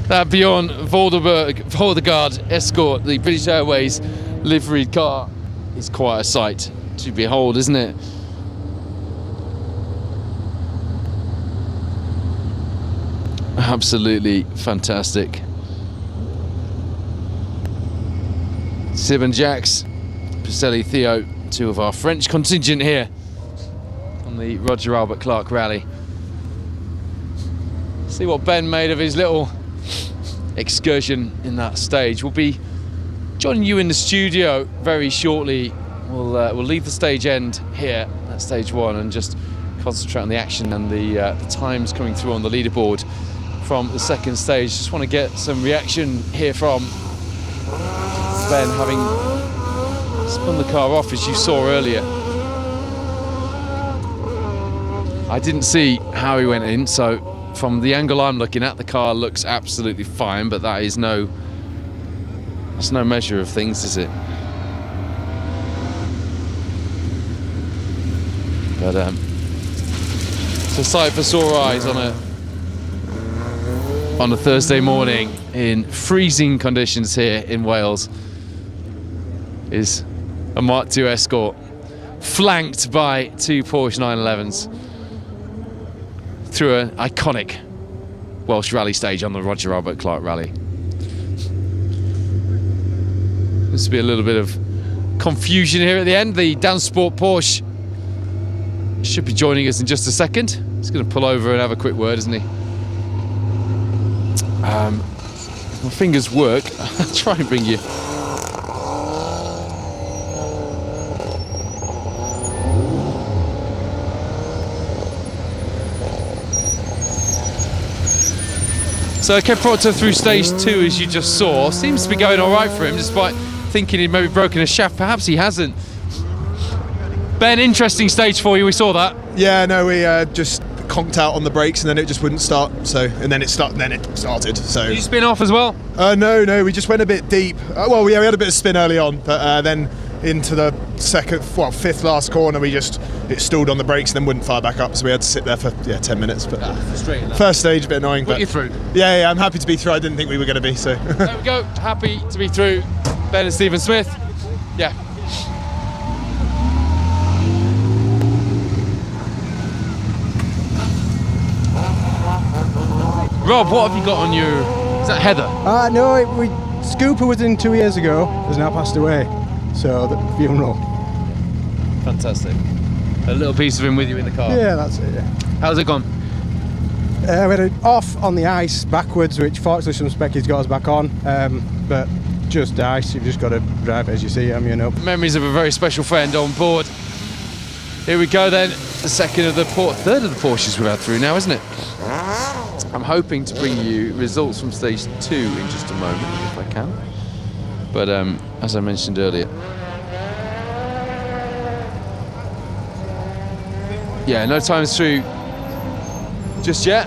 That Bjorn Voldegard escort, the British Airways liveried car, is quite a sight to behold, isn't it? Absolutely fantastic. Cefn Jacques, Piselli Theo, two of our French contingent here on the Roger Albert Clark Rally. See what Ben made of his little excursion in that stage. We'll be joining you in the studio very shortly. We'll leave the stage end here at stage 1 and just concentrate on the action and the times coming through on the leaderboard from the second stage. Just want to get some reaction here from Ben, having spun the car off, as you saw earlier. I didn't see how he went in, so from the angle I'm looking at, the car looks absolutely fine, but that is that's no measure of things, is it? But it's a sight for sore eyes on a Thursday morning in freezing conditions here in Wales. Is a Mark II Escort flanked by 2 Porsche 911s through an iconic Welsh rally stage on the Roger Albert Clark Rally. There's to be a little bit of confusion here at the end. The Dansport Porsche should be joining us in just a second. He's going to pull over and have a quick word, isn't he? My fingers work. I'll try and bring you. So Keprota through stage 2, as you just saw, seems to be going all right for him, despite thinking he'd maybe broken a shaft. Perhaps he hasn't. Ben, interesting stage for you. We saw that. Yeah, no, we just conked out on the brakes and then it just wouldn't start. So, and then it started. So. Did you spin off as well? No, we just went a bit deep. Well, yeah, we had a bit of spin early on, but then into the fifth last corner, it stalled on the brakes and then wouldn't fire back up. So we had to sit there for 10 minutes. But first stage, a bit annoying. Put but you through. Yeah, I'm happy to be through. I didn't think we were going to be. So there we go. Happy to be through. Ben and Stephen Smith. Yeah. Rob, what have you got on your... Is that Heather? No, Scooper was in 2 years ago, has now passed away. So, the funeral. Fantastic. A little piece of him with you in the car? Yeah, that's it, yeah. How's it gone? We had it off on the ice backwards, which fortunately some speckies got us back on. But just ice, you've just got to drive it as you see them, you know. Memories of a very special friend on board. Here we go then, the third of the Porsches we've had through now, isn't it? I'm hoping to bring you results from stage 2 in just a moment, if I can. But as I mentioned earlier, yeah, no times through just yet.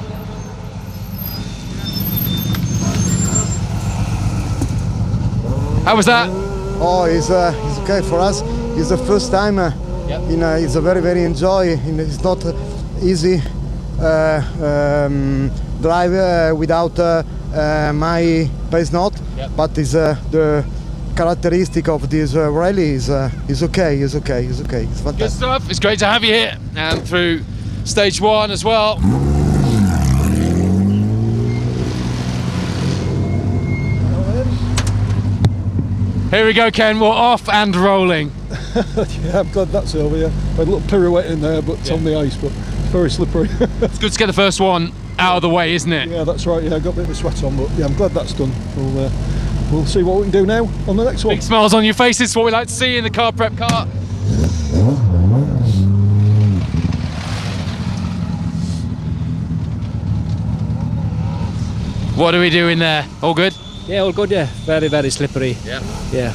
How was that? Oh, it's okay for us. It's the first time. You know, it's a very enjoy. It's not easy drive without my pace note, but it's the characteristic of this rally is okay. It's fantastic. Good stuff. It's great to have you here and through stage 1 as well. Here we go, Ken. We're off and rolling. Yeah, I'm glad that's over. Yeah, I had a little pirouette in there, but on the ice, but it's very slippery. It's good to get the first one out of the way, isn't it? Yeah, that's right. Yeah, I got a bit of a sweat on, but yeah, I'm glad that's done. We'll see what we can do now on the next one. Big smiles on your faces. It's what we like to see in the car prep car. What are we doing there? All good? Yeah, all good, yeah. Very slippery. Yeah. Yeah,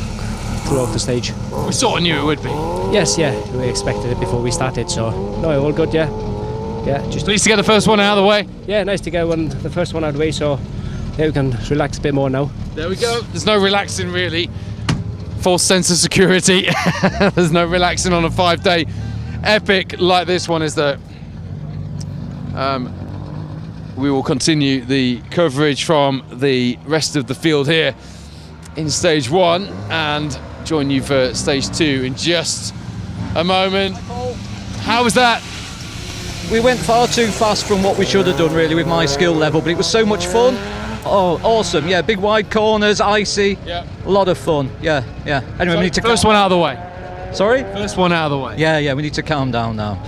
throughout the stage. We sort of knew it would be. Yes, yeah. We expected it before we started, so no, all good, yeah. Yeah, just pleased to get the first one out of the way. Yeah, nice to get the first one out of the way, so yeah, we can relax a bit more now. There we go. There's no relaxing really. False sense of security. There's no relaxing on a 5-day epic like this one, is there? We will continue the coverage from the rest of the field here in stage 1 and join you for stage 2 in just a moment. How was that? We went far too fast from what we should have done really with my skill level, but it was so much fun. Oh, awesome. Yeah, big wide corners, icy. Yeah. A lot of fun. Yeah. Anyway, we need to first one out of the way. Sorry? First one out of the way. Yeah, we need to calm down now.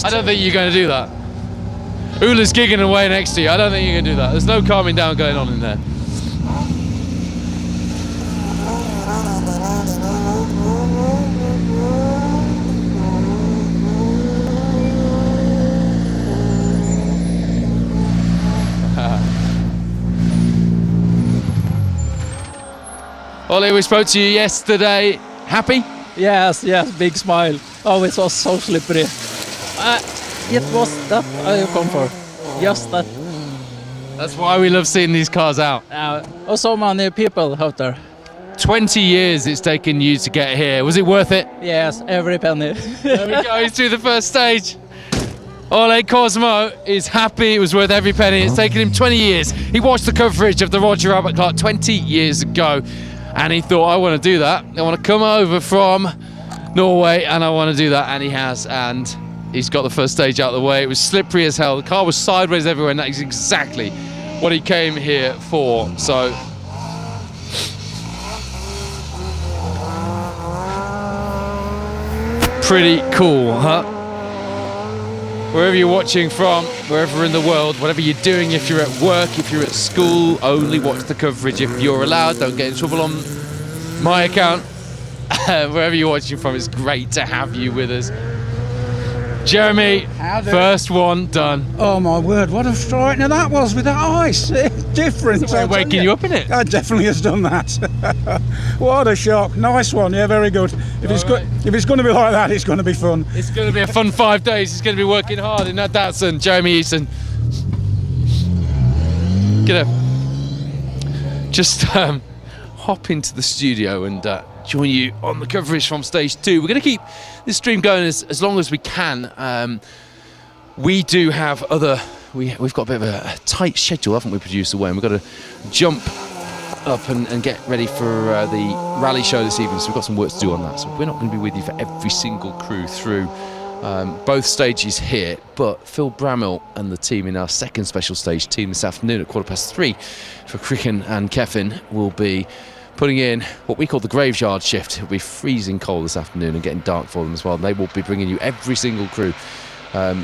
I don't think you're going to do that. Ula's gigging away next to you. I don't think you can do that. There's no calming down going on in there. Ollie, we spoke to you yesterday. Happy? Yes, big smile. Oh, it was so slippery. It was that I come for. Just that. That's why we love seeing these cars out. So many people out there. 20 years it's taken you to get here. Was it worth it? Yes, every penny. There we go, he's through the first stage. Ole Cosmo is happy. It was worth every penny. It's taken him 20 years. He watched the coverage of the Roger Albert Clark 20 years ago and he thought, I want to do that. I want to come over from Norway and I want to do that, and he has, and he's got the first stage out of the way. It was slippery as hell. The car was sideways everywhere, and that is exactly what he came here for. So pretty cool, huh? Wherever you're watching from, wherever in the world, whatever you're doing, if you're at work, if you're at school, only watch the coverage if you're allowed. Don't get in trouble on my account. Wherever you're watching from, it's great to have you with us. Jeremy, first one done. Oh my word, what a frightener that was with that ice. Different. It's waking you up in it. That definitely has done that. What a shock. Nice one, yeah, very good. If it's going to be like that, it's going to be fun. It's going to be a fun 5 days. He's going to be working hard in that Datsun. Jeremy Easton. Gonna just hop into the studio and join you on the coverage from stage 2. We're going to keep this stream going as long as we can. We do have we've got a bit of a tight schedule, haven't we, producer Wayne? We've got to jump up and get ready for the rally show this evening, so we've got some work to do on that. So we're not going to be with you for every single crew through both stages here, but Phil Brammill and the team in our second special stage team this afternoon at 3:15 for Crychan and Cefn will be putting in what we call the graveyard shift. It'll be freezing cold this afternoon and getting dark for them as well. They will be bringing you every single crew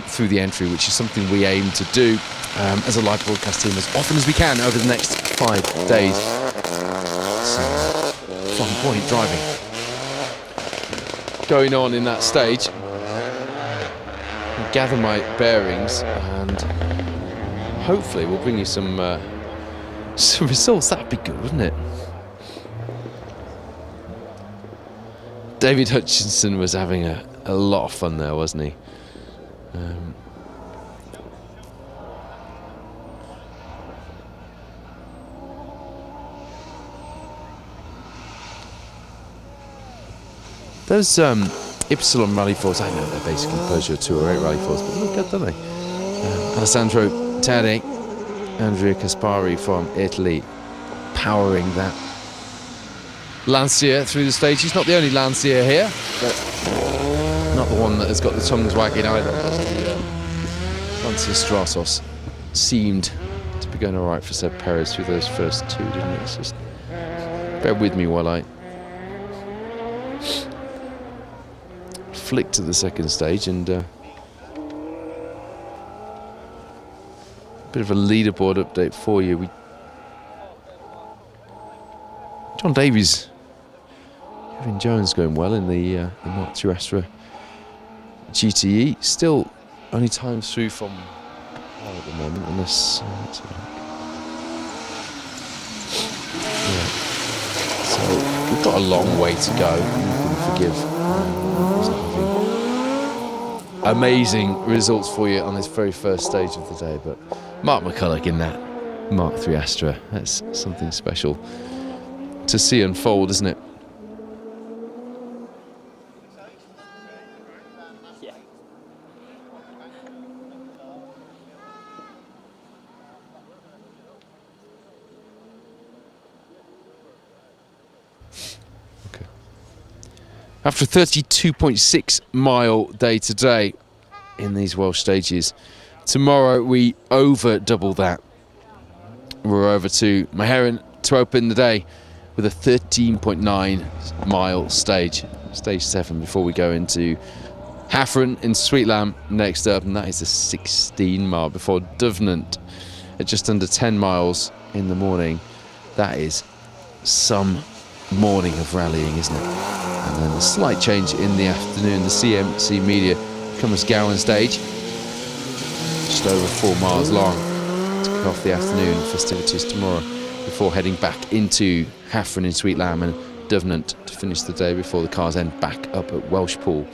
through the entry, which is something we aim to do as a live broadcast team as often as we can over the next 5 days. Some point driving going on in that stage. I'll gather my bearings and hopefully we'll bring you some results. That'd be good, wouldn't it? David Hutchinson was having a lot of fun there, wasn't he? Those Ypsilon Rally Force, I know they're basically Peugeot 208 Rally Force, but look good, don't they? Alessandro Tade, Andrea Caspari from Italy, powering that Lancia through the stage. He's not the only Lancia here, but not the one that has got the tongues wagging either. The Lancia Stratos seemed to be going all right for Seb Perez through those first two, didn't it? It's just bear with me while I flick to the second stage and bit of a leaderboard update for you. John Davies, Kevin Jones going well in the Mark II Astra GTE. Still only times through from at the moment, unless let's have a look. Yeah. So we've got a long way to go. You can forgive amazing results for you on this very first stage of the day, but Mark McCulloch in that Mark III Astra, that's something special to see unfold, isn't it? After a 32.6 mile day today in these Welsh stages, tomorrow we over double that. We're over to Maheren to open the day with a 13.9 mile stage 7, before we go into Hafren in Sweetlam next up, and that is a 16 mile before Dyfnant at just under 10 miles in the morning. That is some morning of rallying, isn't it? And then a slight change in the afternoon. The CMC Media Cummins Gowan stage, just over 4 miles long, to kick off the afternoon festivities tomorrow, before heading back into Hafren in Sweetlam and Dyfnant to finish the day before the cars end back up at Welshpool.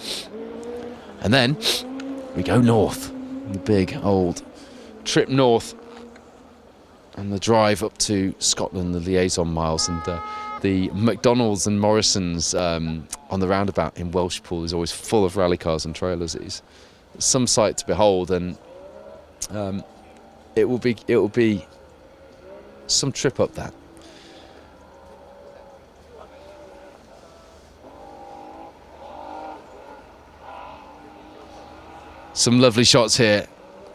And then we go north, the big old trip north, and the drive up to Scotland, the liaison miles, and the McDonald's and Morrison's on the roundabout in Welshpool is always full of rally cars and trailers. It is some sight to behold, and it will be some trip up that. Some lovely shots here.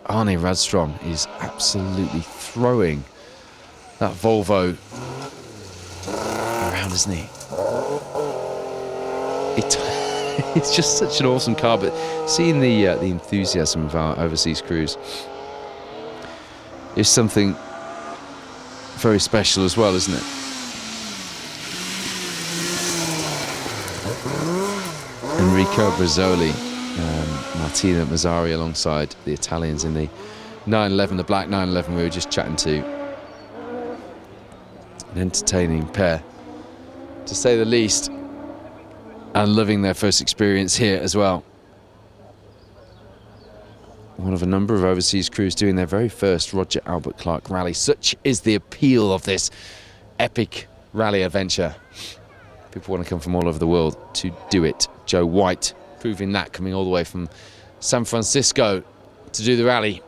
Arne Radstrom is absolutely throwing that Volvo around, isn't he? It's just such an awesome car, but seeing the enthusiasm of our overseas crews is something very special as well, isn't it? Enrico Brazzoli, Martina Mazzari alongside the Italians in the 911, the black 911 we were just chatting to. An entertaining pair, to say the least, and loving their first experience here as well. One of a number of overseas crews doing their very first Roger Albert Clark rally. Such is the appeal of this epic rally adventure. People want to come from all over the world to do it. Joe White proving that, coming all the way from San Francisco to do the rally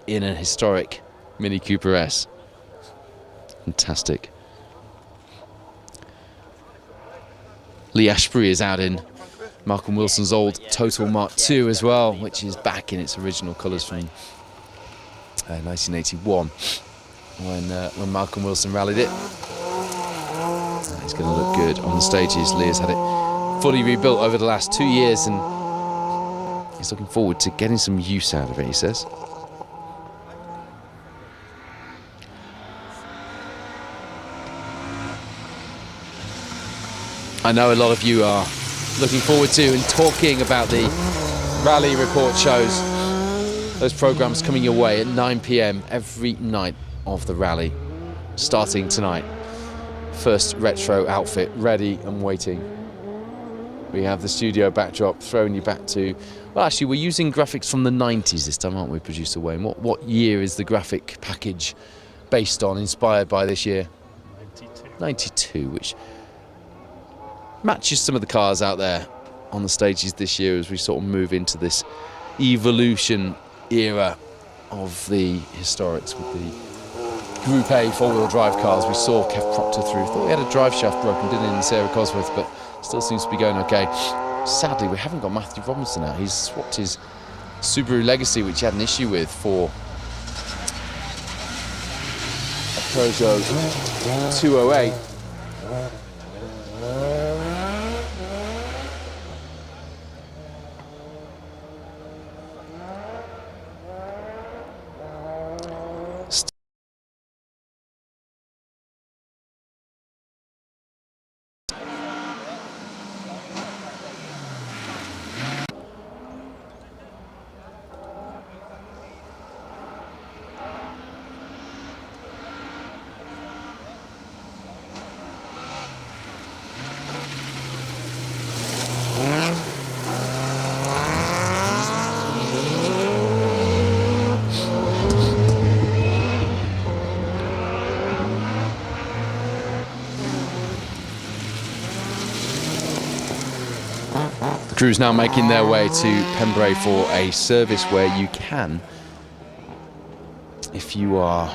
in a historic Mini Cooper S. Fantastic. Lee Ashbury is out in Malcolm Wilson's old Total Mark II as well, which is back in its original colours from 1981 when Malcolm Wilson rallied it. It's going to look good on the stages. Lear's had it fully rebuilt over the last 2 years, and he's looking forward to getting some use out of it, he says. I know a lot of you are looking forward to and talking about the rally report shows. Those programmes coming your way at 9 p.m. every night of the rally, starting tonight. First retro outfit ready and waiting. We have the studio backdrop throwing you back to, well, actually we're using graphics from the 90s this time, aren't we, Producer Wayne? What year is the graphic package based on, inspired by this year? 92, which matches some of the cars out there on the stages this year as we sort of move into this evolution era of the historics with the Group A four-wheel drive cars. We saw Kev Proctor through. Thought we had a drive shaft broken, didn't it, in Sarah Cosworth, but still seems to be going okay. Sadly, we haven't got Matthew Robinson out. He's swapped his Subaru Legacy, which he had an issue with, for a Peugeot 208. Crews now making their way to Pembrey for a service where you can, if you are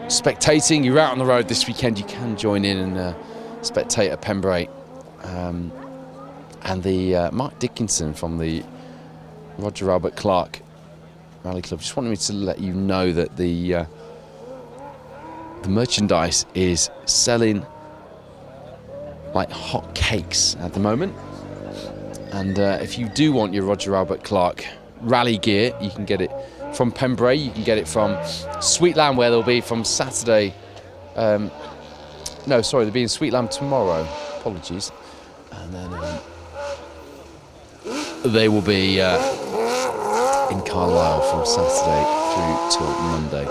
spectating, you're out on the road this weekend, you can join in and spectate at Pembrey. And the Mark Dickinson from the Roger Albert Clark Rally Club just wanted me to let you know that the merchandise is selling like hot cakes at the moment, and if you do want your Roger Albert Clark rally gear, you can get it from Pembrey. You can get it from Sweetland, where they'll be from Saturday. No, sorry, they'll be in Sweetland tomorrow. Apologies. And then they will be in Carlisle from Saturday through till Monday.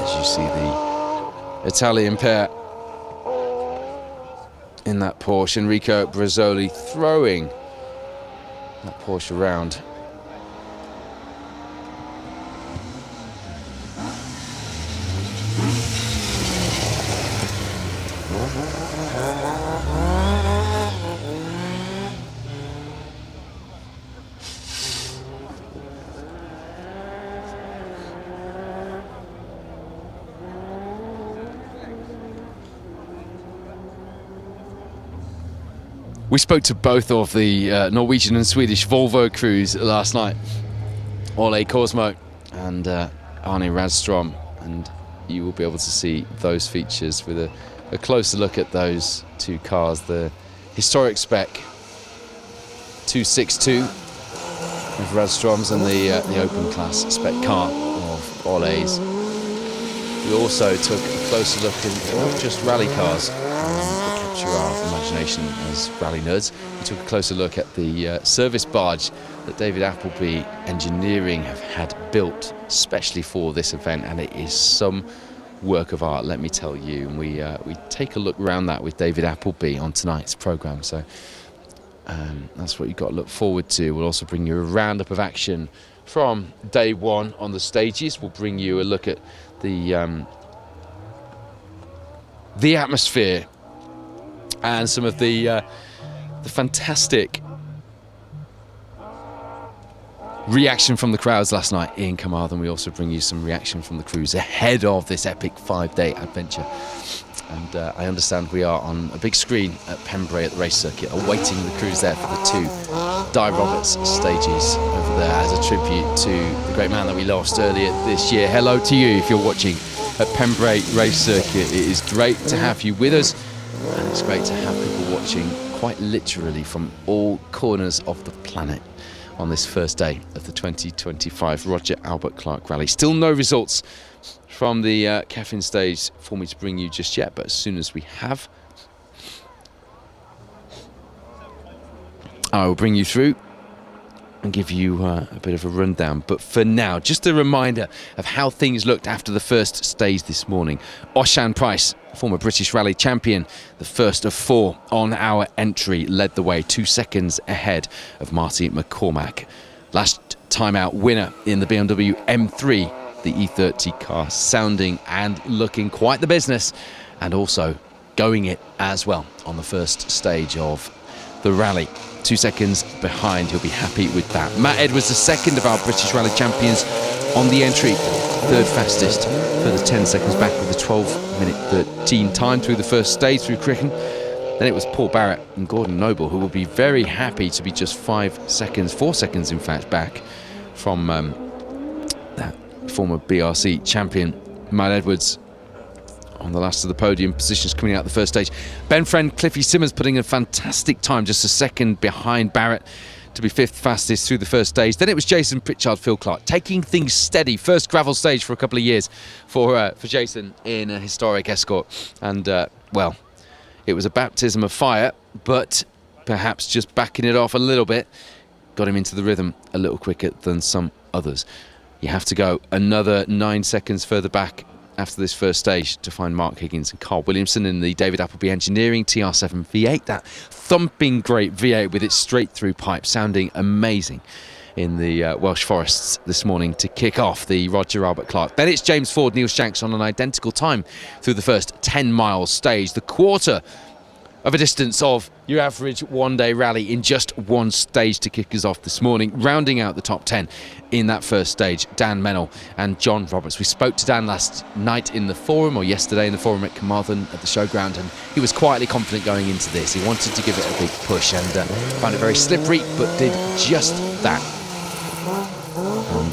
As you see the Italian pair in that Porsche, Enrico Brazzoli throwing that Porsche around. We spoke to both of the Norwegian and Swedish Volvo crews last night, Ole Korsmo and Arne Radstrom, and you will be able to see those features with a closer look at those two cars. The historic spec 262 of Radstrom's and the open class spec car of Ole's. We also took a closer look at not just rally cars that capture our imagination as rally nerds. We took a closer look at the service barge that David Appleby Engineering have had built specially for this event, and it is some work of art, let me tell you. And we take a look around that with David Appleby on tonight's programme, so that's what you've got to look forward to. We'll also bring you a roundup of action from day one on the stages. We'll bring you a look at the atmosphere and some of the fantastic reaction from the crowds last night in Carmarthen. We also bring you some reaction from the crews ahead of this epic 5-day adventure. And I understand we are on a big screen at Pembrey at the race circuit, awaiting the crews there for the 2 Di Roberts stages over there as a tribute to the great man that we lost earlier this year. Hello to you if you're watching at Pembrey race circuit. It is great to have you with us, and it's great to have people watching quite literally from all corners of the planet on this first day of the 2025 Roger Albert Clark Rally. Still no results from the Cefn stage for me to bring you just yet, but as soon as we have, I will bring you through and give you a bit of a rundown. But for now, just a reminder of how things looked after the first stage this morning. Osian Price, former British Rally champion, the first of 4 on our entry, led the way 2 seconds ahead of Marty McCormack. Last time out winner in the BMW M3, the E30 car, sounding and looking quite the business, and also going it as well on the first stage of the rally. 2 seconds behind, he'll be happy with that. Matt Edwards, the second of our British Rally champions on the entry, third fastest, further 10 seconds back with a 12-minute 13 time through the first stage through Crychan. Then it was Paul Barrett and Gordon Noble, who will be very happy to be just 4 seconds in fact, back from that former BRC champion. Matt Edwards on the last of the podium positions coming out the first stage. Ben Friend, Cliffy Simmons putting in a fantastic time, just a second behind Barrett to be 5th fastest through the first stage. Then it was Jason Pritchard, Phil Clark, taking things steady. First gravel stage for a couple of years for Jason in a historic Escort. And, well, it was a baptism of fire, but perhaps just backing it off a little bit got him into the rhythm a little quicker than some others. You have to go another 9 seconds further back after this first stage to find Mark Higgins and Carl Williamson in the David Appleby Engineering TR7 V8. That thumping great V8 with its straight through pipe, sounding amazing in the Welsh forests this morning to kick off the Roger Albert Clark. Then it's James Ford, Neil Shanks on an identical time through the first 10-mile stage, the quarter of a distance of your average one-day rally in just one stage to kick us off this morning. Rounding out the top 10 in that first stage, Dan Mennell and John Roberts. We spoke to Dan last night in the forum, or yesterday in the forum at Carmarthen at the showground, and he was quietly confident going into this. He wanted to give it a big push and found it very slippery, but did just that.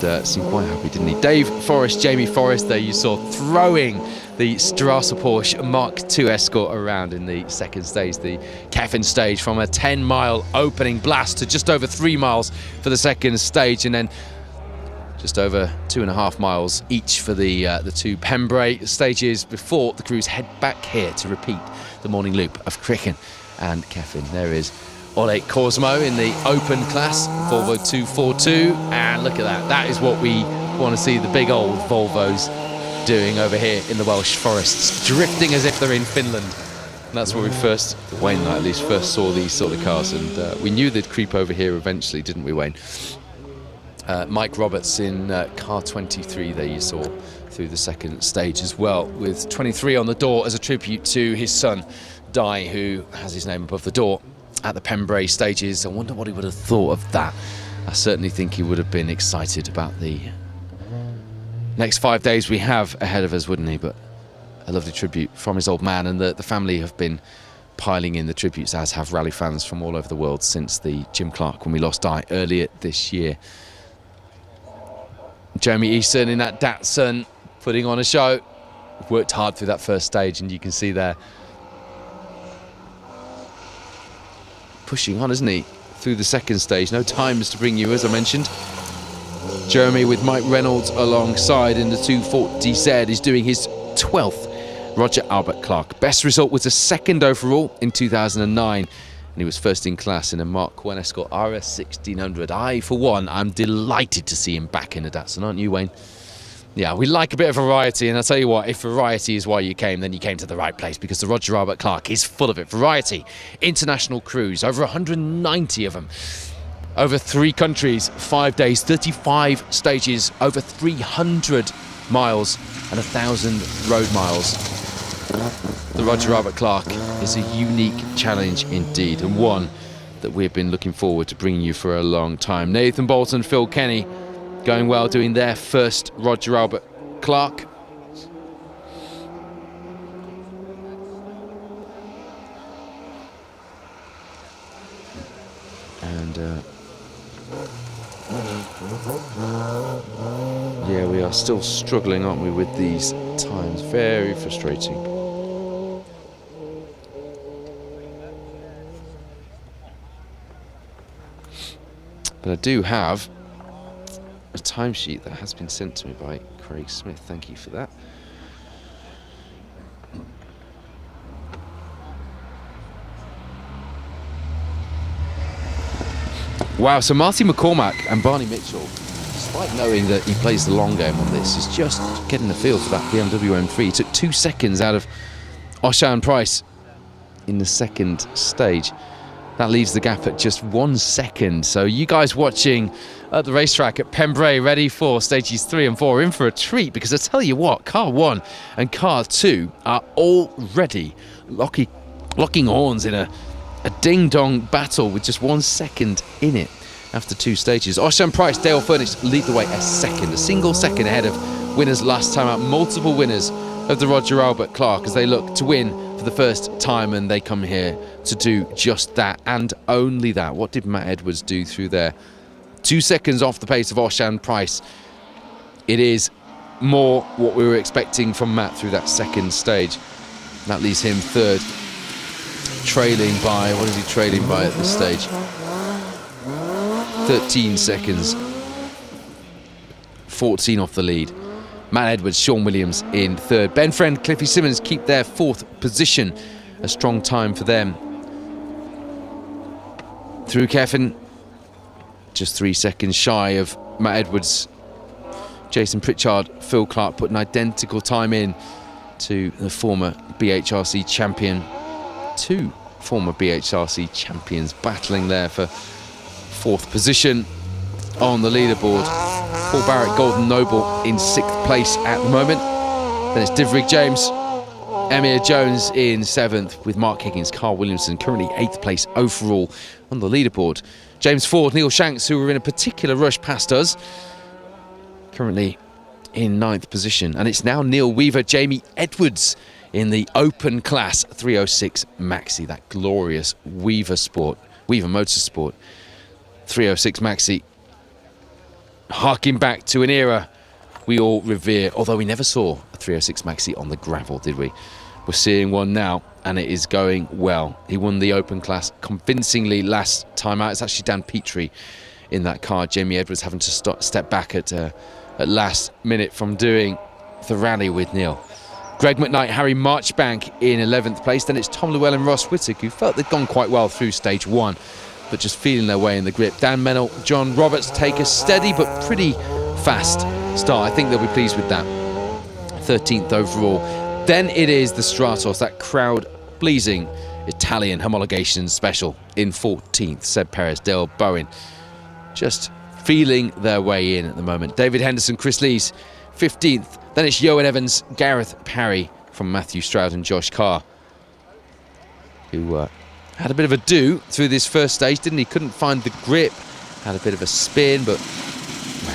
And seemed quite happy, didn't he? Dave Forrest, Jamie Forrest there you saw throwing the Strasser Porsche Mark II Escort around in the second stage, the Cefn stage, from a 10-mile opening blast to just over 3 miles for the second stage, and then just over 2.5 miles each for the 2 Pembrey stages before the crews head back here to repeat the morning loop of Crychan and Cefn. There is Ole Korsmo in the open class, Volvo 242, and look at that. That is what we want to see the big old Volvos doing over here in the Welsh forests, drifting as if they're in Finland. And that's where we first, Wayne and I at least, first saw these sort of cars, and we knew they'd creep over here eventually, didn't we, Wayne? Mike Roberts in car 23 there you saw through the second stage as well, with 23 on the door as a tribute to his son Di, who has his name above the door at the Pembrey stages. I wonder what he would have thought of that. I certainly think he would have been excited about the next 5 days we have ahead of us, wouldn't he? But a lovely tribute from his old man, and the family have been piling in the tributes, as have rally fans from all over the world since the Jim Clark when we lost Di earlier this year. Jeremy Easton in that Datsun putting on a show. Worked hard through that first stage, and you can see there pushing on, isn't he, through the second stage. No times to bring you, as I mentioned. Jeremy with Mike Reynolds alongside in the 240Z is doing his 12th Roger Albert Clark. Best result was a second overall in 2009, and he was first in class in a Mark I Escort RS 1600. I, for one, I'm delighted to see him back in a Datsun, aren't you, Wayne? Yeah, we like a bit of variety, and I'll tell you what, if variety is why you came, then you came to the right place, because the Roger Albert Clark is full of it. Variety, international crews, over 190 of them. Over 3 countries, 5 days, 35 stages, over 300 miles and 1,000 road miles. The Roger Albert Clark is a unique challenge indeed, and one that we've been looking forward to bringing you for a long time. Nathan Bolton, Phil Kenny, going well, doing their first Roger Albert Clark. And yeah, we are still struggling, aren't we, with these times? Very frustrating. But I do have a timesheet that has been sent to me by Craig Smith. Thank you for that. Wow, so Marty McCormack and Barney Mitchell, despite knowing that he plays the long game on this, is just getting the feel for that BMW M3. He took 2 seconds out of Oshan Price in the second stage. That leaves the gap at just 1 second. So you guys watching at the racetrack at Pembrey, ready for stages 3 and 4, in for a treat, because I tell you what, car 1 and car 2 are already locking horns in a ding-dong battle with just 1 second in it after 2 stages. Oshan Price, Dale Furnish lead the way a single second ahead of winners last time out. Multiple winners of the Roger Albert Clark as they look to win for the first time, and they come here to do just that and only that. What did Matt Edwards do through there? 2 seconds off the pace of Oshan Price. It is more what we were expecting from Matt through that second stage. That leaves him third, trailing by, what is he trailing by at this stage? 13 seconds. 14 off the lead. Matt Edwards, Sean Williams in third. Ben Friend, Cliffy Simmons keep their 4th position. A strong time for them. Through Cefn, just 3 seconds shy of Matt Edwards. Jason Pritchard, Phil Clark put an identical time in to the former BHRC champion. 2 former BHRC champions battling there for 4th position on the leaderboard. Paul Barrett, Golden Noble in 6th place at the moment. Then it's Diverick James, Emir Jones in 7th, with Mark Higgins, Carl Williamson currently 8th place overall on the leaderboard. James Ford, Neil Shanks, who were in a particular rush past us, currently in 9th position. And it's now Neil Weaver, Jamie Edwards in the open class 306 Maxi, that glorious Weaver Motorsport 306 Maxi, harking back to an era we all revere, although we never saw a 306 Maxi on the gravel, did we? We're seeing one now, and it is going well. He won the open class convincingly last time out. It's actually Dan Petrie in that car. Jamie Edwards having to step back at last minute from doing the rally with Neil. Greg McKnight, Harry Marchbank in 11th place. Then it's Tom Llewellyn, Ross Whittock, who felt they'd gone quite well through stage 1, but just feeling their way in the grip. Dan Mennell, John Roberts take a steady but pretty fast start. I think they'll be pleased with that. 13th overall. Then it is the Stratos, that crowd-pleasing Italian homologation special in 14th. Seb Perez, Dale Bowen, just feeling their way in at the moment. David Henderson, Chris Lees, 15th. Then it's Yoan Evans, Gareth Parry from Matthew Stroud and Josh Carr, who had a bit of a do through this first stage, didn't he? Couldn't find the grip, had a bit of a spin, but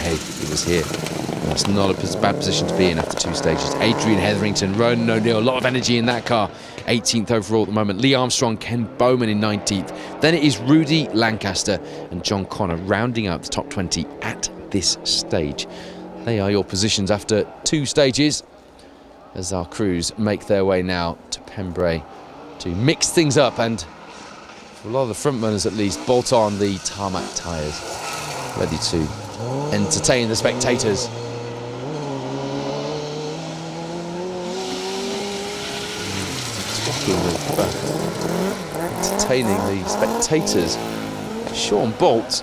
hey, he was here. That's not a bad position to be in after 2 stages. Adrian Hetherington, Ronan O'Neill, a lot of energy in that car. 18th overall at the moment. Lee Armstrong, Ken Bowman in 19th. Then it is Rudy Lancaster and John Connor rounding out the top 20 at this stage. They are your positions after 2 stages, as our crews make their way now to Pembrey to mix things up and, for a lot of the front runners at least, bolt on the tarmac tyres, ready to entertain the spectators. Talking of entertaining the spectators, Sean Bolt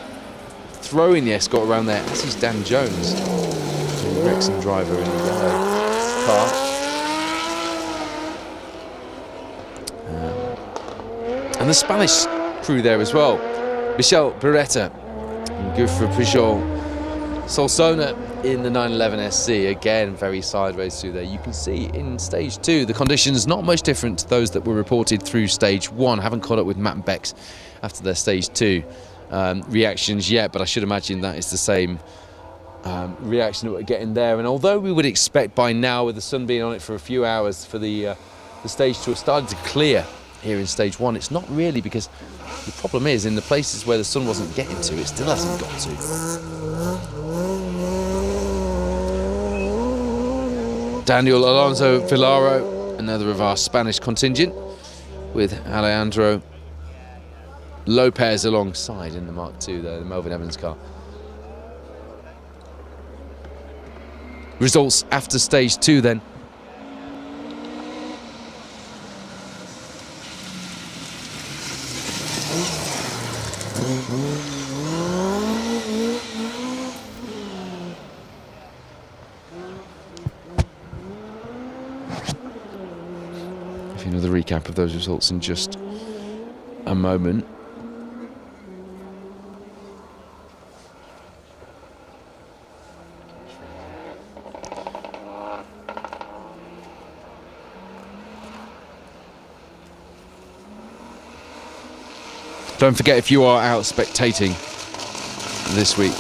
throwing the Escort around there, as is Dan Jones, the Wrexham driver in the yellow car. And the Spanish crew there as well. Michel Beretta and Gufra Pujol Solsona in the 911 SC, again very sideways through there. You can see in stage 2 the conditions not much different to those that were reported through stage 1. Haven't caught up with Matt and Bex after their stage 2 reactions yet, but I should imagine that is the same reaction that we're getting there. And although we would expect by now, with the sun being on it for a few hours, for the stage to have started to clear here in stage 1. It's not really, because the problem is in the places where the sun wasn't getting to, it still hasn't got to. Daniel Alonso Villaro, another of our Spanish contingent, with Alejandro Lopez alongside in the Mark II there, the Melvin Evans car. Results after stage 2 then. Another recap of those results in just a moment. Don't forget, if you are out spectating this week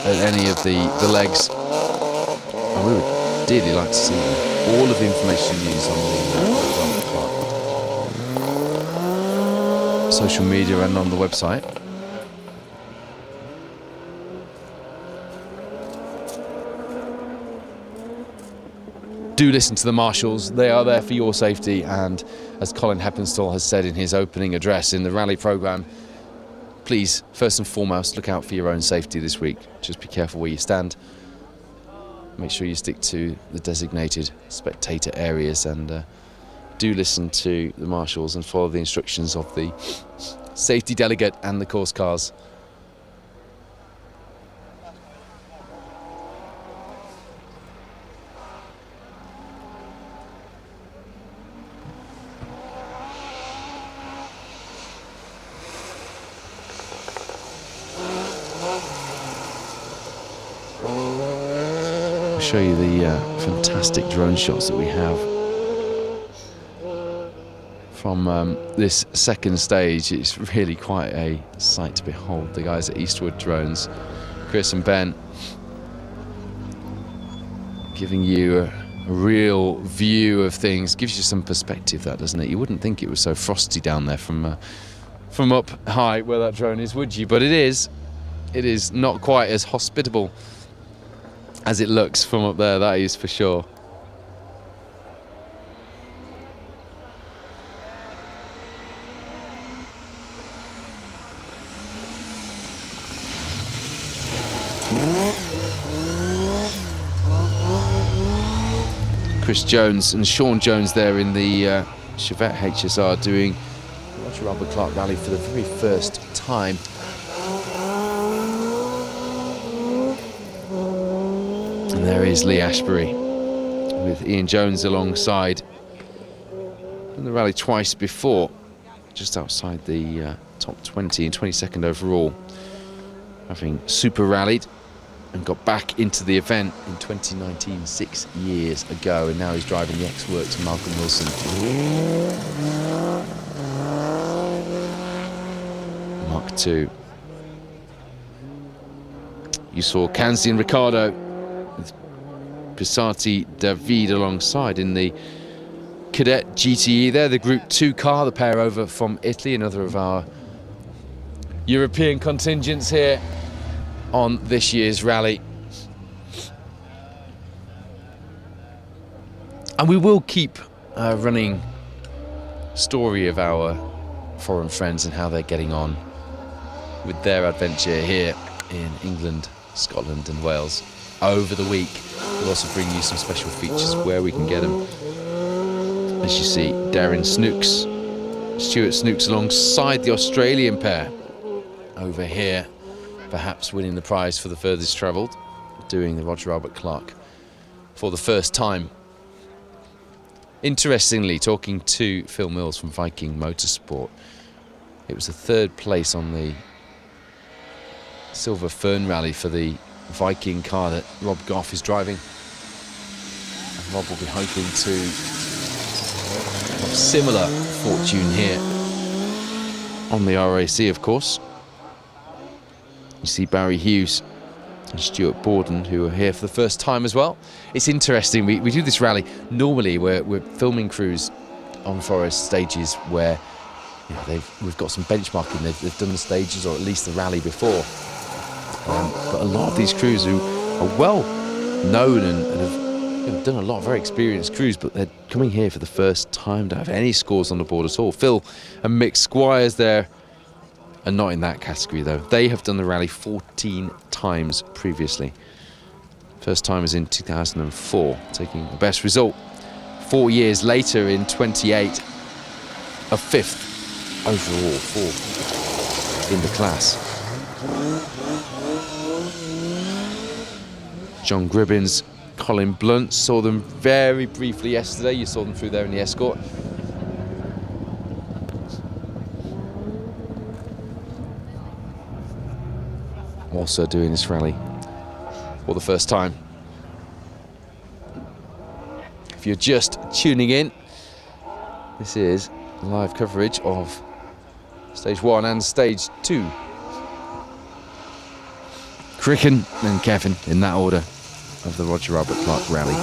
at any of the legs, I would dearly like to see all of the information you use on the social media and on the website. Do listen to the marshals. They are there for your safety, and as Colin Heppenstall has said in his opening address in the rally programme, please, first and foremost, look out for your own safety this week. Just be careful where you stand. Make sure you stick to the designated spectator areas, and do listen to the marshals and follow the instructions of the safety delegate and the course cars. I'll show you the fantastic drone shots that we have from this second stage. It's really quite a sight to behold. The guys at Eastwood Drones, Chris and Ben, giving you a real view of things. Gives you some perspective, that, doesn't it? You wouldn't think it was so frosty down there from up high where that drone is, would you? But it is. It is not quite as hospitable as it looks from up there, that is for sure. Chris Jones and Sean Jones there in the Chevette HSR doing Roger Albert Clark Rally for the very first time. And there is Lee Ashbury with Ian Jones alongside. In the rally twice before, just outside the top 20 and 22nd overall, having super rallied and got back into the event in 2019, 6 years ago, and now he's driving the X-Works Malcolm Wilson Mark II. You saw Kanzi and Riccardo with Pisati David alongside in the Cadet GTE there, the Group 2 car, the pair over from Italy, another of our European contingents here on this year's rally. And we will keep a running story of our foreign friends and how they're getting on with their adventure here in England, Scotland and Wales over the week. We'll also bring you some special features where we can get them. As you see, Darren Snooks, Stuart Snooks alongside the Australian pair over here, perhaps winning the prize for the furthest travelled, doing the Roger Albert Clark for the first time. Interestingly, talking to Phil Mills from Viking Motorsport, it was the third place on the Silver Fern Rally for the Viking car that Rob Goff is driving. And Rob will be hoping to have similar fortune here on the R.A.C, of course. You see Barry Hughes and Stuart Borden, who are here for the first time as well. It's interesting, we do this rally. Normally we're filming crews on forest stages where we've got some benchmarking. They've done the stages or at least the rally before. But a lot of these crews who are well known and have done a lot of very experienced crews, but they're coming here for the first time, don't have any scores on the board at all. Phil and Mick Squires there are not in that category though. They have done the rally 14 times previously. First time was in 2004, taking the best result. 4 years later in 28, a 5th overall, 4th in the class. John Gribbins, Colin Blunt, saw them very briefly yesterday. You saw them through there in the escort. Also doing this rally for the first time. If you're just tuning in, this is live coverage of stage 1 and stage 2. Crychan and Cefn in that order of the Roger Albert Clark Rally.